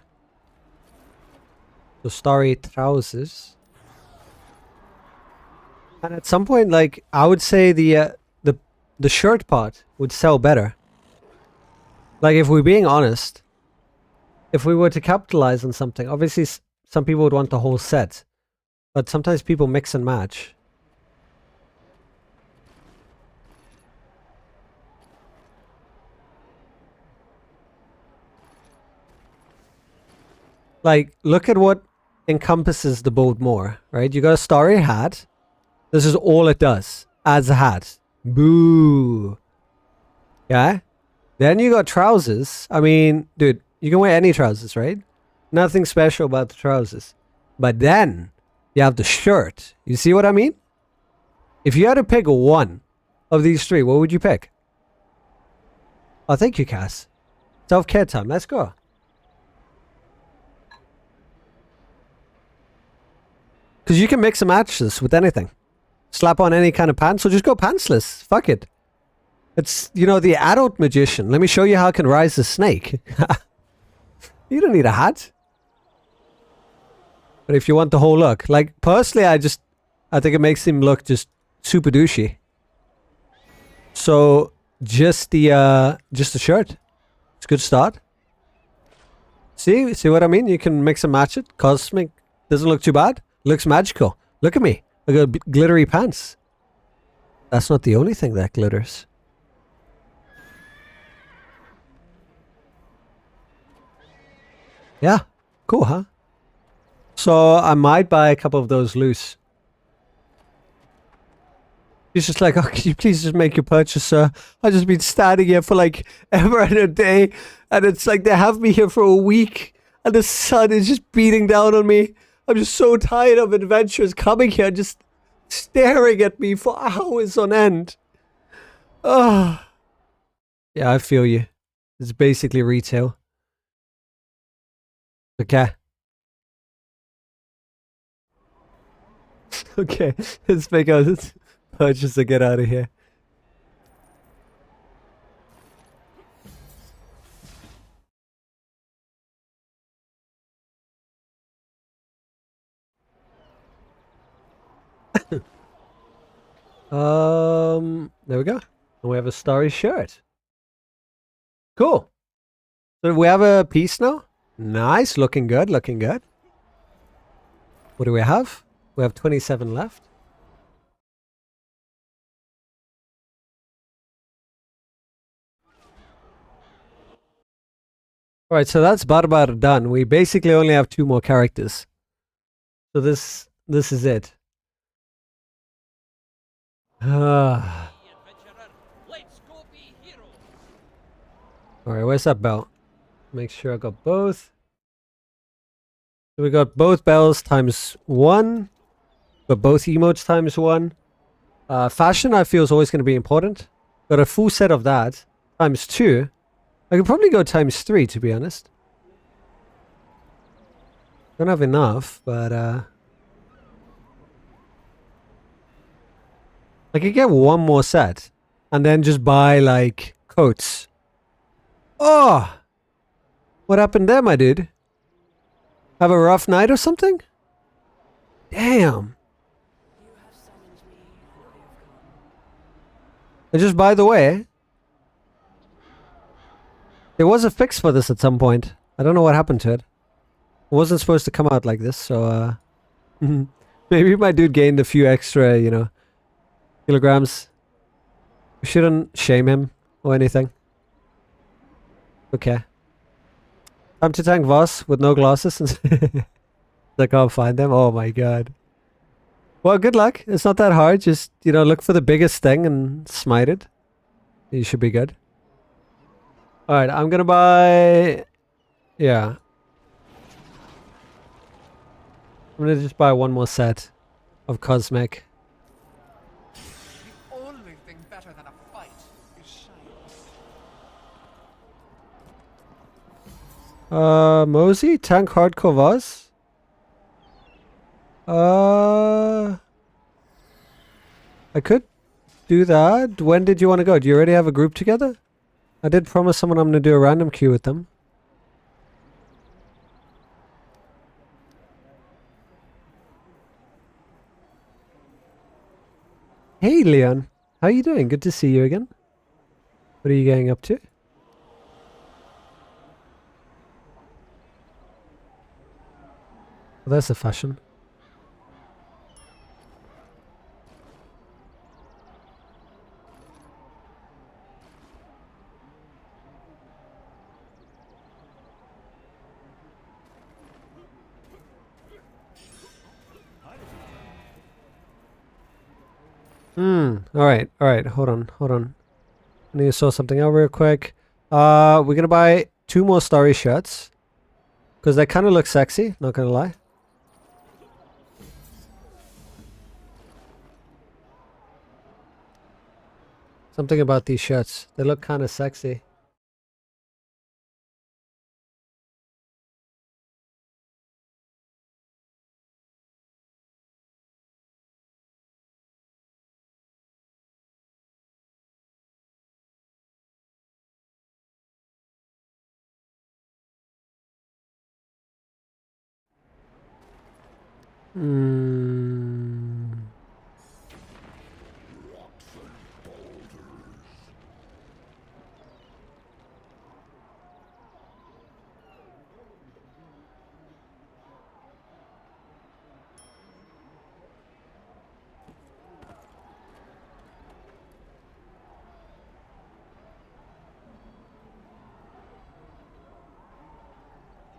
The starry trousers. And at some point, like, I would say the shirt part would sell better. Like, if we're being honest, if we were to capitalize on something, obviously some people would want the whole set. But sometimes people mix and match. Like, look at what encompasses the bold more, right? You got a starry hat. This is all it does. Adds a hat. Boo. Yeah? Then you got trousers. I mean, dude, you can wear any trousers, right? Nothing special about the trousers. But then you have the shirt. You see what I mean? If you had to pick one of these three, what would you pick? Oh, thank you, Cass. Self-care time. Let's go. Because you can mix and match this with anything. Slap on any kind of pants or just go pantsless. Fuck it. It's, you know, the adult magician. Let me show you how I can rise the snake. You don't need a hat. But if you want the whole look. Like, personally, I think it makes him look just super douchey. So, just the shirt. It's a good start. See what I mean? You can mix and match it. Cosmic. Doesn't look too bad. Looks magical. Look at me. I got glittery pants. That's not the only thing that glitters. Yeah. Cool, huh? So I might buy a couple of those loose. He's just like, oh, can you please just make your purchase, sir? I've just been standing here for like ever and a day. And it's like they have me here for a week. And the sun is just beating down on me. I'm just so tired of adventurers coming here just staring at me for hours on end. Oh. Yeah, I feel you. It's basically retail. Okay. Okay, let's make our purchase and get out of here. There we go. And we have a starry shirt. Cool. So we have a piece now. Nice, looking good, looking good. What do we have? We have 27 left. Alright, so that's Barbar done. We basically only have 2 more characters. So this is it. Alright, where's that bell? Make sure I got both. So we got both bells times 1. Got both emotes times 1. Fashion I feel is always going to be important. Got a full set of that. Times 2. I could probably go times 3, to be honest. Don't have enough, but I could get one more set. And then just buy, like, coats. Oh! What happened there, my dude? Have a rough night or something? Damn. And just by the way, there was a fix for this at some point. I don't know what happened to it. It wasn't supposed to come out like this, so maybe my dude gained a few extra, you know, kilograms. We shouldn't shame him or anything. Okay. Time to tank Voss with no glasses since I can't find them. Oh my god. Well, good luck. It's not that hard. Just, you know, look for the biggest thing and smite it. You should be good. Alright, I'm gonna buy... Yeah. I'm gonna just buy one more set of Cosmic.
The only thing better than a fight is shyness.
Mosey? Tank Hardcore Voss? I could do that. When did you want to go? Do you already have a group together? I did promise someone I'm going to do a random queue with them. Hey, Leon. How you doing? Good to see you again. What are you getting up to? Well, that's a fashion. Alright, hold on. I need to sort something out real quick. We're gonna buy 2 more starry shirts. Because they kind of look sexy, not gonna lie. Something about these shirts. They look kind of sexy.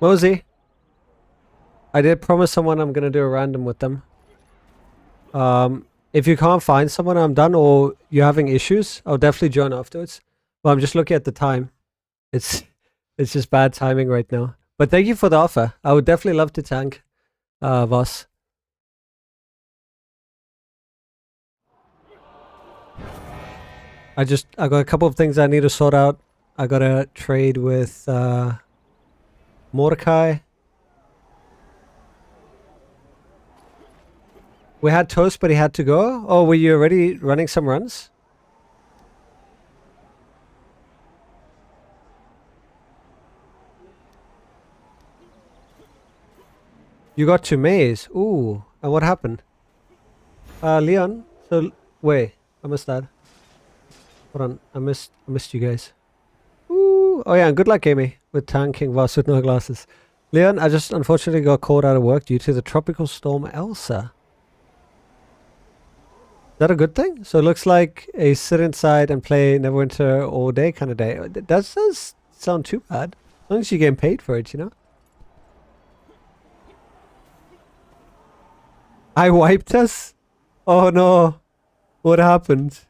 Mosey. I did promise someone I'm gonna do a random with them. If you can't find someone, I'm done, or you're having issues, I'll definitely join afterwards. Well, I'm just looking at the time. It's just bad timing right now. But thank you for the offer. I would definitely love to tank Voss. I got a couple of things I need to sort out. I gotta trade with Mordecai. We had Toast, but he had to go. Oh, were you already running some runs? You got to Maze. Ooh, and what happened? Leon. So wait, I missed that. Hold on, I missed you guys. Ooh, oh yeah, and good luck, Amy, with tanking Voss with no glasses. Leon, I just unfortunately got called out of work due to the tropical storm Elsa. Is that a good thing? So it looks like a sit inside and play Neverwinter all day kind of day. That does sound too bad. As long as you're getting paid for it, you know? I wiped us? Oh no. What happened?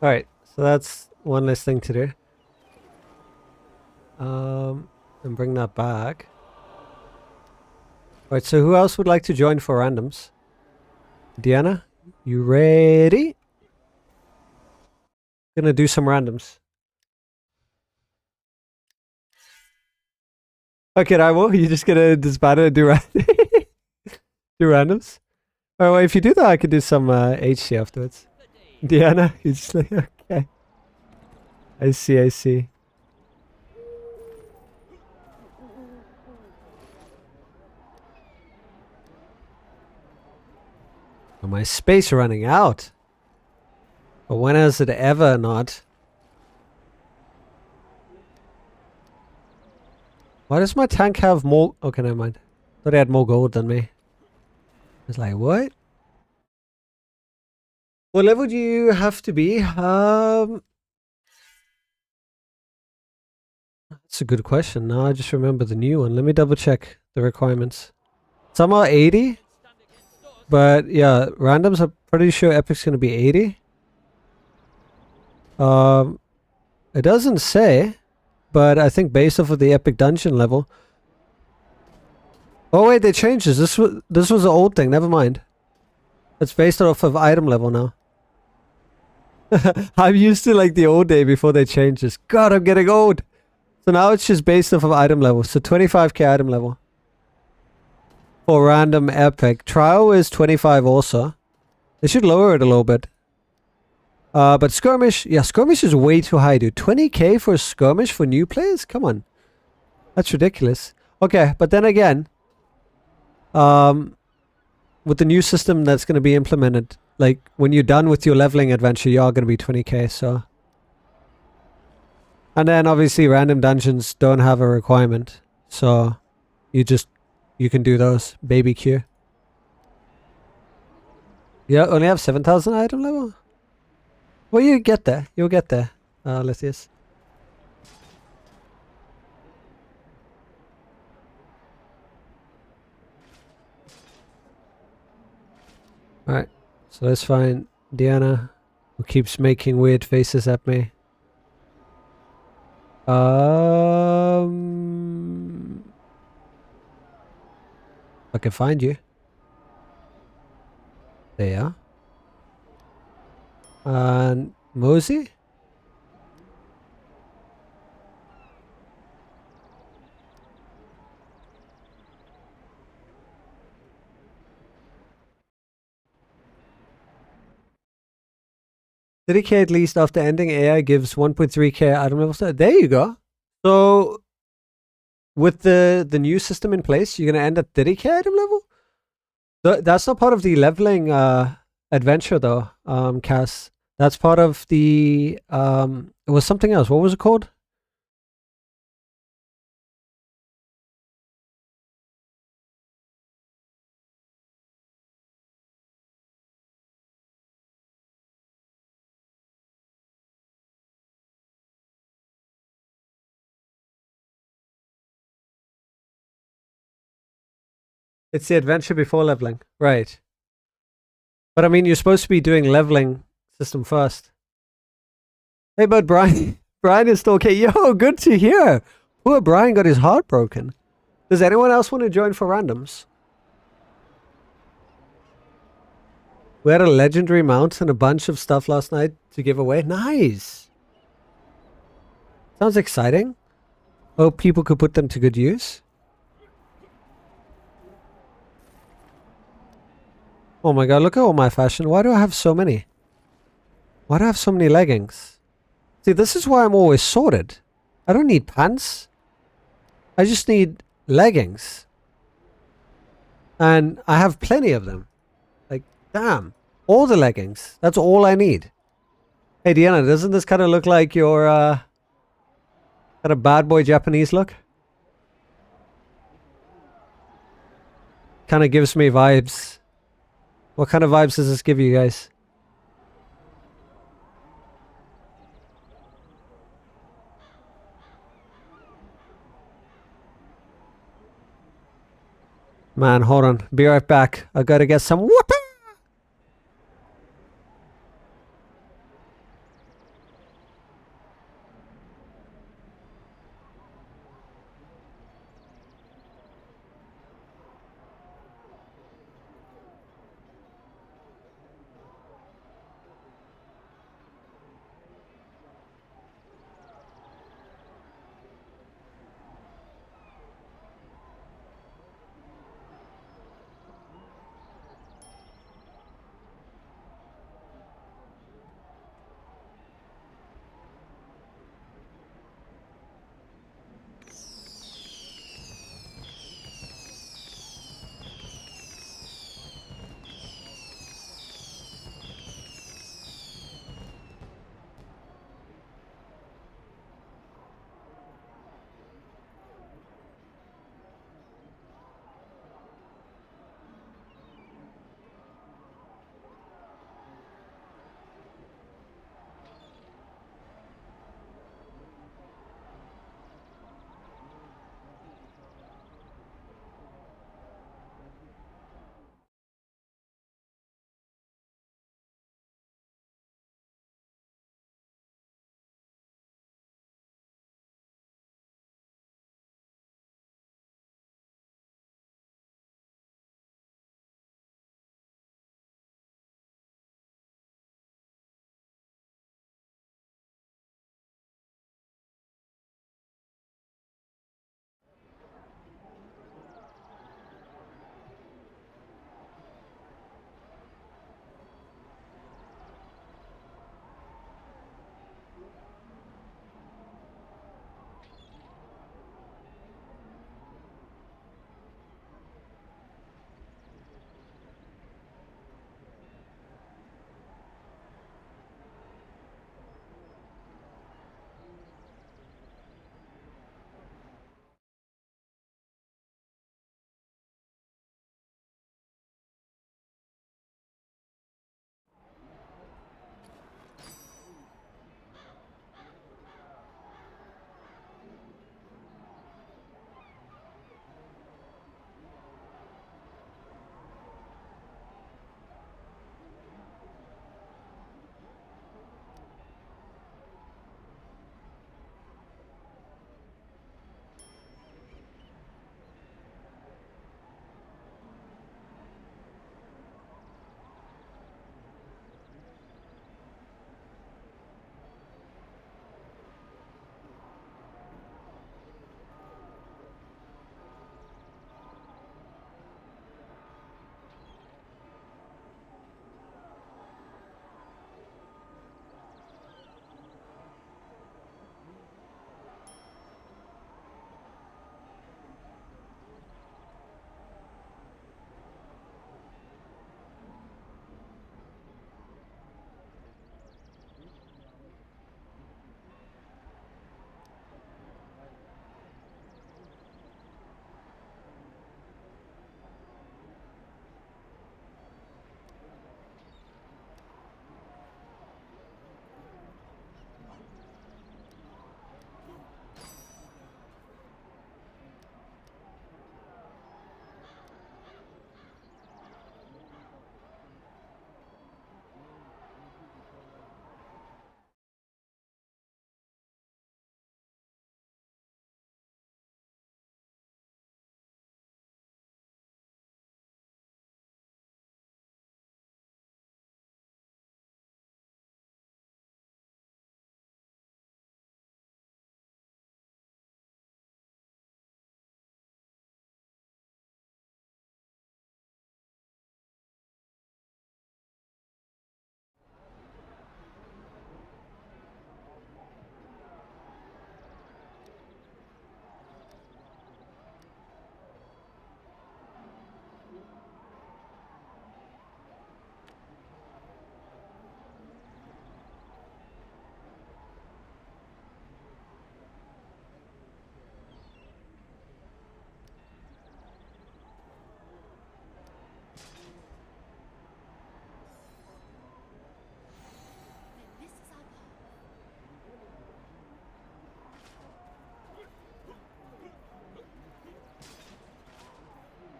Alright, so that's one less thing to do. And bring that back. Alright, so who else would like to join for randoms? Deanna, you ready? Gonna do some randoms. Okay, I will. You just gonna disband it and do do randoms? Oh, well, if you do that, I could do some HC afterwards. Deanna, you just like, okay. I see, I see. Oh, my space running out. But when has it ever not? Why does my tank have more? Okay, never mind. Thought he had more gold than me. I was like, what? What level do you have to be? That's a good question. Now I just remember the new one. Let me double check the requirements. Some are 80. But yeah, randoms I'm pretty sure Epic's gonna be 80. It doesn't say, but I think based off of the Epic dungeon level. Oh wait, they changed this. This was an old thing. Never mind. It's based off of item level now. I'm used to like the old day before they changed this. God, I'm getting old. So now it's just based off of item level. So 25k item level. For random epic. Trial is 25 also. They should lower it a little bit. But skirmish, yeah, skirmish is way too high, dude. 20k for a skirmish for new players? Come on. That's ridiculous. Okay, but then again, with the new system that's going to be implemented, like when you're done with your leveling adventure, you are going to be 20k, so. And then obviously random dungeons don't have a requirement, so you can do those. Baby Q. Yeah, only have 7,000 item level? Well, you get there. You'll get there, Lithius. Alright, so let's find Deanna, who keeps making weird faces at me. I can find you. There. And Mosey? $30k at least after ending AI gives 1.3k item level. There you go. So with the new system in place, you're gonna end at 30k item level? That's not part of the leveling adventure though, Cass. That's part of the it was something else. What was it called? It's the adventure before leveling. Right. But I mean, you're supposed to be doing leveling system first. Hey, but Brian, Brian is still okay. Yo, good to hear. Poor Brian got his heart broken. Does anyone else want to join for randoms? We had a legendary mount and a bunch of stuff last night to give away. Nice. Sounds exciting. Hope people could put them to good use. Oh my god, look at all my fashion. Why do I have so many? Why do I have so many leggings? See, this is why I'm always sorted. I don't need pants. I just need leggings. And I have plenty of them. Like, damn. All the leggings. That's all I need. Hey, Deanna, doesn't this kind of look like your, kind of bad boy Japanese look? Kind of gives me vibes. What kind of vibes does this give you guys? Man, hold on. Be right back. I gotta get some water.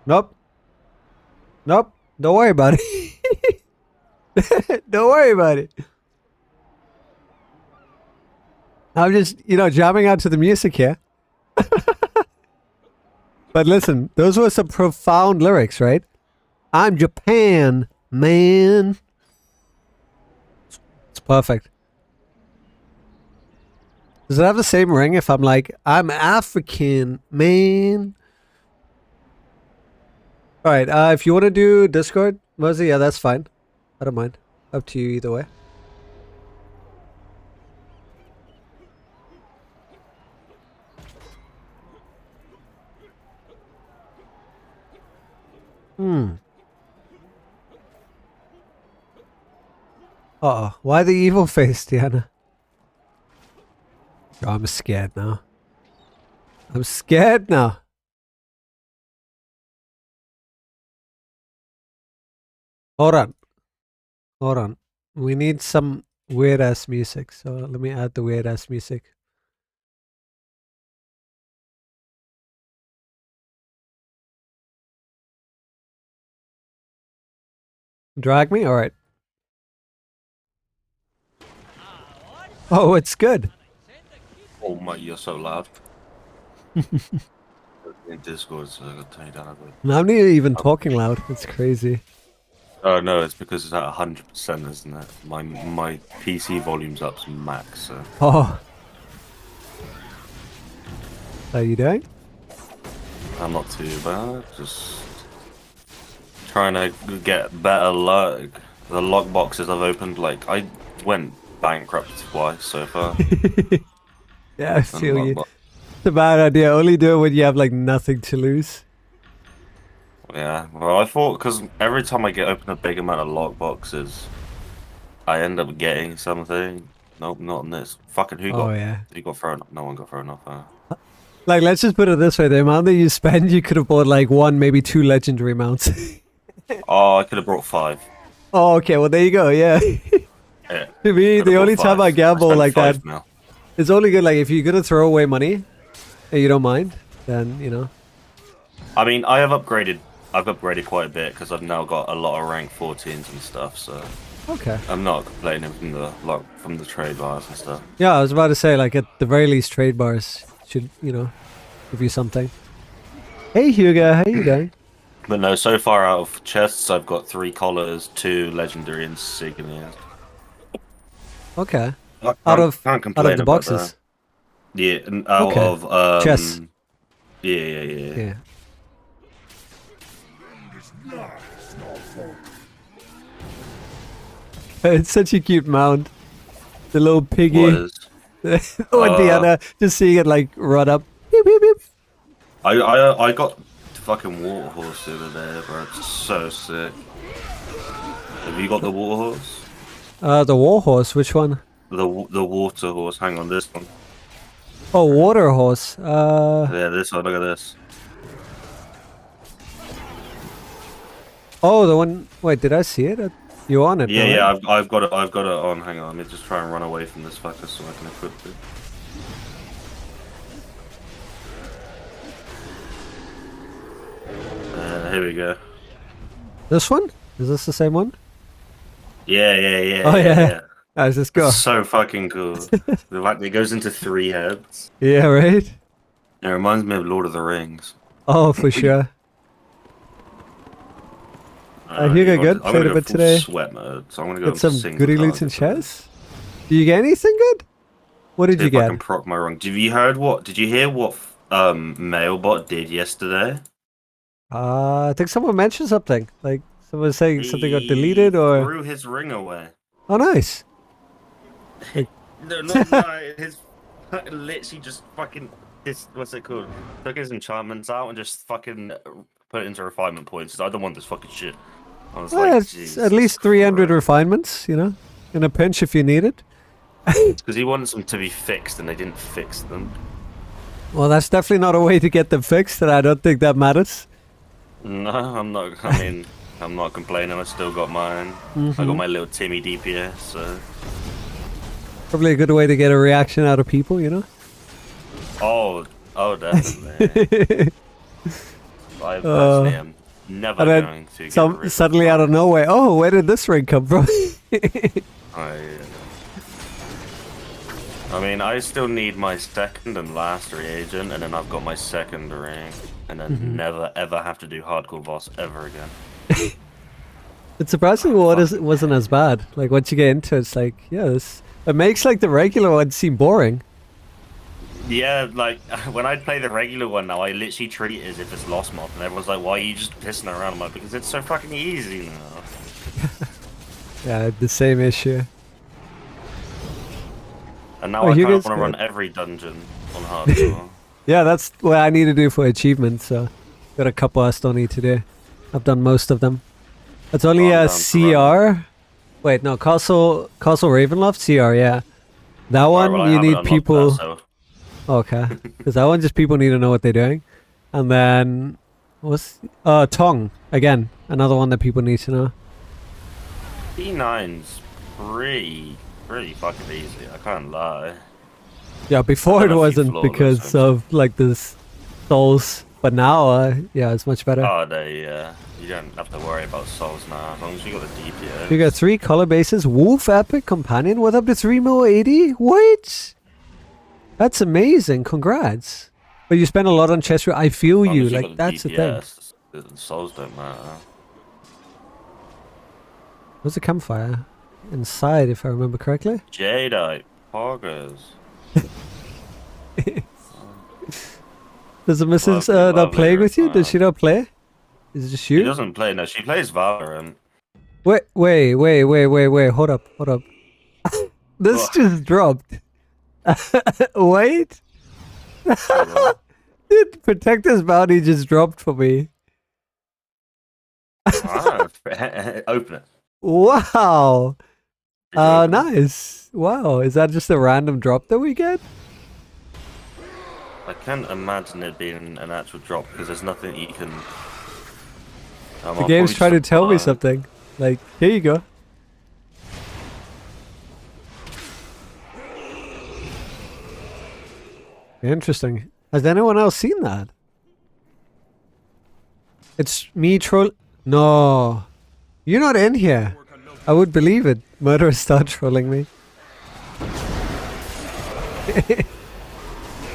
Nope. Nope. Don't worry about it. Don't worry about it. I'm just, jamming out to the music here. But listen, those were some profound lyrics, right? I'm Japan, man. It's perfect. Does it have the same ring if I'm like, I'm African, man? Alright, if you want to do Discord, Mosey, yeah, that's fine. I don't mind. Up to you either way. Uh-oh. Why the evil face, Diana? Oh, I'm scared now. I'm scared now. Hold on. Hold on. We need some weird-ass music. So let me add the weird-ass music. Drag me? Alright. Oh, it's good.
Oh my, you're so loud. In Discord, so I gotta turn you down a bit.
I'm not even talking loud. It's crazy.
Oh no, it's because it's at 100%, isn't it? My PC volume's up to max, so...
Oh. How you doing?
I'm not too bad, just... trying to get better luck. The lock boxes I've opened, like, I went bankrupt twice so far.
Yeah, I feel you. It's a bad idea. Only do it when you have, like, nothing to lose.
Yeah, well, I thought, because every time I open a big amount of lock boxes, I end up getting something. Nope, not in this. Fucking who got...
yeah.
Who got thrown off? No one got thrown off,
Like, let's just put it this way. The amount that you spend, you could have bought, like, 1, maybe 2 legendary mounts.
Oh, I could have brought 5.
Oh, okay. Well, there you go. Yeah.
Yeah.
To me, the only time I gamble like that,
now.
it's only good, like, if you're going to throw away money and you don't mind, then, you know.
I mean, I've upgraded quite a bit because I've now got a lot of rank 14s and stuff, so...
Okay.
I'm not complaining from the trade bars and stuff.
Yeah, I was about to say, like, at the very least, trade bars should, give you something. Hey, Hugo. How you doing?
But no, so far out of chests, I've got 3 collars, 2 legendary, and souvenirs.
Okay.
Can't
Out of
complain
the
about
boxes?
that. Yeah, and out of...
chests?
Yeah.
It's such a cute mount. The little piggy.
What is?
Oh, Diana, just seeing it, like, run up. Beep, beep, beep.
I got the fucking water horse the other day, bro. It's so sick. Have you got the water horse?
The war horse, which one?
The water horse. Hang on, this one.
Oh, water horse.
Yeah, this one. Look at this.
Oh, the one. Wait, did I see it? You on it?
Yeah,
right?
yeah. I've got it on. Hang on, let me just try and run away from this fucker so I can equip it. Here we go.
This one? Is this the same one?
Yeah.
Oh yeah. Let's just go.
It's so fucking cool. The fact that it goes into 3 heads.
Yeah, right.
It reminds me of Lord of the Rings.
Oh, for sure. Hugo, good. Played a bit today.
Sweat mode, so I'm gonna go
Get some
single
goody loot and chests. Did you get anything good? What did you get?
I can proc my wrong. Did you hear what Mailbot did yesterday?
I think someone mentioned something. Like someone was saying something got deleted or
threw his ring away.
Oh, nice.
No, not his literally just fucking what's it called? Took his enchantments out and just fucking put it into refinement points. I don't want this fucking shit. I was
Well, it's at least 300 refinements, in a pinch if you need it.
Because he wants them to be fixed and they didn't fix them.
Well, that's definitely not a way to get them fixed, and I don't think that matters.
No, I'm not. I mean, I'm not complaining. I still got mine. I got my little Timmy DPS. So
probably a good way to get a reaction out of people,
Oh, definitely. I personally am never
And then
going to get rid
suddenly
of
out of nowhere, oh, where did this ring come from?
I mean, I still need my second and last reagent, and then I've got my second ring, and then never ever have to do hardcore boss ever again.
It's surprising it wasn't as bad. Like once you get into it, it's like, yeah, it makes like the regular ones seem boring.
Yeah, like when I play the regular one now, I literally treat it as if it's Lost Moth, and everyone's like, "Why are you just pissing around?" I'm like, because it's so fucking easy now.
Yeah, the same issue.
And now I kind of want to run every dungeon on hardcore.
Yeah, that's what I need to do for achievements. So, got a couple I still need to do. I've done most of them. It's only a CR. Wait, no, Castle Ravenloft CR. Yeah, that one you need people.
That, so.
Okay, because that one just people need to know what they're doing, and then what's Tong again? Another one that people need to know.
E9's pretty fucking easy. I can't lie.
Yeah, before it wasn't because of like this souls, but now yeah, it's much better.
Oh, you don't have to worry about souls now as long as you got the DPS.
You got 3 color bases, Wolf Epic Companion with up to 3 mil 80. What? That's amazing. Congrats. But you spend a lot on chest. I feel you. Like that's the thing.
Souls don't matter.
Where's the campfire? Inside, if I remember correctly.
Jadeite poggers.
Does the missus not play with you? Does she not play? Is it just you?
She doesn't play. No, she plays Valorant.
Wait. Hold up. This just dropped. Wait. Dude, Protector's bounty just dropped for me.
Open it.
Wow. Nice. Wow. Is that just a random drop that we get?
I can't imagine it being an actual drop because there's nothing you can.
The game's trying to tell me something. Like, here you go. Interesting. Has anyone else seen that? It's me troll. No. You're not in here. I would believe it. Murderers start trolling me.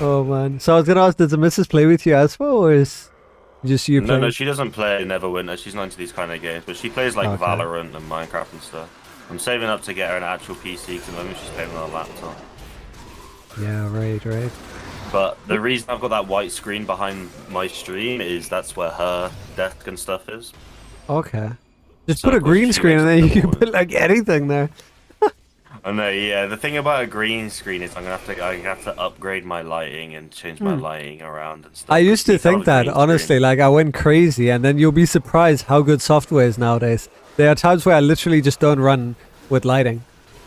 Oh man. So I was gonna ask, does the missus play with you as well, or is just you playing?
No, she doesn't play Neverwinter. She's not into these kind of games, but she plays like Valorant and Minecraft and stuff. I'm saving up to get her an actual PC because at the moment she's playing on a laptop.
Yeah, right.
But the reason I've got that white screen behind my stream is that's where her desk and stuff is.
Okay. Just put a green screen and then you can put like anything there.
I know, yeah. The thing about a green screen is I have to upgrade my lighting and change my lighting around and stuff.
I used to think that, honestly, like I went crazy, and then you'll be surprised how good software is nowadays. There are times where I literally just don't run with lighting.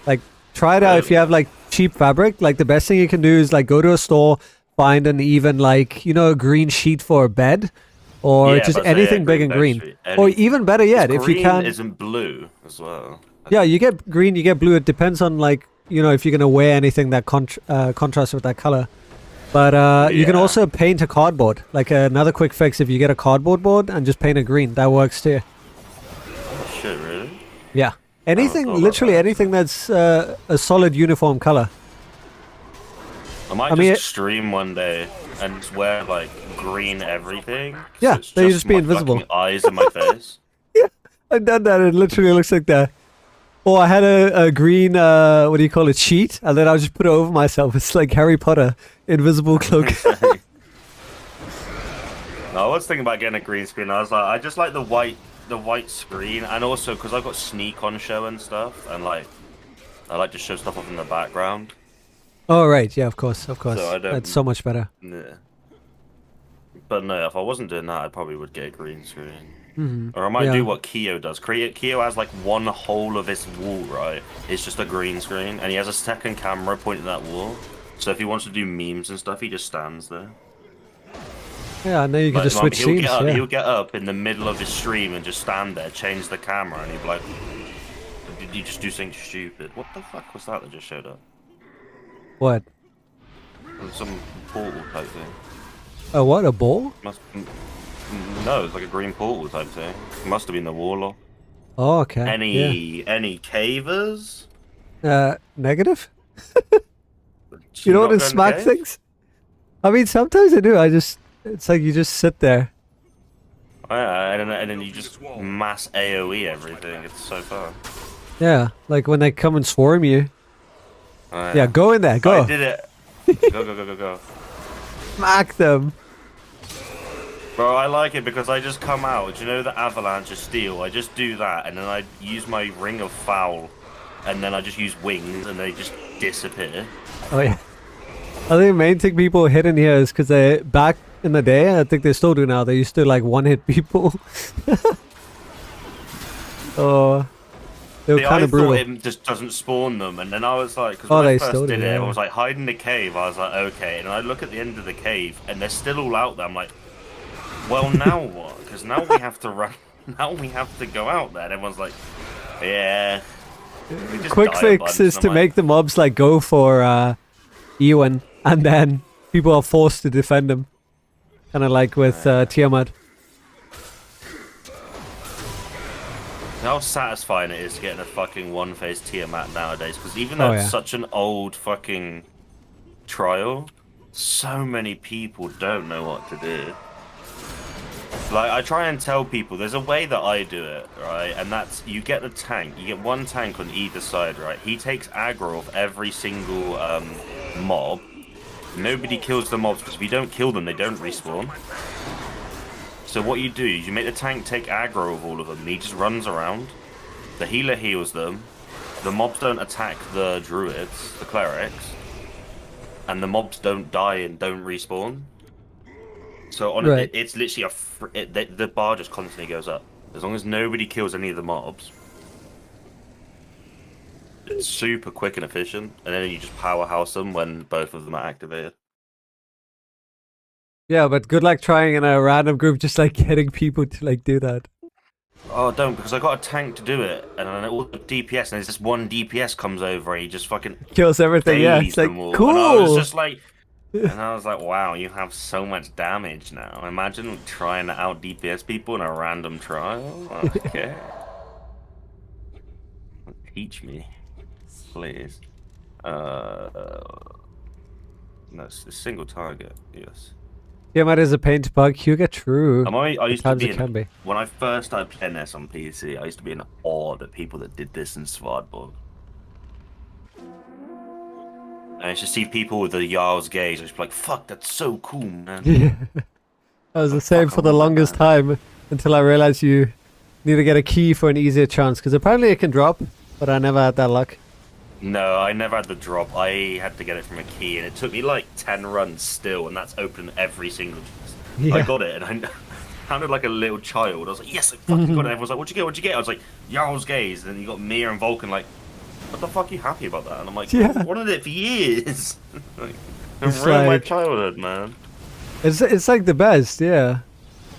Like, try it out if you have like cheap fabric. Like the best thing you can do is like go to a store, find an even like, you know, a green sheet for a bed. Or just anything big and green. Or even better yet, if you can...
Green isn't blue as well.
Yeah, you get green, you get blue. It depends on, like, you know, if you're going to wear anything that contrasts with that color. But you can also paint a cardboard. Like another quick fix, if you get a cardboard board and just paint it green, that works too.
Shit, really?
Yeah. Anything, literally anything that's a solid uniform color.
I might just stream one day and just wear, like, green everything.
Yeah, then you just be invisible.
Eyes in my face.
Yeah, I've done that. It literally looks like that. Or I had a green, what do you call it, sheet, and then I just put it over myself. It's like Harry Potter, invisible cloak.
No, I was thinking about getting a green screen. I was like, I just like the white screen, and also because I've got sneak on show and stuff, and like, I like to show stuff off in the background.
Oh right, yeah, of course.
So
That's so much better.
Yeah. But no, if I wasn't doing that, I probably would get a green screen.
Mm-hmm.
Or I might do what Keo does. Keo has like one whole of his wall, right? It's just a green screen, and he has a second camera pointing at that wall. So if he wants to do memes and stuff, he just stands there.
Yeah, and then you can just switch scenes.
He'll get up in the middle of his stream and just stand there, change the camera, and he'll be like, "Did you just do something stupid? What the fuck was that just showed up?"
What?
Some portal type thing.
Oh, what? A ball?
No, it's like a green portal type thing. It must have been the warlock.
Oh, okay.
Any cavers?
Negative?
Do
You don't
not
want to
go in
smack
cave?
things? I mean, sometimes I do. It's like you just sit there.
And then you just mass AoE everything. It's so fun.
Yeah, like when they come and swarm you. Yeah, go in there, go.
I did it. Go.
Smack them.
Bro, I like it because I just come out. Do you know the avalanche of steel? I just do that, and then I use my ring of foul, and then I just use wings, and they just disappear.
Oh yeah. I think the main thing people hit in here is because they back in the day, I think they still do now. They used to like one-hit people. Oh, they were kind of brutal.
I thought it just doesn't spawn them, and then I was like, because
Oh,
when I
they
first
still
did
do,
it,
yeah.
I was like, hide in the cave. I was like, okay, and I look at the end of the cave, and they're still all out there. I'm like, well, now what? Because now we have to run. Now we have to go out there. And everyone's like, yeah. we just
Quick
die a
fix
bunch,
is
and
to
I'm
make the mobs like go for Ewan, and then people are forced to defend him. Kind of like with Tiamat.
How satisfying it is getting a fucking one-phase Tiamat nowadays, because even though
Oh,
it's
yeah.
such an old fucking trial, so many people don't know what to do. Like, I try and tell people, there's a way that I do it, right? And that's, you get the tank, you get one tank on either side, right? He takes aggro of every single mob. Nobody kills the mobs, because if you don't kill them, they don't respawn. So what you do is you make the tank take aggro of all of them, and he just runs around. The healer heals them. The mobs don't attack the druids, the clerics. And the mobs don't die and don't respawn. So on
Right.
it's literally the bar just constantly goes up. As long as nobody kills any of the mobs. It's super quick and efficient. And then you just powerhouse them when both of them are activated.
Yeah, but good luck trying in a random group, just like getting people to like do that.
Oh, don't, because I got a tank to do it, and then all the DPS, and there's this one DPS comes over, and he just fucking
Kills everything. Yeah,
dailies
it's like
them all.
cool.
And I was just like, wow, you have so much damage now. Imagine trying to out DPS people in a random trial. Okay, teach me, please. No, it's a single target. Yes.
Tiamat is a pain to bug. You get true.
I used to
Sometimes
be,
it can be.
when I first started playing this on PC, I used to be in awe at people that did this in Svardborg. And I used to see people with the Jarl's gaze, I was like, fuck, that's so cool, man.
Yeah. I was the same for the longest time until I realized you need to get a key for an easier chance, because apparently it can drop, but I never had that luck.
No, I never had the drop. I had to get it from a key, and it took me like 10 runs still, and that's open every single chest.
Yeah.
I got it, and I sounded like a little child. I was like, yes, I fucking got it. Everyone was like, what'd you get? What'd you get? I was like, Jarl's Gaze. And then you got Mia and Vulcan like, what the fuck are you happy about that? And I'm like,
Yeah.
I wanted it for years. Like, it
It's
ruined my
like-
childhood, man.
It's like the best, yeah.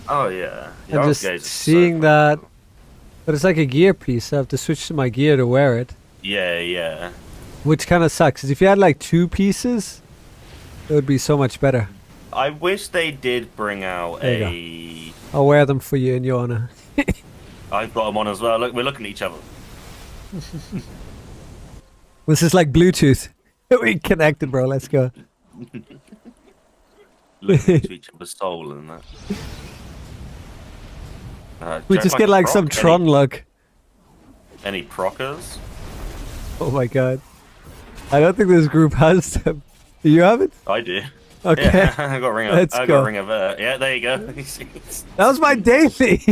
Oh, yeah.
And
Jarl's
just
Gaze is so
seeing
fun.
that, but it's like a gear piece. I have to switch to my gear to wear it,
Yeah, yeah.
which kind of sucks. 'Cause if you had like 2 pieces, it would be so much better.
I wish they did bring out
There
a...
you I'll wear them for you in your honor.
I've got them on as well. Look, we're looking at each other.
This is like Bluetooth. We connected, bro. Let's go.
Looking into each other's soul and that.
We
Jack,
just
like
get
a
like
proc?
some Tron luck.
Any proccers?
Oh my god. I don't think this group has them. Do you have it?
I do.
Okay.
Yeah, I got a ring of.
Let's
I
go.
got a ring of. Yeah, there you go.
That was my daily.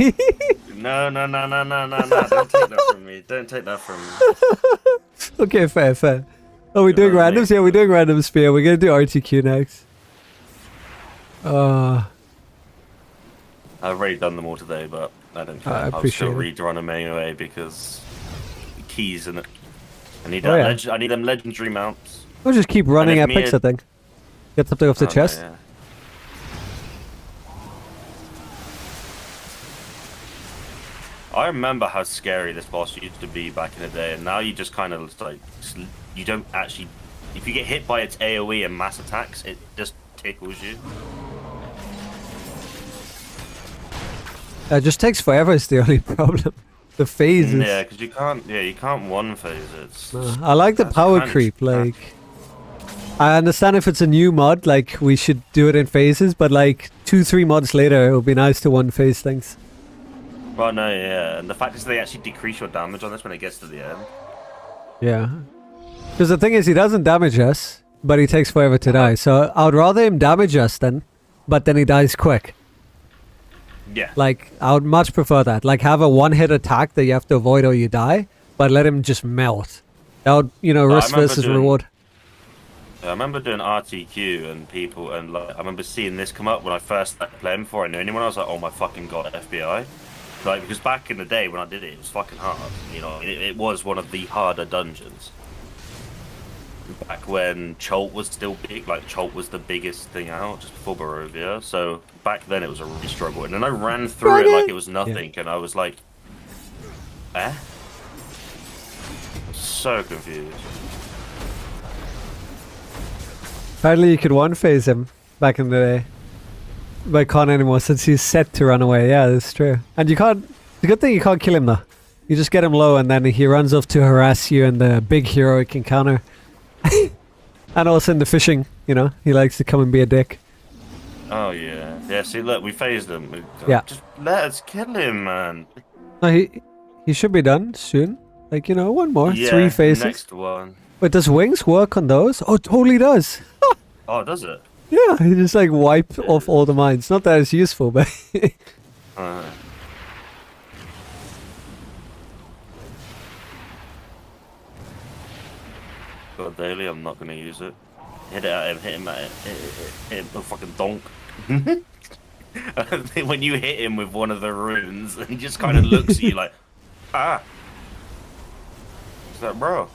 No. Don't take that from me. Don't take that from me.
Okay, fair. Oh, we're doing randoms? Yeah, we're doing random spear. We're gonna do RTQ next.
I've already done them all today, but I don't care.
I
I'll
appreciate
still
it.
rerun them anyway because keys in it. I need
Oh,
that.
yeah.
I need them legendary mounts.
We'll just keep running
if
epics,
Mia-
I think. Get something off the
Oh, no,
chest.
yeah. I remember how scary this boss used to be back in the day, and now you just kind of like you don't actually. If you get hit by its AOE and mass attacks, it just tickles you.
It just takes forever is the only problem. The phases.
Yeah, because you can't one phase it.
I like the power creep, like... I understand if it's a new mod, like, we should do it in phases, but like, 2-3 mods later, it would be nice to one phase things.
Well, no, yeah, and the fact is they actually decrease your damage on this when it gets to the end.
Yeah. Because the thing is, he doesn't damage us, but he takes forever to die, so I would rather him damage us then, but then he dies quick.
Yeah.
Like, I would much prefer that. Like, have a one-hit attack that you have to avoid or you die, but let him just melt. That would, you know, risk versus reward.
I remember doing RTQ and people, and like, I remember seeing this come up when I first started playing before I knew anyone. I was like, oh my fucking god, FBI. Like, because back in the day when I did it, it was fucking hard. You know, it was one of the harder dungeons. Back when Cholt was still big, like Cholt was the biggest thing out just before Barovia. So back then it was a really struggle. And then I ran through it like it was nothing, and I was like, eh? So confused.
Apparently you could one-phase him back in the day. But I can't anymore since he's set to run away. Yeah, that's true. And you can't... The good thing you can't kill him though. You just get him low and then he runs off to harass you and the big heroic encounter. And also in the fishing, you know, he likes to come and be a dick.
Oh yeah. Yeah, see look, we phased him.
Yeah.
Just let us kill him, man.
No, he should be done soon. Like, you know, one more.
Yeah,
3 phases.
next one.
Wait, does wings work on those? Oh, it totally does.
Oh, does it?
Yeah, he just like wiped off all the mines. Not that it's useful, but...
God daily, I'm not gonna use it. Hit it at him, hit him at it, hit him, oh, fucking donk. When you hit him with one of the runes, and he just kind of looks at you like, ah. Is that bro?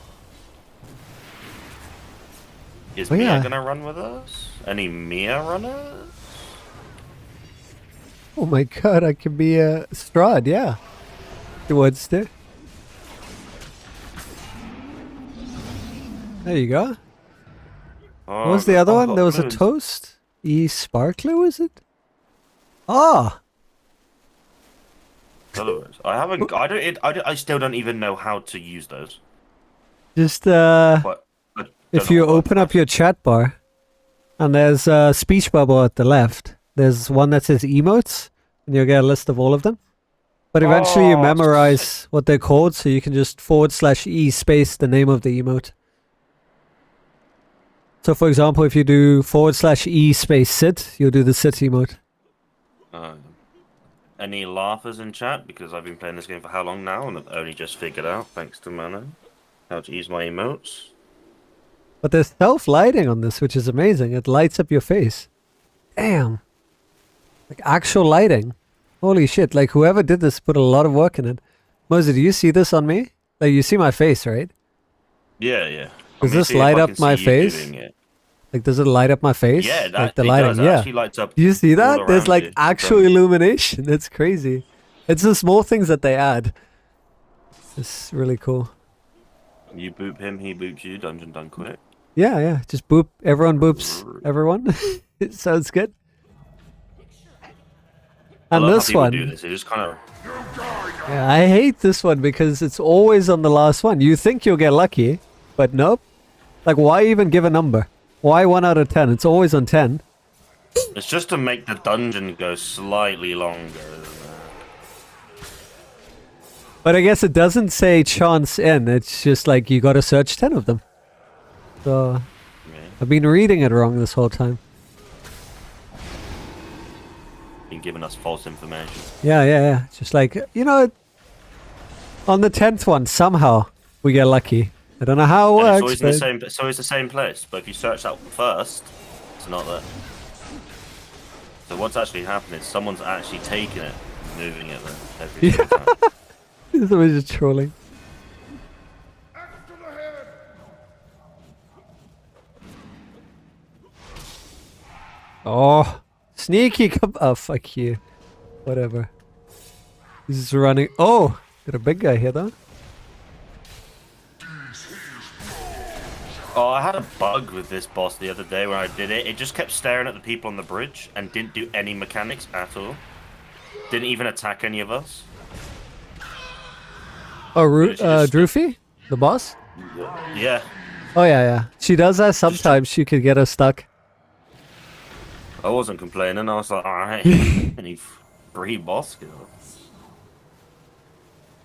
Is Mia gonna run with us? Any Mia runners?
Oh my god, I can be a Strahd, yeah. The woods there. There you go.
Oh,
What was the other one? There was a toast? Sparkler, was it? Ah!
I haven't. I still don't even know how to use those.
Just
But
if you open up your chat bar, and there's a speech bubble at the left, there's one that says emotes, and you'll get a list of all of them. But eventually you memorize what they're called, so you can just /E space the name of the emote. So for example, if you do /E space sit, you'll do the sit emote.
Any laughers in chat? Because I've been playing this game for how long now, and I've only just figured out, thanks to Mano, how to use my emotes.
But there's self-lighting on this, which is amazing. It lights up your face. Damn. Like actual lighting. Holy shit, like whoever did this put a lot of work in it. Moses, do you see this on me? Like you see my face, right?
Yeah, yeah.
Does this light up my face? Like does it light up my face?
Yeah,
like the lighting,
does. It actually lights up.
Do you see that?
all
There's
around
like
you.
actual illumination. That's crazy. It's the small things that they add. It's really cool.
You boop him, he boops you. Dungeon done quick.
Yeah, yeah. Just boop. Everyone boops everyone. It sounds good. And this one.
Do this. It just kind of.
Yeah, I hate this one because it's always on the last one. You think you'll get lucky, but nope. Like, why even give a number? Why 1 out of 10? It's always on 10.
It's just to make the dungeon go slightly longer.
But I guess it doesn't say chance in. It's just like you gotta search 10 of them. So, I've been reading it wrong this whole time.
Been giving us false information.
Yeah, yeah, yeah. Just like, you know, on the 10th one, somehow we get lucky. I don't know how it
And
works.
it's always in the same. It's always the same place. But if you search that one first, it's not there. So what's actually happening is someone's actually taking it, and moving it there every single time.
This was just trolling. Oh, sneaky! Oh, fuck you. Whatever. He's just running. Oh, got a big guy here though.
Oh, I had a bug with this boss the other day when I did it. It just kept staring at the people on the bridge and didn't do any mechanics at all. Didn't even attack any of us.
Oh,
Yeah, she just-
Droofy? The boss?
Yeah.
Oh, yeah. She does that sometimes. She could get us stuck.
I wasn't complaining. I was like, alright. I need 3 boss kills.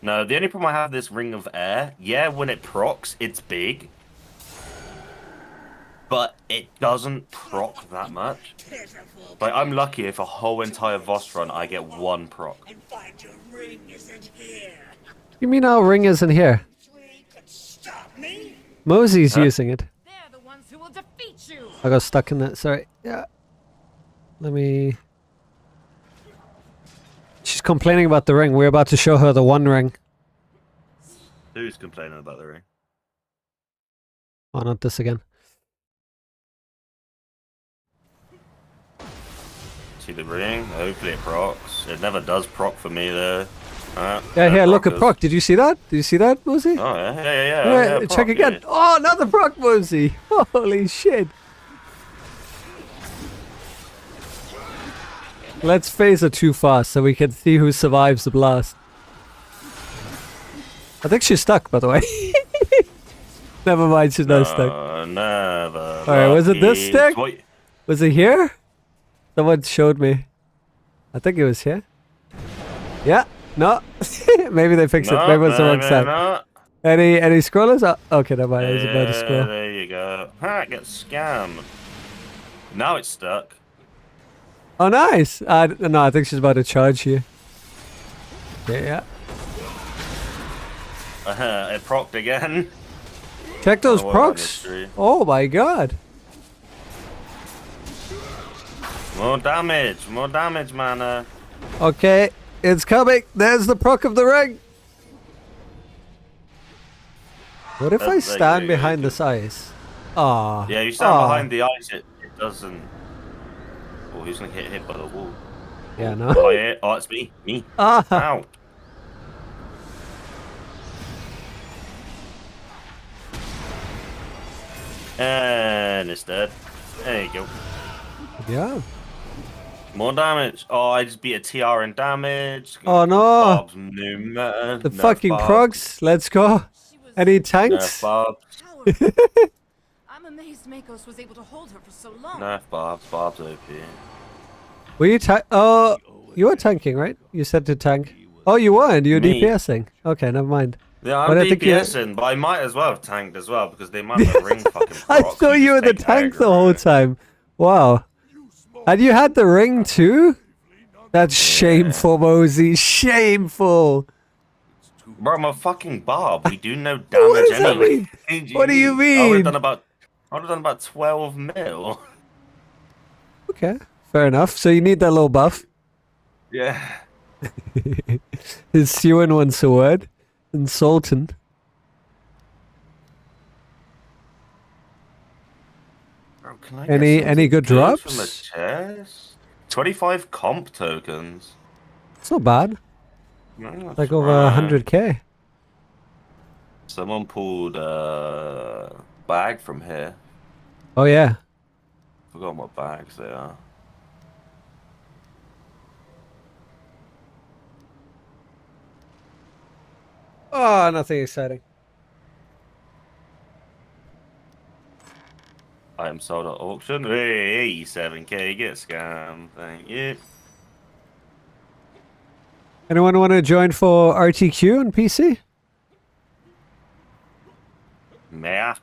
No, the only problem I have with this Ring of Air, yeah, when it procs, it's big. But it doesn't proc that much. Like, I'm lucky if a whole entire boss run, I get 1 proc.
You mean our ring isn't here? Mosey's using it.
They're the ones who will defeat you.
I got stuck in that. Sorry. Yeah. Let me... She's complaining about the ring. We're about to show her the one ring.
Who's complaining about the ring?
Oh, not this again.
See the ring? Hopefully it procs. It never does proc for me though.
Yeah, here, look at proc. Did you see that? Did you see that, Mosey?
Oh,
Yeah,
yeah,
check again. Oh, another proc, Mosey. Holy shit. Let's phase it too fast so we can see who survives the blast. I think she's stuck, by the way. Never mind, she's not stuck.
Never.
Alright, was it this stick?
What?
Was it here? Someone showed me. I think it was here. Yeah. No. Maybe they fixed it. Maybe it was the wrong side.
No.
Any scrollers? Oh, okay, never mind. I was about to scroll.
There you go. Ha, get scammed. Now it's stuck.
Oh, nice. No, I think she's about to charge you. Yeah.
It procced again.
Check those
Oh, what
procs.
mystery.
Oh my god.
More damage, man.
Okay, it's coming. There's the proc of the ring. What if I stand behind this ice? Ah.
Yeah, you stand behind the ice, it doesn't. Oh, he's gonna get hit by the wall.
Yeah, no.
Oh, yeah. Oh, it's me. Me.
Ah.
Ow. And it's dead. There you go.
Yeah.
More damage. Oh, I just beat a TR in damage.
Oh no.
Bob's new meta.
The
Nerf
fucking
Bob.
procs. Let's go. Any tanks?
Nerf Bob.
I'm amazed Makos was able to hold her for so long.
Nerf Bob's. Bob's OP.
Were you Oh, you were tanking, right? You said to tank. Oh, you weren't. You were
Me.
DPSing. Okay, never mind.
Yeah, I'm
But I think you-
DPSing, but I might as well have tanked as well because they might have ring fucking
I
procs.
thought you were
just
the
take
tank the
aggro.
whole time. Wow. And you had the ring too? That's shameful, Mosey. Shameful.
Bro, I'm a fucking Bob. We do no
What
damage
does that
anyway.
mean? What do you
I would
mean?
have done about 12 mil.
Okay, fair enough. So you need that little buff.
Yeah.
His Siwan one sword. And Sultan.
Bro, can I get
Any
something
good
from the
drops?
chest? 25 comp tokens.
It's not bad.
No, that's
Like over
right.
100k.
Someone pulled a bag from here.
Oh yeah.
Forgot what bags they are.
Oh, nothing exciting.
I am sold at auction. Hey, 87k, get scammed. Thank you.
Anyone want to join for RTQ on PC?
Meh.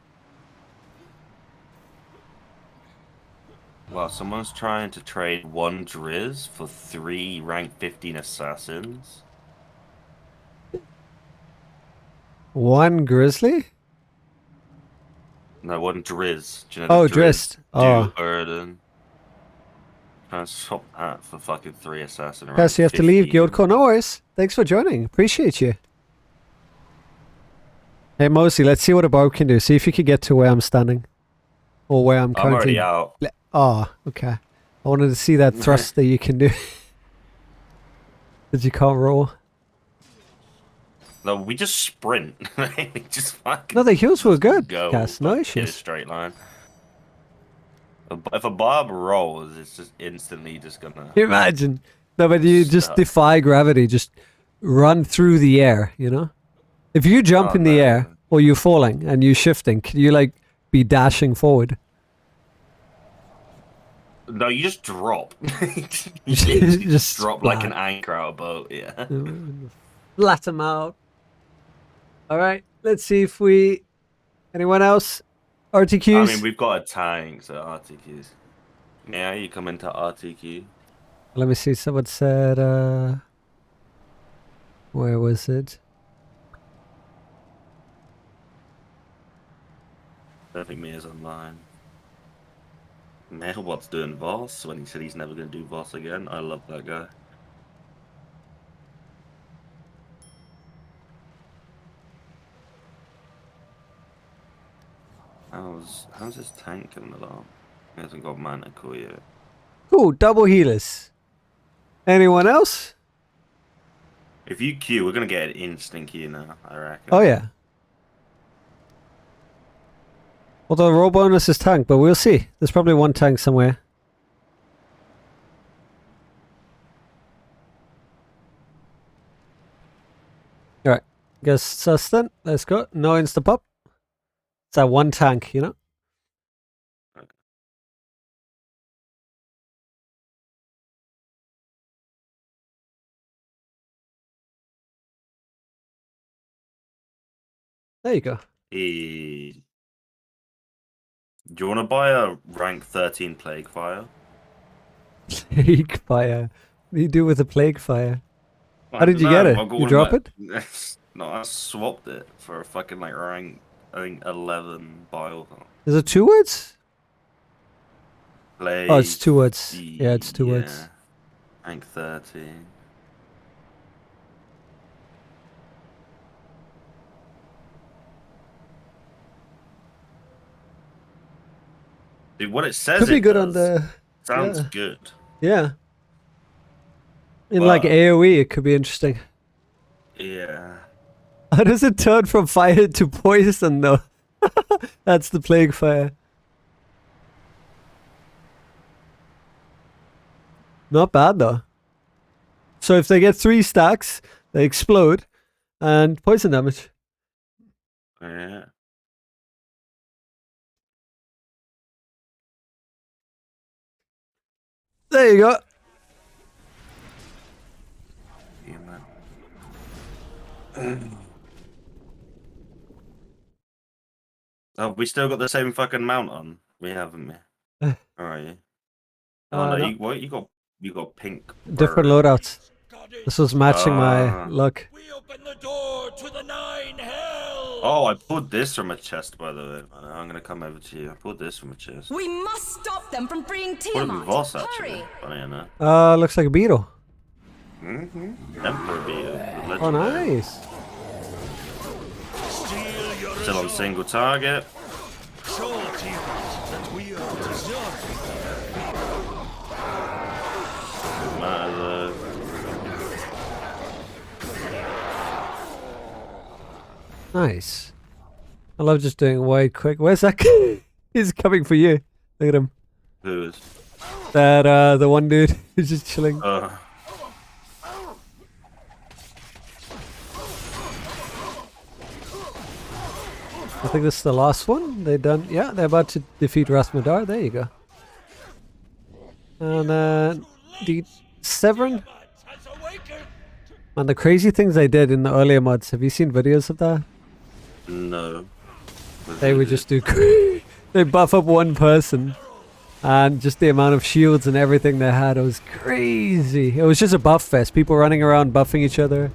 Well, someone's trying to trade 1 Driz for 3 rank 15 assassins.
One Grizzly?
No, 1 Driz. Do you know
Oh,
the
Drizzt. Oh.
Burden. Trying to swap that for fucking 3 assassin.
Yes, you have to leave Guildcore. No worries. Thanks for joining. Appreciate you. Hey, Mosey, let's see what a barb can do. See if you can get to where I'm standing. Or where I'm
I'm
currently...
already out.
Oh, okay. I wanted to see that thrust that you can do. That you can't roll.
No, we just sprint. We just fucking
No, the heals were good,
go.
Cass. No
Hit a
issues.
straight line. If a barb rolls, it's just instantly just gonna...
Imagine No, but you just defy gravity. Just run through the air, you know? If you jump in the air, or you're falling, and you're shifting, can you, like, be dashing forward?
No, you just drop. you
Just
drop like an anchor out of a boat, yeah.
Flat them out. Alright, let's see if we... Anyone else? RTQs?
I mean, we've got a tank, so RTQs. Yeah, you come into RTQ.
Let me see, someone said, where was it?
I don't think Mia's online. What's doing Voss when he said he's never going to do Voss again. I love that guy. How's his tank coming along? He hasn't got mana core yet.
Cool, double healers. Anyone else?
If you queue, we're going to get an instant queue now, I reckon.
Oh yeah. Although roll bonus is tank, but we'll see. There's probably one tank somewhere. Alright. Guess sus then. Let's go. No insta pop. It's that one tank, you know? There you go.
Do you want to buy a rank 13 Plague Fire?
Plague Fire? What do you do with a Plague Fire? How did you get it? You drop it?
No, I swapped it for a fucking like rank, I think 11 bio.
Is it 2 words?
Plague.
Oh, it's 2 words. Yeah, it's 2 words.
Rank 13. Dude, what it says
Could be good
does,
on the...
sounds good.
Yeah. In like AoE, it could be interesting.
Yeah.
How does it turn from fire to poison though? That's the Plague Fire. Not bad though. So if they get 3 stacks, they explode and poison damage.
Yeah.
There you go.
Yeah, man. Oh, we still got the same fucking mount on. We haven't, we? Alright. Oh no,
no.
you got pink.
Different loadouts. This was matching my luck.
Oh, I pulled this from a chest, by the way. I'm gonna come over to you. I pulled this from a chest.
We must stop them from freeing
What
Tiamat.
a Voss, actually. Funny enough.
Looks like a beetle.
Emperor beetle.
Oh, nice.
Still on single target.
Nice. I love just doing wide quick. Where's that guy? He's coming for you. Look at him.
Who is?
That, the one dude who's just chilling.
I
think this is the last one. They done. Yeah, they're about to defeat Rasmadar. There you go. And the Severin. And the crazy things they did in the earlier mods. Have you seen videos of that?
No.
They would just do. They buff up one person, and just the amount of shields and everything they had, it was crazy. It was just a buff fest. People running around buffing each other,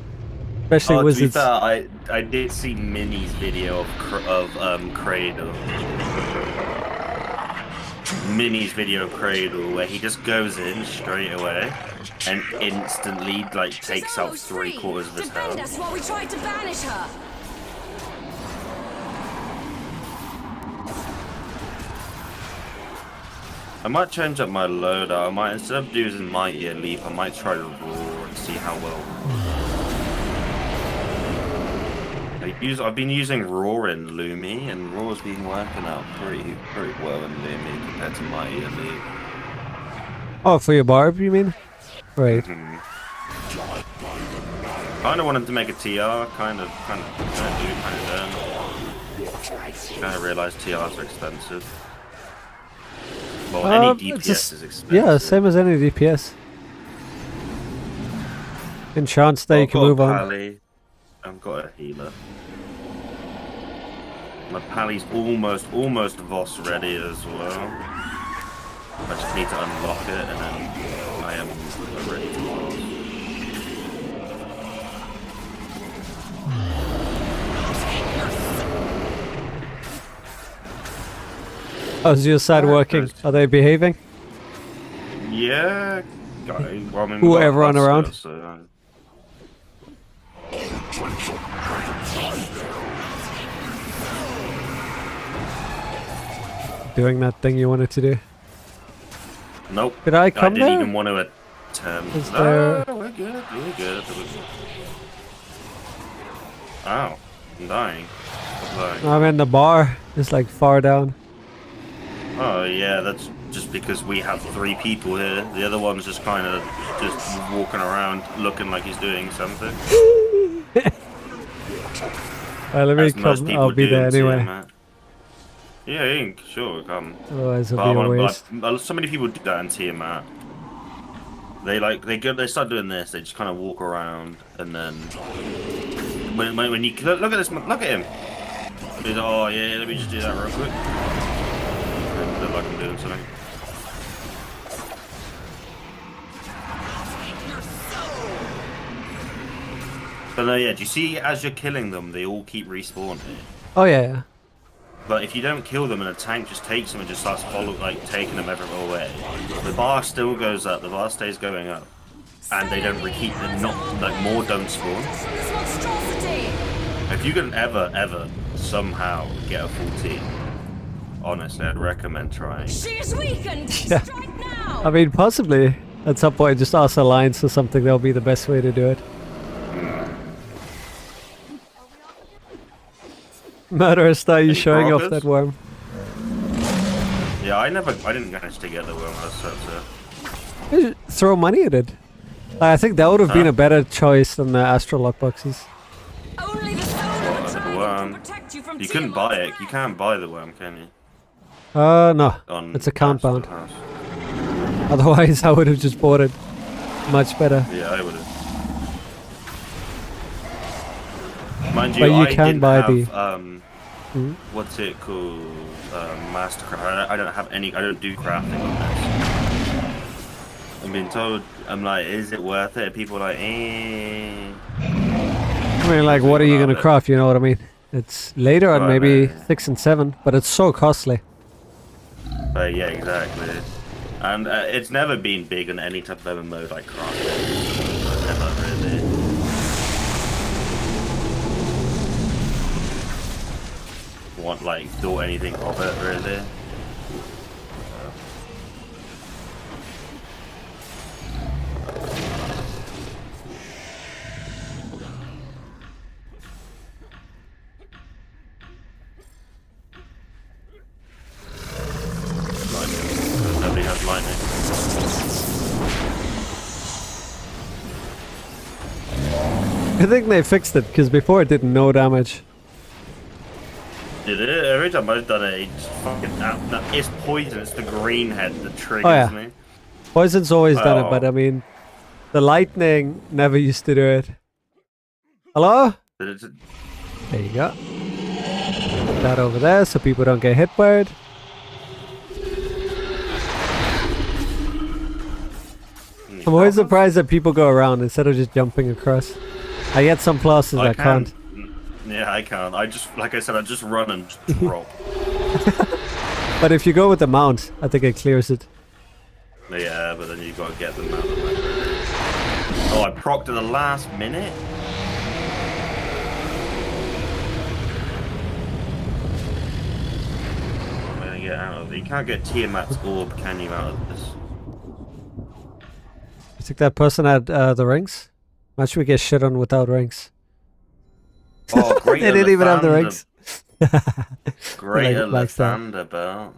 especially wizards.
To be fair, I did see Minnie's video of Cradle. Minnie's video of Cradle, where he just goes in straight away and instantly like takes out 3/4 of his health.
That's what we tried to banish her.
I might change up my loadout. I might, instead of using Mighty and Leap, I might try to Roar and see how well. I've been using Roar in Lumi, and Roar's been working out pretty well in Lumi compared to Mighty and Leap.
Oh, for your barb, you mean? Right.
Kind of wanted to make a TR, kind of realized TRs are expensive. Well, any
It's
DPS
just-
is expensive.
Yeah, same as any DPS. Enchants that you
I've
can
got a
move on.
pally. I've got a healer. My pally's almost Voss ready as well. I just need to unlock it and then I am ready to Voss.
How's your side working? Are they behaving?
Yeah. Well, I mean,
Who
we got
everyone
Buster,
around?
So,
Doing that thing you wanted to do?
nope.
Did I come
didn't
there?
even want to attempt.
Is there-
No, we're good. We're good. Ow. I'm dying. I'm dying.
I'm in the bar. It's like far down.
Oh yeah, that's just because we have 3 people here. The other one's just kind of just walking around looking like he's doing something.
Let me
As most
come.
people
I'll be
do
there
in
anyway.
Tiamat. Yeah, you can sure come.
Otherwise,
But
it'll be a waste.
so many people do that in Tiamat. They start doing this. They just kind of walk around, and then when you look at this, look at him. He's like, oh yeah, let me just do that real quick. And look like I'm doing something. But no, yeah. Do you see as you're killing them, they all keep respawning?
Oh yeah.
But if you don't kill them and a tank just takes them and just starts taking them everywhere away, the bar still goes up, the bar stays going up. And they don't repeat them, more don't spawn. If you can ever somehow get a full team, honestly, I'd recommend trying.
She is weakened.
Yeah.
Strike now.
I mean, possibly at some point, just ask Alliance or something. That'll be the best way to do it. Murderous, are you
Any
showing off
progress?
that worm?
Yeah, I didn't manage to get the worm. I was so upset.
You should throw money at it. I think that would have been a better choice than the Astral lockboxes.
Only the soul of a
The
dragon
worm.
can protect you from
You couldn't buy it. You can't buy the worm, can you?
No.
On
It's account
Astral
bound.
House.
Otherwise, I would have just bought it. Much better.
Yeah, I would have. Mind you,
But you
I
can
didn't
buy
have,
the-
what's it called? Mastercraft. I don't have any. I don't do crafting on this. I'm being told. I'm like, is it worth it? People are like, eh.
I mean, like, what are you gonna craft? You know what I mean? It's later on,
Right,
maybe
man.
6 and 7, but it's so costly.
Yeah, exactly. And it's never been big in any type of MMO like crafting. Never really. Thought anything of it really. Lightning. Nobody has lightning.
I think they fixed it, because before it did no damage.
Did it? Every time I've done it, it's fucking it's poison. It's the green head that triggers
Oh yeah.
me.
Poison's always done it,
Oh.
but I mean, the lightning never used to do it. Hello?
Did it?
There you go. Put that over there so people don't get hit by it. I'm always surprised that people go around instead of just jumping across. I get some classes that can't.
Yeah, I can't. I just, like I said, I just run and just drop.
But if you go with the mount, I think it clears it.
Yeah, but then you got to get them out of there. Oh, I procced at the last minute. I'm gonna get out of it. You can't get Tiamat's orb, can you, out of this?
You think that person had the rings? Imagine we get shit on without rings.
Oh, great!
They didn't even have the rings.
Great
Like that.
Thunder belt.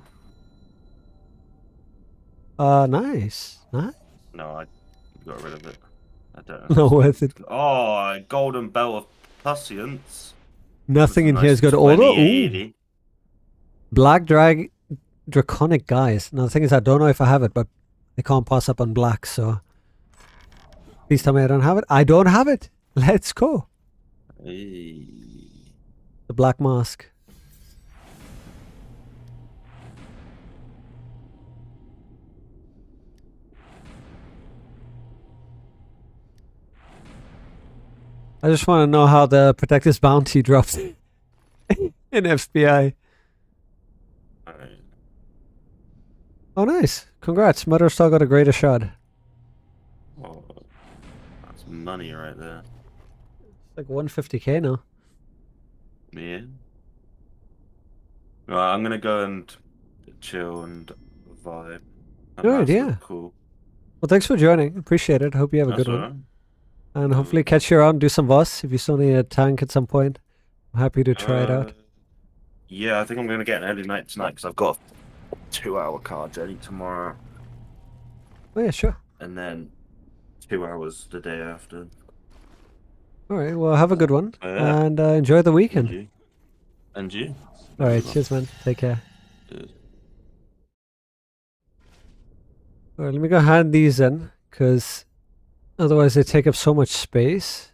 Nice. Nice.
No, got rid of it. I don't
Not
know.
worth it.
Oh, a golden belt of prescience.
Nothing in here is good. Although, ooh, black draconic guys. Now the thing is, I don't know if I have it, but I can't pass up on black. So please tell me I don't have it. I don't have it. Let's go.
Hey.
The black mask. I just want to know how the Protector's Bounty dropped in FBI.
Alright.
Oh, nice. Congrats. Mother Star got a greater shot.
Oh, that's money right there.
It's like 150k now.
Yeah. Right, I'm gonna go and chill and vibe.
Good, yeah.
Cool.
Well, thanks for joining. Appreciate it. Hope you have a good one.
Alright.
And hopefully catch you around, do some boss. If you still need a tank at some point, I'm happy to try it out.
Yeah, I think I'm gonna get an early night tonight because I've got a 2-hour car journey tomorrow.
Oh yeah, sure.
And then 2 hours the day after.
Alright, well have a good one.
Yeah.
And enjoy the weekend.
And you?
Alright, cheers man. Take care.
Cheers.
Alright, let me go hand these in, because otherwise they take up so much space.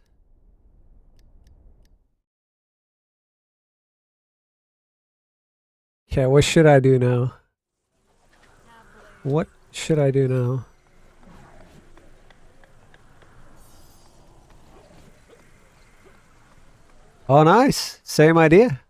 Okay, what should I do now? What should I do now? Oh, nice. Same idea.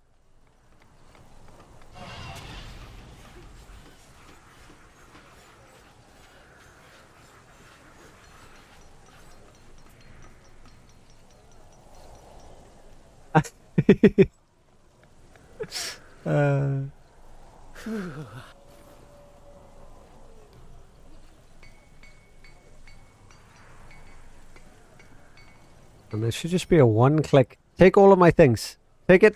And there should just be a one-click. Take all of my things. Take it.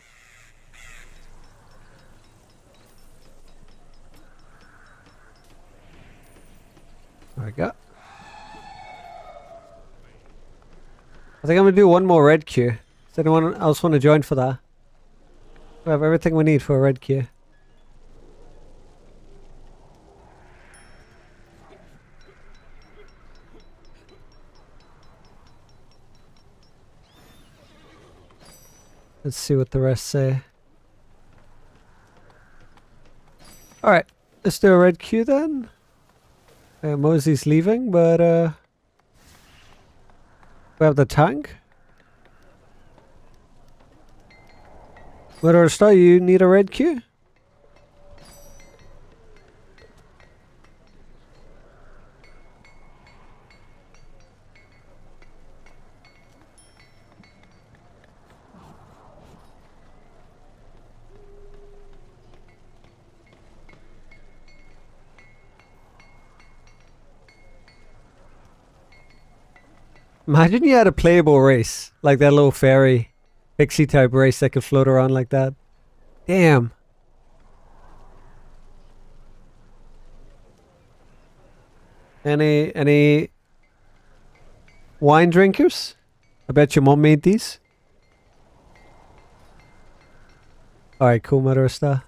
There we go. I think I'm gonna do one more red queue. Does anyone else want to join for that? We have everything we need for a red queue. Let's see what the rest say. Alright, let's do a red queue then. Mosey's leaving, but we have the tank. Murderer Star, you need a red queue? Imagine you had a playable race, like that little fairy pixie type race that could float around like that. Damn. Any wine drinkers? I bet your mom made these. Alright, cool, Mother Star.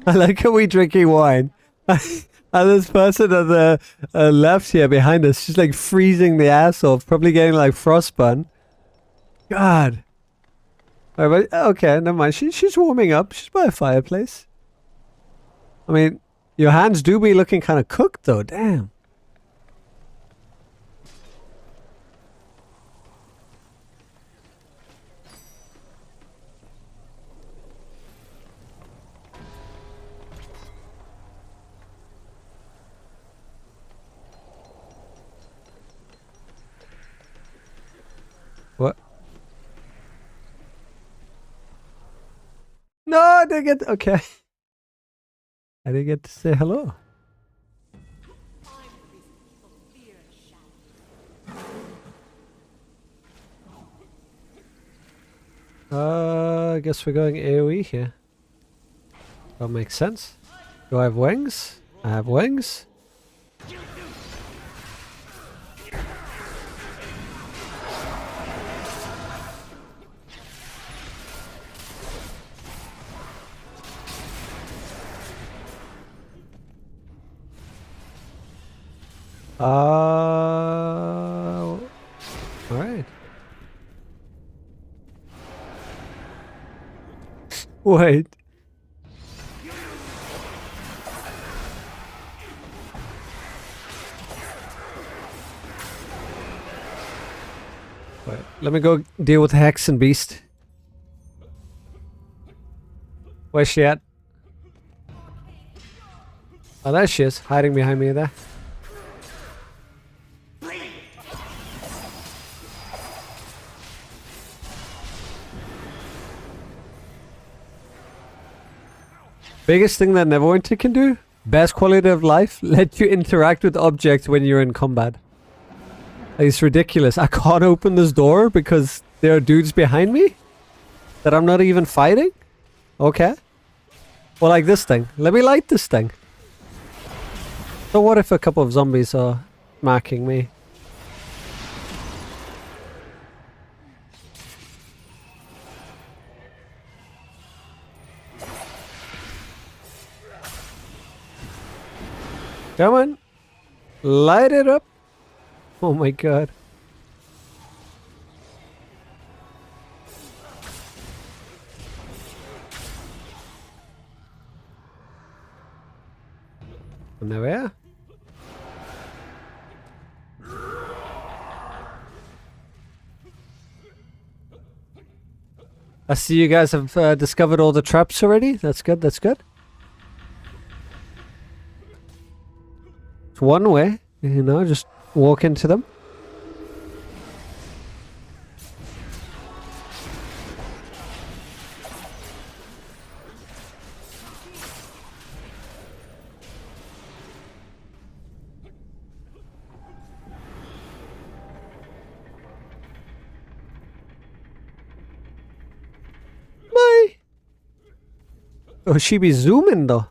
I like how we drinking wine. And this person on the left here behind us, she's like freezing the ass off, probably getting like frostbun. God. Alright, but okay, never mind. She's warming up. She's by a fireplace. I mean, your hands do be looking kind of cooked though. Damn. What? No, I didn't get. Okay. I didn't get to say hello. I guess we're going AoE here. That makes sense. Do I have wings? I have wings. Alright. Wait. Wait. Let me go deal with Hex and Beast. Where's she at? Oh, there she is, hiding behind me there. Biggest thing that Neverwinter can do? Best quality of life? Let you interact with objects when you're in combat. It's ridiculous. I can't open this door because there are dudes behind me that I'm not even fighting? Okay. Well, like this thing. Let me light this thing. So what if a couple of zombies are marking me? Come on. Light it up. Oh my god. And there we are. I see you guys have discovered all the traps already. That's good, that's good. It's one way, you know, just walk into them. Oh, she be zooming though.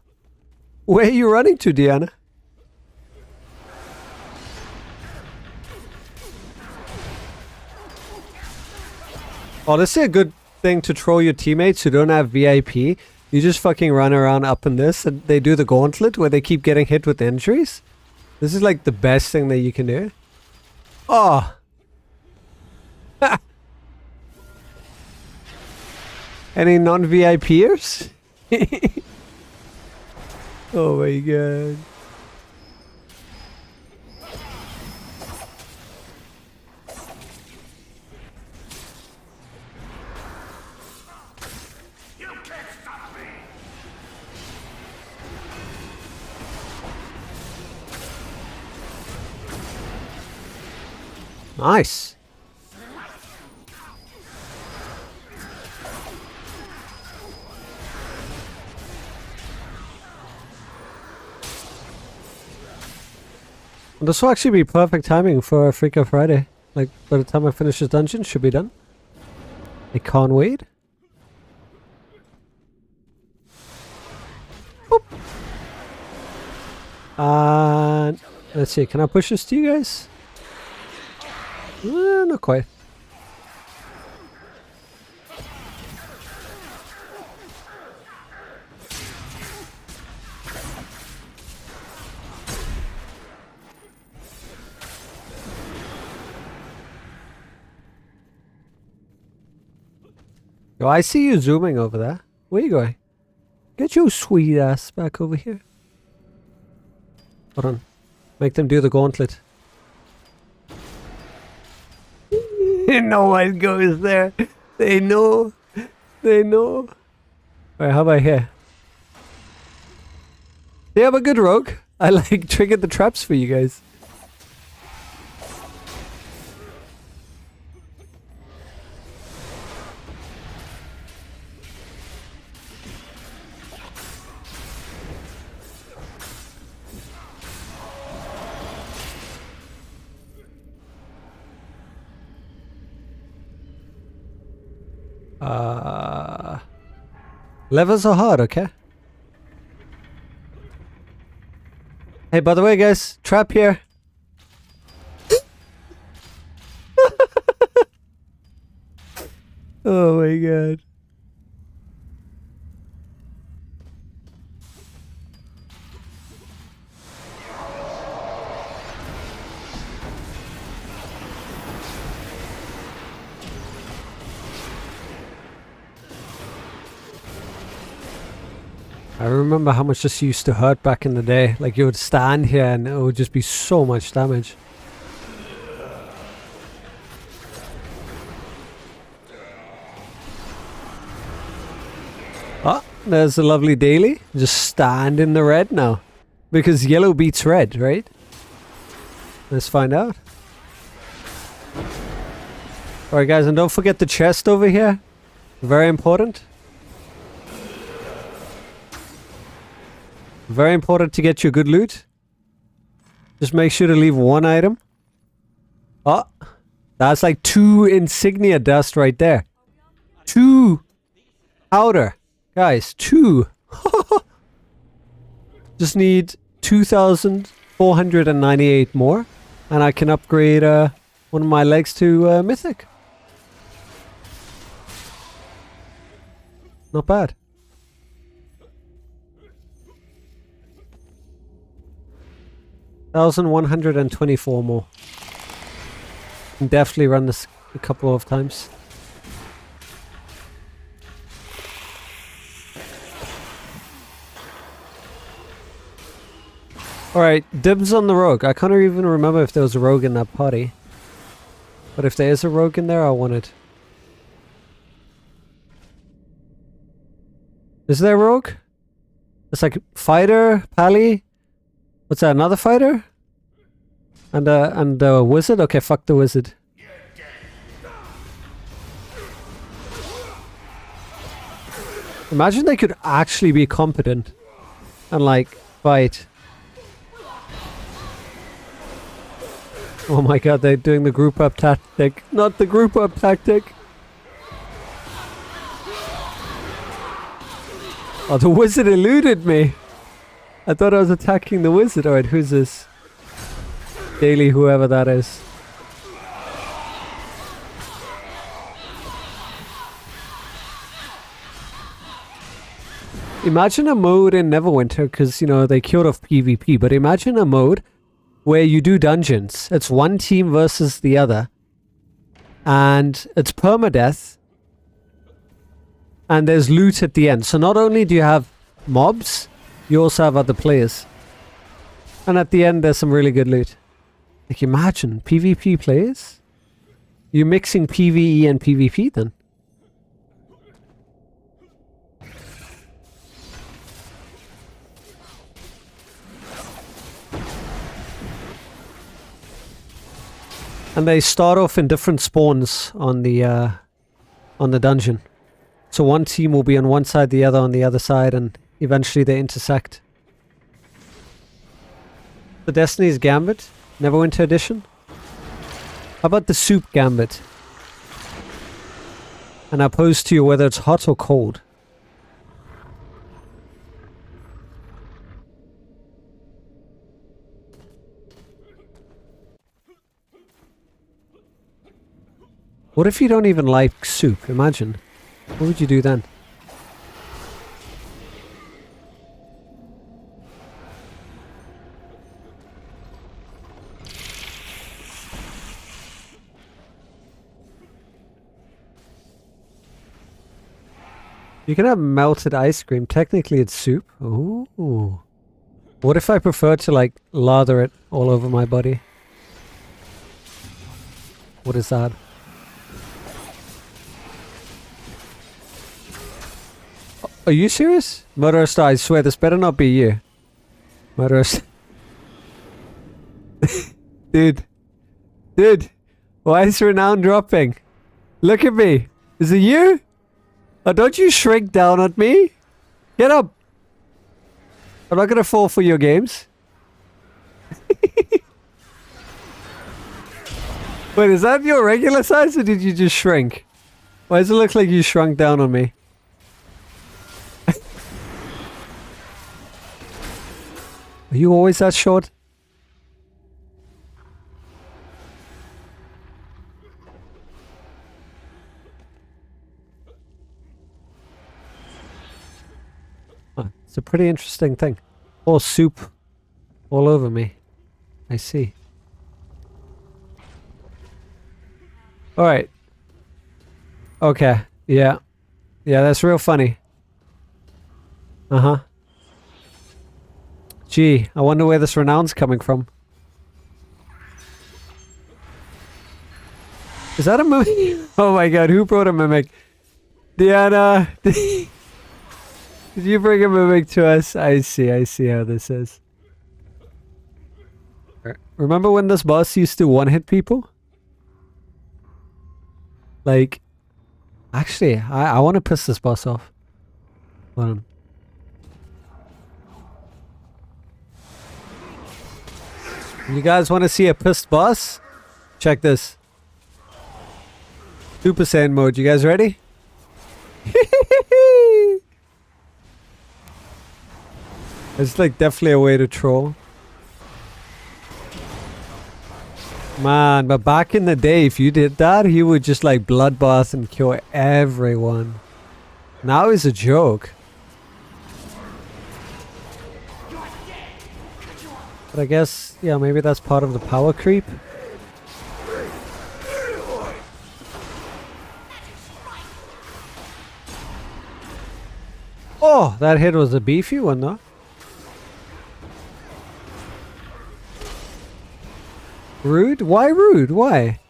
Where are you running to, Diana? Oh, this is a good thing to troll your teammates who don't have VIP. You just fucking run around up in this and they do the gauntlet where they keep getting hit with injuries. This is like the best thing that you can do. Oh. Any non-VIPers? Oh my god. Nice. This will actually be perfect timing for a Freaker Friday. Like, by the time I finish this dungeon, should be done. I can't wait. Boop. And let's see, can I push this to you guys? Not quite. Oh, I see you zooming over there. Where you going? Get your sweet ass back over here. Hold on. Make them do the gauntlet. No one goes there. They know. They know. Alright, how about here? They have a good rogue. I like triggered the traps for you guys. Levels are hard, okay? Hey, by the way, guys, trap here. Oh my god. I remember how much this used to hurt back in the day. Like you would stand here and it would just be so much damage. Oh, there's a lovely daily. Just stand in the red now. Because yellow beats red, right? Let's find out. Alright guys, and don't forget the chest over here. Very important. Very important to get your good loot. Just make sure to leave one item. Oh, that's like 2 insignia dust right there. 2 powder. Guys, 2. Just need 2,498 more. And I can upgrade one of my legs to mythic. Not bad. $1,124 more. Can definitely run this a couple of times. Alright, dibs on the rogue. I can't even remember if there was a rogue in that party. But if there is a rogue in there, I want it. Is there a rogue? It's like fighter, pally. What's that, another fighter? And a wizard? Okay, fuck the wizard. Imagine they could actually be competent and like fight. Oh my god, they're doing the group up tactic. Not the group up tactic. Oh, the wizard eluded me. I thought I was attacking the wizard. Alright, who's this? Daily, whoever that is. Imagine a mode in Neverwinter, because, you know, they killed off PvP, but imagine a mode where you do dungeons. It's one team versus the other. And it's permadeath. And there's loot at the end. So not only do you have mobs, you also have other players. And at the end, there's some really good loot. Like, imagine, PvP players? You're mixing PvE and PvP then. And they start off in different spawns on the dungeon. So one team will be on one side, the other on the other side, and eventually they intersect. The Destiny's Gambit, Neverwinter Edition. How about the Soup Gambit? And I pose to you whether it's hot or cold. What if you don't even like soup? Imagine. What would you do then? You can have melted ice cream. Technically it's soup. Ooh. What if I prefer to like lather it all over my body? What is that? Are you serious? Murderous, I swear this better not be you. Murderous. Dude. Why is Renown dropping? Look at me. Is it you? Oh, don't you shrink down at me? Get up. I'm not gonna fall for your games. Wait, is that your regular size or did you just shrink? Why does it look like you shrunk down on me? Are you always that short? Huh, it's a pretty interesting thing. All soup all over me. I see. Alright. Okay. Yeah. Yeah, that's real funny. Uh-huh. Gee, I wonder where this renown's coming from. Is that a mimic? Oh my god, who brought a mimic? Diana, did you bring a mimic to us? I see how this is. Remember when this boss used to one-hit people? Like, actually, I want to piss this boss off. Hold on. You guys want to see a pissed boss? Check this. Super Saiyan mode. You guys ready? It's like definitely a way to troll. Man, but back in the day, if you did that, he would just like bloodbath and kill everyone. Now he's a joke. But I guess, yeah, maybe that's part of the power creep. Oh, that hit was a beefy one though. Rude? Why rude? Why?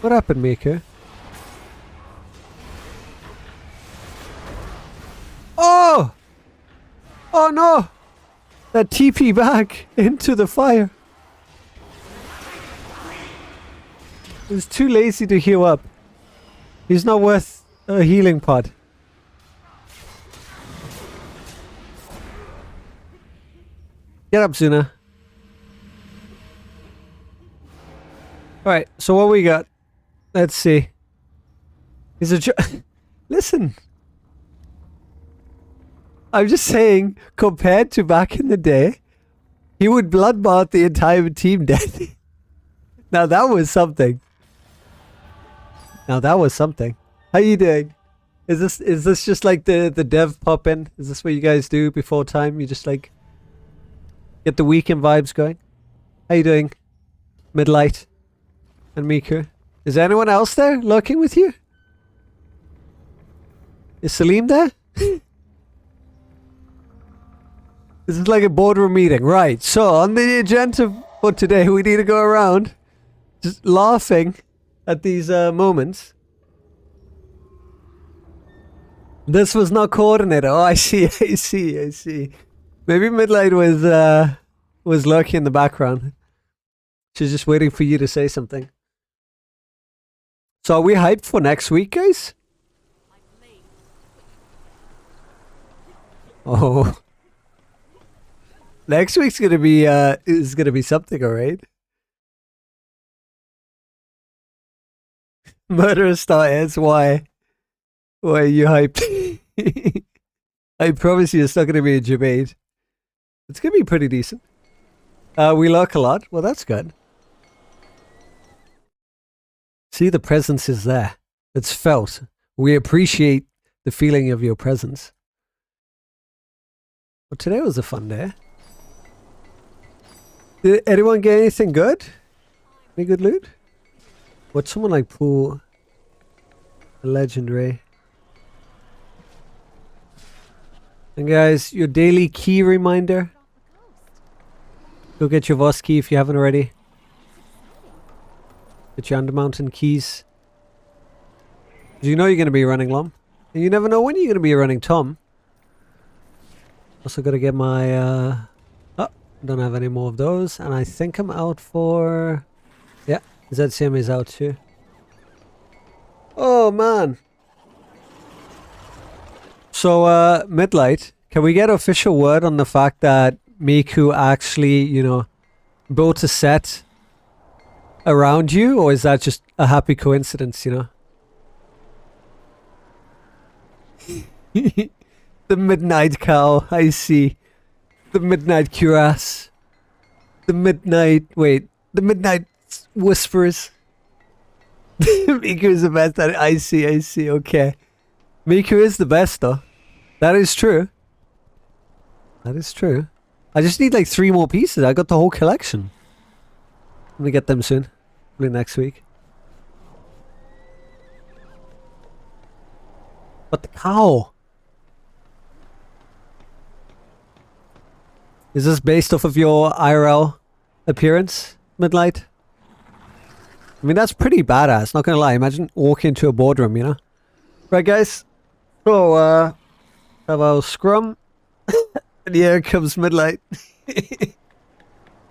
What happened, Mika? Oh! Oh no! That TP back into the fire. He's too lazy to heal up. He's not worth a healing pod. Get up, Zuna. Alright, so what we got? Let's see. He's a Listen. I'm just saying, compared to back in the day, he would bloodbath the entire team dead. Now that was something. Now that was something. How you doing? Is this just like the dev pop in? Is this what you guys do before time? You just like get the weekend vibes going? How you doing? Midlight and Miku. Is there anyone else there lurking with you? Is Salim there? This is like a boardroom meeting. Right, so on the agenda for today, we need to go around just laughing at these moments. This was not coordinated. Oh, I see. Maybe Midlight was lurking in the background. She's just waiting for you to say something. So are we hyped for next week, guys? Oh. Next week's gonna be is gonna be something, alright? Murderous starters, why? Why are you hyped? I promise you it's not gonna be a debate. It's gonna be pretty decent. We lurk a lot. Well, that's good. See, the presence is there. It's felt. We appreciate the feeling of your presence. Well, today was a fun day. Did anyone get anything good? Any good loot? Would someone like pull a legendary? And guys, your daily key reminder. Go get your Voss key if you haven't already. Get your Undermountain keys. You know you're going to be running Lom. And you never know when you're going to be running Tom. Also got to get my... Oh, don't have any more of those. And I think I'm out for... Yeah, ZCM is out too. Oh, man. So, Midlight, can we get official word on the fact that Miku actually, you know, built a set around you, or is that just a happy coincidence, you know? The Midnight Cow, I see. The Midnight Cuirass. The Midnight... Wait. The Midnight Whisperers. Miku is the best. I see, okay. Miku is the best, though. That is true. That is true. I just need like 3 more pieces. I got the whole collection. I'm gonna get them soon. Probably next week. But the cow. Is this based off of your IRL appearance, Midlight? I mean, that's pretty badass, not gonna lie. Imagine walking into a boardroom, you know? Right, guys? So, have our scrum. And here comes Midlight.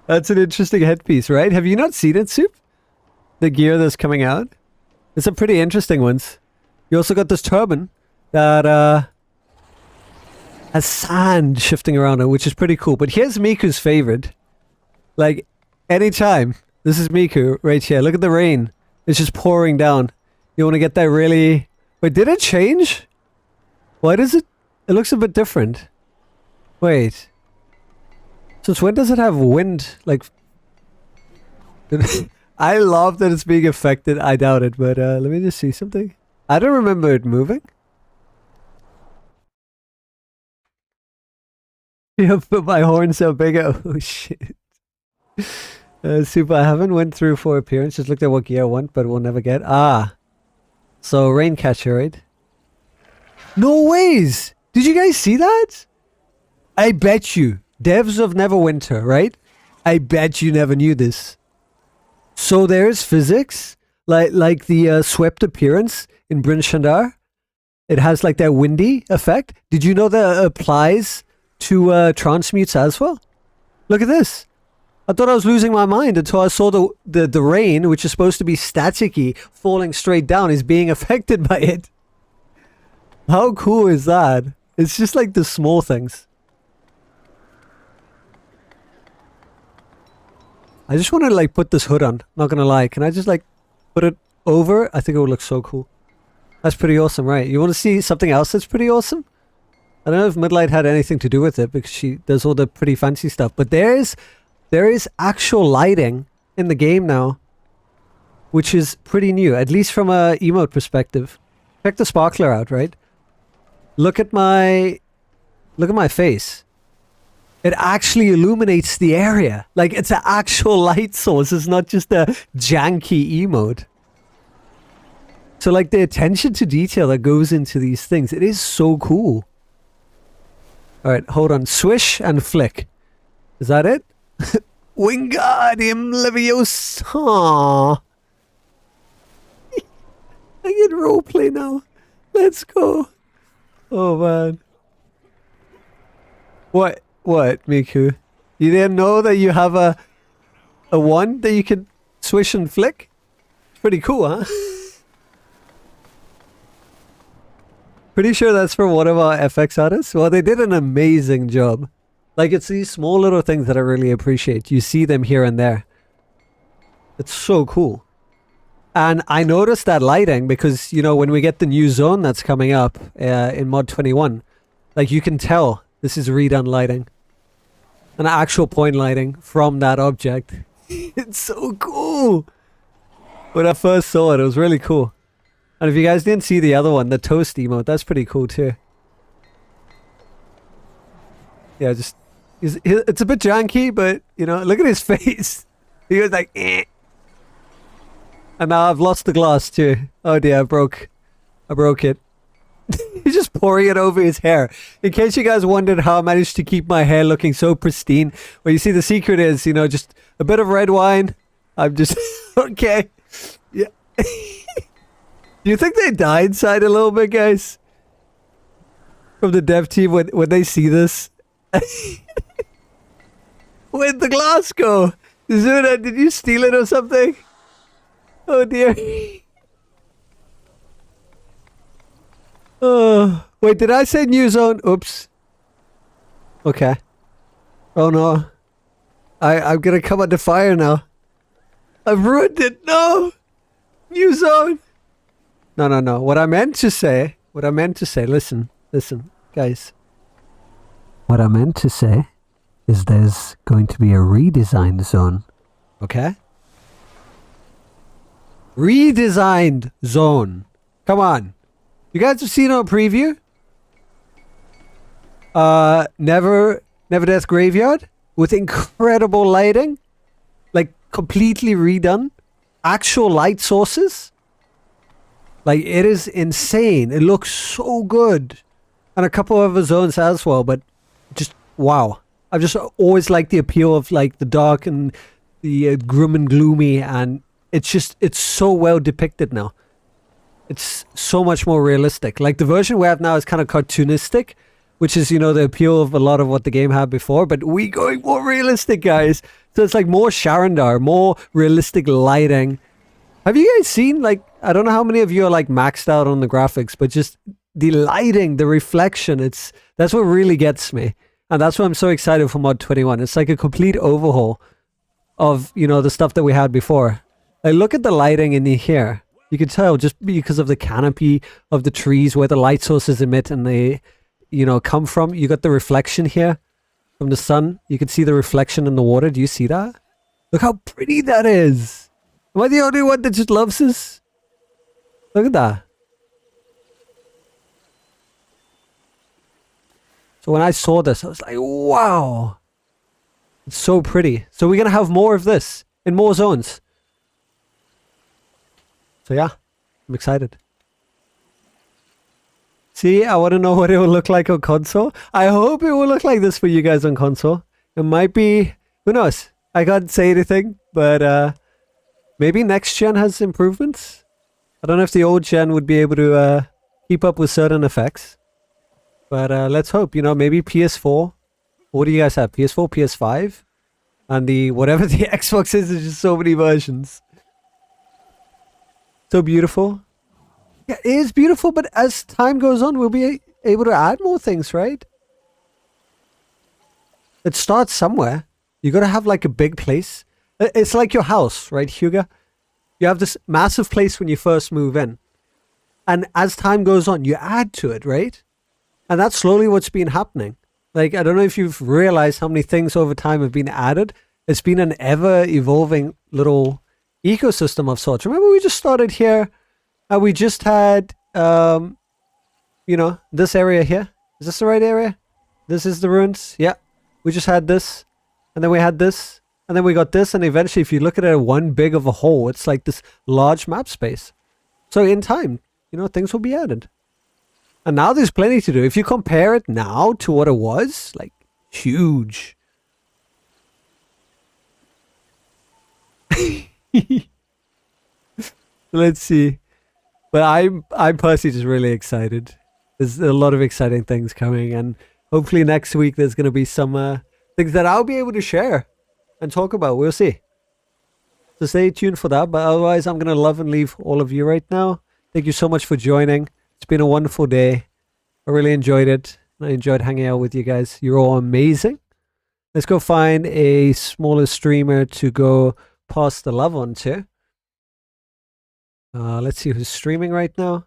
That's an interesting headpiece, right? Have you not seen it, Soup? The gear that's coming out? It's some pretty interesting ones. You also got this turban that, has sand shifting around it, which is pretty cool. But here's Miku's favorite. Like, anytime. This is Miku right here. Look at the rain. It's just pouring down. You want to get that really... Wait, did it change? Why does it... It looks a bit different. Wait. Since when does it have wind? Like... I love that it's being affected. I doubt it, but let me just see something. I don't remember it moving. Yeah, but my horn's so big. Oh shit. Super, I haven't went through for appearance. Just looked at what gear I want, but we'll never get. Ah. So, Raincatcher, right? No ways! Did you guys see that? I bet you. Devs of Neverwinter, right? I bet you never knew this. So there's physics. Like the swept appearance in Bryn Shandar. It has like that windy effect. Did you know that applies to transmutes as well? Look at this. I thought I was losing my mind until I saw the rain, which is supposed to be staticky, falling straight down, is being affected by it. How cool is that? It's just like the small things. I just want to like put this hood on, not gonna lie. Can I just like put it over? I think it would look so cool. That's pretty awesome, right? You want to see something else that's pretty awesome? I don't know if Midlight had anything to do with it because she does all the pretty fancy stuff, but there is actual lighting in the game now, which is pretty new, at least from a emote perspective. Check the sparkler out, right? Look at my face. It actually illuminates the area. Like it's an actual light source. It's not just a janky emote. So like the attention to detail that goes into these things, it is so cool. Alright, hold on. Swish and flick. Is that it? Wingardium Leviosa. Aww. I get roleplay now. Let's go. Oh man. What, Miku? You didn't know that you have a wand that you can swish and flick? It's pretty cool, huh? Pretty sure that's for one of our FX artists. Well, they did an amazing job. Like, it's these small little things that I really appreciate. You see them here and there. It's so cool. And I noticed that lighting because, you know, when we get the new zone that's coming up in Mod 21, like, you can tell this is redone lighting. An actual point lighting from that object. It's so cool. When I first saw it, it was really cool. And if you guys didn't see the other one, the toast emote, that's pretty cool too. Yeah, just... it's a bit janky, but, you know, look at his face. He was like, eh. And now I've lost the glass too. Oh dear, I broke it. He's just pouring it over his hair. In case you guys wondered how I managed to keep my hair looking so pristine. Well, you see, the secret is, you know, just a bit of red wine. I'm just... okay. Yeah. Do you think they die inside a little bit, guys? From the dev team when they see this? Where'd the glass go? Zuna, did you steal it or something? Oh dear. Oh, wait, did I say new zone? Oops. Okay. Oh no. I'm gonna come under fire now. I've ruined it. No! New zone! No. What I meant to say, listen, guys. What I meant to say is there's going to be a redesigned zone. Okay? Redesigned zone. Come on. You guys have seen our preview? Never Death Graveyard with incredible lighting. Like completely redone. Actual light sources. Like, it is insane. It looks so good. And a couple of other zones as well, but just, wow. I've just always liked the appeal of like the dark and the grim and gloomy, and it's so well depicted now. It's so much more realistic. Like the version we have now is kind of cartoonistic, which is, you know, the appeal of a lot of what the game had before, but we going more realistic, guys. So it's like more Sharandar, more realistic lighting. Have you guys seen, like, I don't know how many of you are like maxed out on the graphics, but just the lighting, the reflection, that's what really gets me. And that's why I'm so excited for Mod 21. It's like a complete overhaul of, you know, the stuff that we had before. Like, look at the lighting in here. You can tell just because of the canopy of the trees where the light sources emit and they, you know, come from. You got the reflection here from the sun. You can see the reflection in the water. Do you see that? Look how pretty that is. Am I the only one that just loves this? Look at that. So when I saw this, I was like, wow. It's so pretty. So we're going to have more of this in more zones. So yeah, I'm excited. See, I want to know what it will look like on console. I hope it will look like this for you guys on console. It might be, who knows? I can't say anything, but maybe next gen has improvements. I don't know if the old gen would be able to keep up with certain effects. But let's hope, you know, maybe PS4. What do you guys have? PS4, PS5? And the whatever the Xbox is, there's just so many versions. So beautiful. Yeah, it is beautiful, but as time goes on, we'll be able to add more things, right? It starts somewhere. You gotta have like a big place. It's like your house, right, Hugo? You have this massive place when you first move in. And as time goes on, you add to it, right? And that's slowly what's been happening. Like, I don't know if you've realized how many things over time have been added. It's been an ever-evolving little ecosystem of sorts. Remember, we just started here, and we just had, you know, this area here. Is this the right area? This is the ruins. Yeah. We just had this, and then we had this, and then we got this, and eventually, if you look at it one big of a whole, it's like this large map space. So in time, you know, things will be added. And now there's plenty to do. If you compare it now to what it was, like, huge. Let's see. But I'm personally just really excited. There's a lot of exciting things coming, and hopefully next week there's going to be some things that I'll be able to share and talk about. We'll see. So stay tuned for that. But otherwise, I'm going to love and leave all of you right now. Thank you so much for joining. It's been a wonderful day. I really enjoyed it. I enjoyed hanging out with you guys. You're all amazing. Let's go find a smaller streamer to go pass the love on to. Let's see who's streaming right now.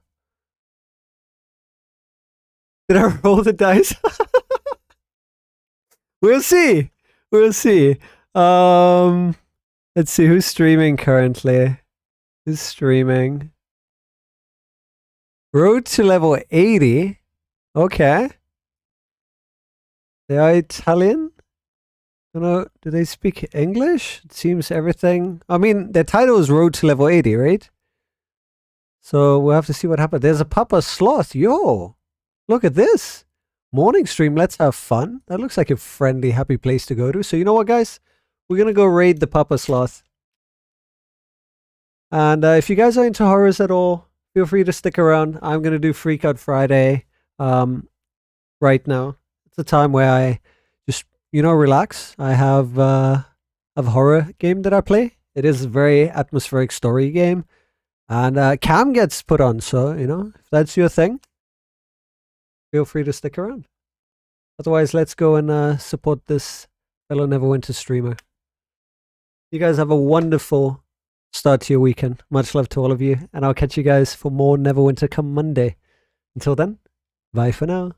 Did I roll the dice? We'll see. We'll see. Let's see who's streaming currently. Who's streaming? Road to level 80. Okay. They are Italian? I don't know, do they speak English? It seems everything. I mean, their title is Road to level 80, right? So we'll have to see what happens. There's a Papa Sloth. Yo, look at this. Morning stream. Let's have fun. That looks like a friendly, happy place to go to. So you know what, guys? We're going to go raid the Papa Sloth. And if you guys are into horrors at all, feel free to stick around. I'm going to do Freak Out Friday right now. It's a time where I just, you know, relax. I have a horror game that I play. It is a very atmospheric story game. And Cam gets put on, so, you know, if that's your thing, feel free to stick around. Otherwise, let's go and support this fellow Neverwinter streamer. You guys have a wonderful start to your weekend. Much love to all of you, and I'll catch you guys for more Neverwinter come Monday. Until then, bye for now.